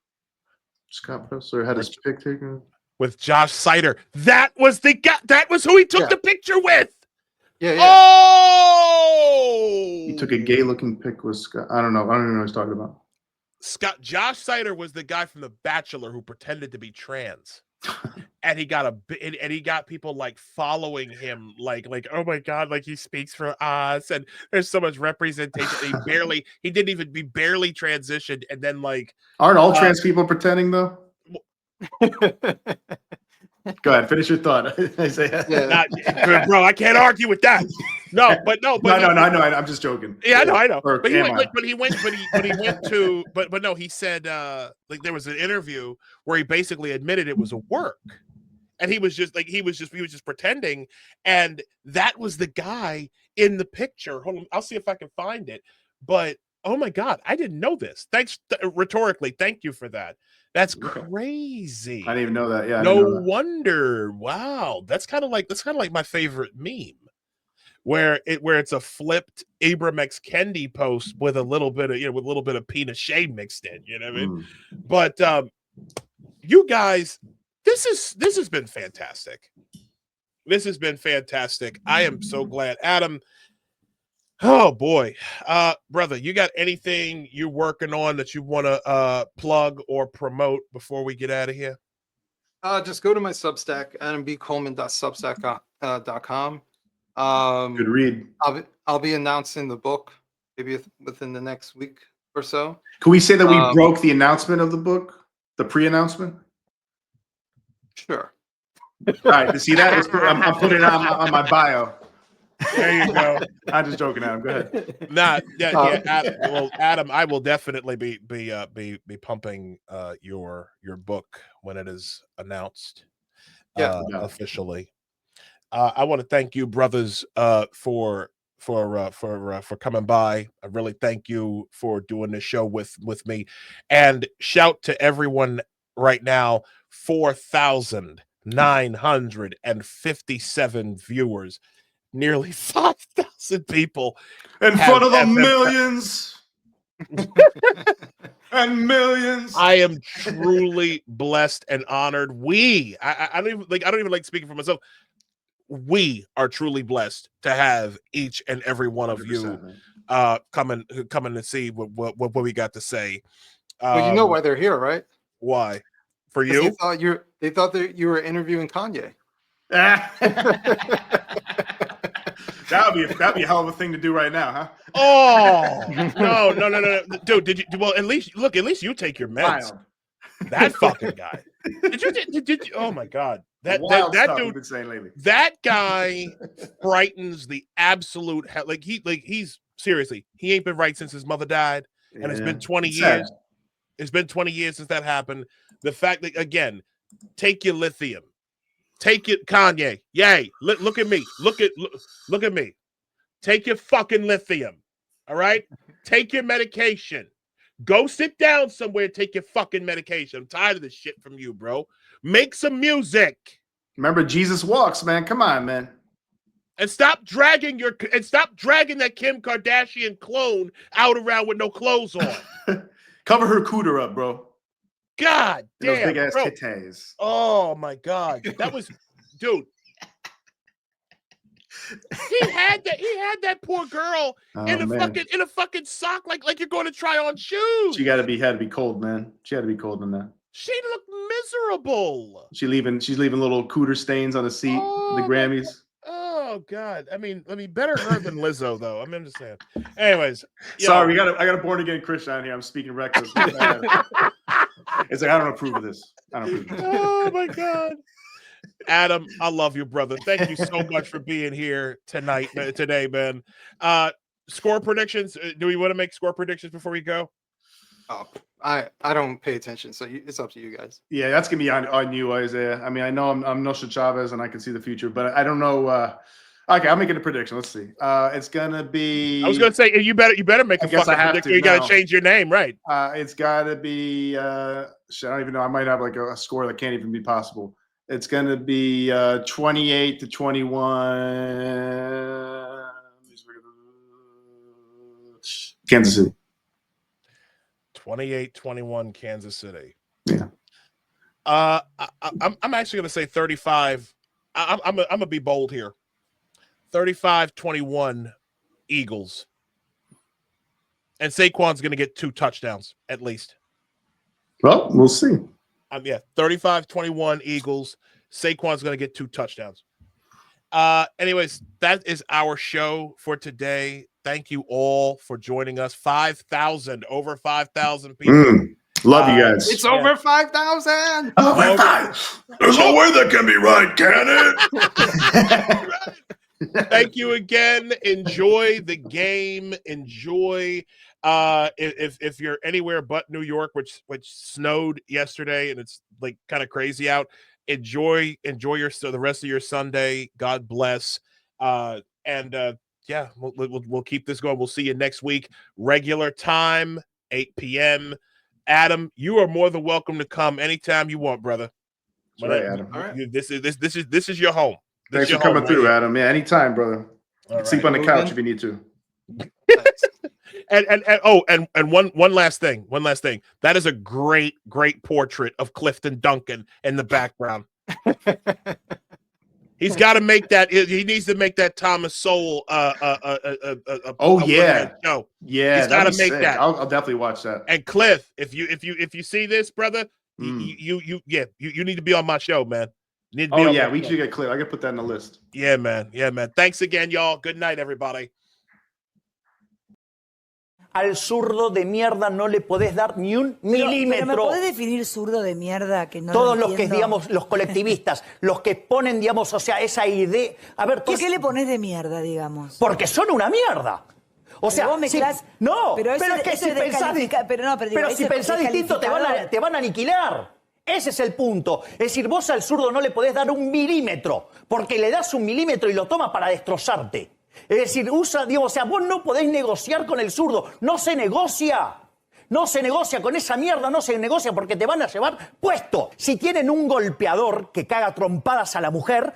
Scott Presler had his pic taken with Josh Sider. That was the guy. That was who he took the picture with. Yeah. Oh! He took a gay-looking pic with Scott. I don't know. I don't even know what he's talking about. Josh Sider was the guy from The Bachelor who pretended to be trans. And he got people following him, like, oh my God, he speaks for us, and there's so much representation. He didn't even be barely transitioned, and then aren't all trans people pretending though? Go ahead, finish your thought. Bro, I can't argue with that. No, I'm just joking. Yeah, I know. But he said there was an interview where he basically admitted it was a work, and he was just pretending, and that was the guy in the picture. Hold on, I'll see if I can find it. But oh my God, I didn't know this. Thanks rhetorically. Thank you for that. That's crazy. I didn't even know that. Yeah. No wonder. Wow. That's kind of like my favorite meme, where it's a flipped Ibram X. Kendi post with a little bit of penis shade mixed in. You know what I mean? But you guys, this has been fantastic. This has been fantastic. I am so glad, Adam. Oh boy, brother, you got anything you're working on that you want to plug or promote before we get out of here? Just go to my Substack, adambcoleman.substack.com. Good read. I'll be announcing the book maybe within the next week or so. Can we say that we broke the announcement of the book, the pre-announcement? Sure. All right, see that? I'm putting it on my bio. There you go. I'm just joking, Adam. Go ahead. Adam, I will definitely be pumping your book when it is announced officially. I want to thank you, brothers, for coming by. I really thank you for doing this show with me, and shout to everyone right now. 4,957 viewers, nearly 5,000 people in front of the millions. And millions. I am truly blessed and honored. I don't even like speaking for myself. We are truly blessed to have each and every one of you coming to see what we got to say. Well, you know why they're here, right? Why? For you? They thought that you were interviewing Kanye. That'd be a hell of a thing to do right now, huh? Oh no, dude! Did you? Well, at least you take your meds. That fucking guy. Did you? Oh my God! That dude. Been saying lately. That guy frightens the absolute hell. He's seriously. He ain't been right since his mother died, and it's been 20 years. It's been 20 years since that happened. The fact that, again, take your lithium. Take it, Kanye. Yay. Look at me. Look at me. Take your fucking lithium. All right? Take your medication. Go sit down somewhere and take your fucking medication. I'm tired of this shit from you, bro. Make some music. Remember, Jesus walks, man. Come on, man. And stop dragging that Kim Kardashian clone out around with no clothes on. Cover her cooter up, bro. God damn, those big ass bro. titties. Oh my God, that was, dude. He had that poor girl in a fucking sock, like you're going to try on shoes. She had to be cold, man. She had to be cold in that. She looked miserable. She's leaving little cooter stains on the seat. The Grammys. Oh God, I mean, better her than Lizzo, though. I'm just saying. Anyways, sorry, I got a born again Christian on here. I'm speaking reckless. It's like I don't approve of this. Oh my God, Adam, I love you, brother. Thank you so much for being here today, man. Score predictions. Do we want to make score predictions before we go? Oh, I don't pay attention, so it's up to you guys. Yeah, that's gonna be on you, Isaiah. I mean, I know I'm Nosha Chavez and I can see the future, but I don't know. Okay, I'm making a prediction. Let's see. It's gonna be. I was gonna say you better make a fucking prediction. You gotta change your name, right? It's gotta be. I don't even know. I might have like a score that can't even be possible. It's gonna be 28-21. Kansas City. 28-21 Kansas City. Yeah. I'm actually going to say 35. I'm going to be bold here. 35-21 Eagles. And Saquon's going to get 2 touchdowns at least. Well, we'll see. 35-21 Eagles. Saquon's going to get 2 touchdowns. Anyways, that is our show for today. Thank you all for joining us. 5,000, over 5,000 people. Love you guys. It's over 5,000. Over 5. There's no way that can be right, can it? Thank you again. Enjoy the game. Enjoy. If you're anywhere but New York, which snowed yesterday and it's like kind of crazy out, enjoy the rest of your Sunday. God bless. Yeah, we'll keep this going. We'll see you next week. Regular time, 8 p.m. Adam, you are more than welcome to come anytime you want, brother. That's right, Adam. All right. This is your home. Thanks for coming through, Adam. Yeah, anytime, brother. Sleep on the couch if you need to. and one last thing. That is a great portrait of Clifton Duncan in the background. He's got to make that. He needs to make that Thomas Sowell. Show. Yeah, he's got to make that. I'll definitely watch that. And Cliff, if you see this, brother, you need to be on my show, man. We should get Cliff. I gotta put that in the list. Yeah, man. Thanks again, y'all. Good night, everybody. Al zurdo de mierda no le podés dar ni un milímetro. Pero ¿me podés definir zurdo de mierda? Que no todos lo los que, digamos, los colectivistas, los que ponen, digamos, o sea, esa idea... A ver, ¿Por qué le pones de mierda, digamos? Porque son una mierda. O sea, vos mezclás... No, pero es que si pensás... Pero si pensás distinto te van a aniquilar. Ese es el punto. Es decir, vos al zurdo no le podés dar un milímetro, porque le das un milímetro y lo toma para destrozarte. Es decir, vos no podés negociar con el zurdo. No se negocia. No se negocia con esa mierda, no se negocia porque te van a llevar puesto. Si tienen un golpeador que caga trompadas a la mujer,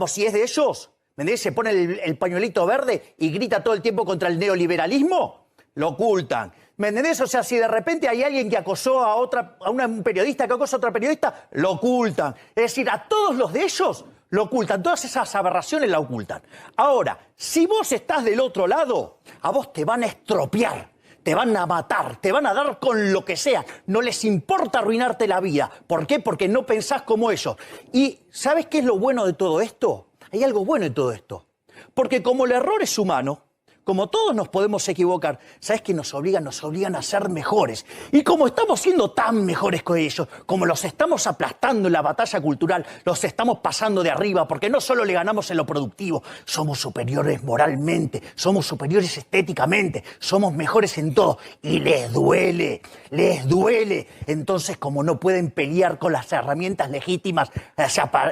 si es de ellos, ¿me entendés? Se pone el pañuelito verde y grita todo el tiempo contra el neoliberalismo, lo ocultan. ¿Me entendés? O sea, si de repente hay alguien que acosó a una periodista que acosa a otra periodista, lo ocultan. Es decir, a todos los de ellos lo ocultan. Todas esas aberraciones la ocultan. Ahora, si vos estás del otro lado, a vos te van a estropear. Te van a matar, te van a dar con lo que sea. No les importa arruinarte la vida. ¿Por qué? Porque no pensás como ellos. ¿Y sabes qué es lo bueno de todo esto? Hay algo bueno en todo esto. Porque como el error es humano, como todos nos podemos equivocar, ¿sabes qué nos obligan? Nos obligan a ser mejores. Y como estamos siendo tan mejores que ellos, como los estamos aplastando en la batalla cultural, los estamos pasando de arriba, porque no solo le ganamos en lo productivo, somos superiores moralmente, somos superiores estéticamente, somos mejores en todo. Y les duele, les duele. Entonces, como no pueden pelear con las herramientas legítimas,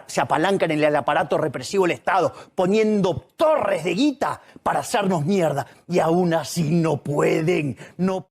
se apalancan en el aparato represivo del Estado, poniendo torres de guita para hacernos mierda. Y aún así no pueden, no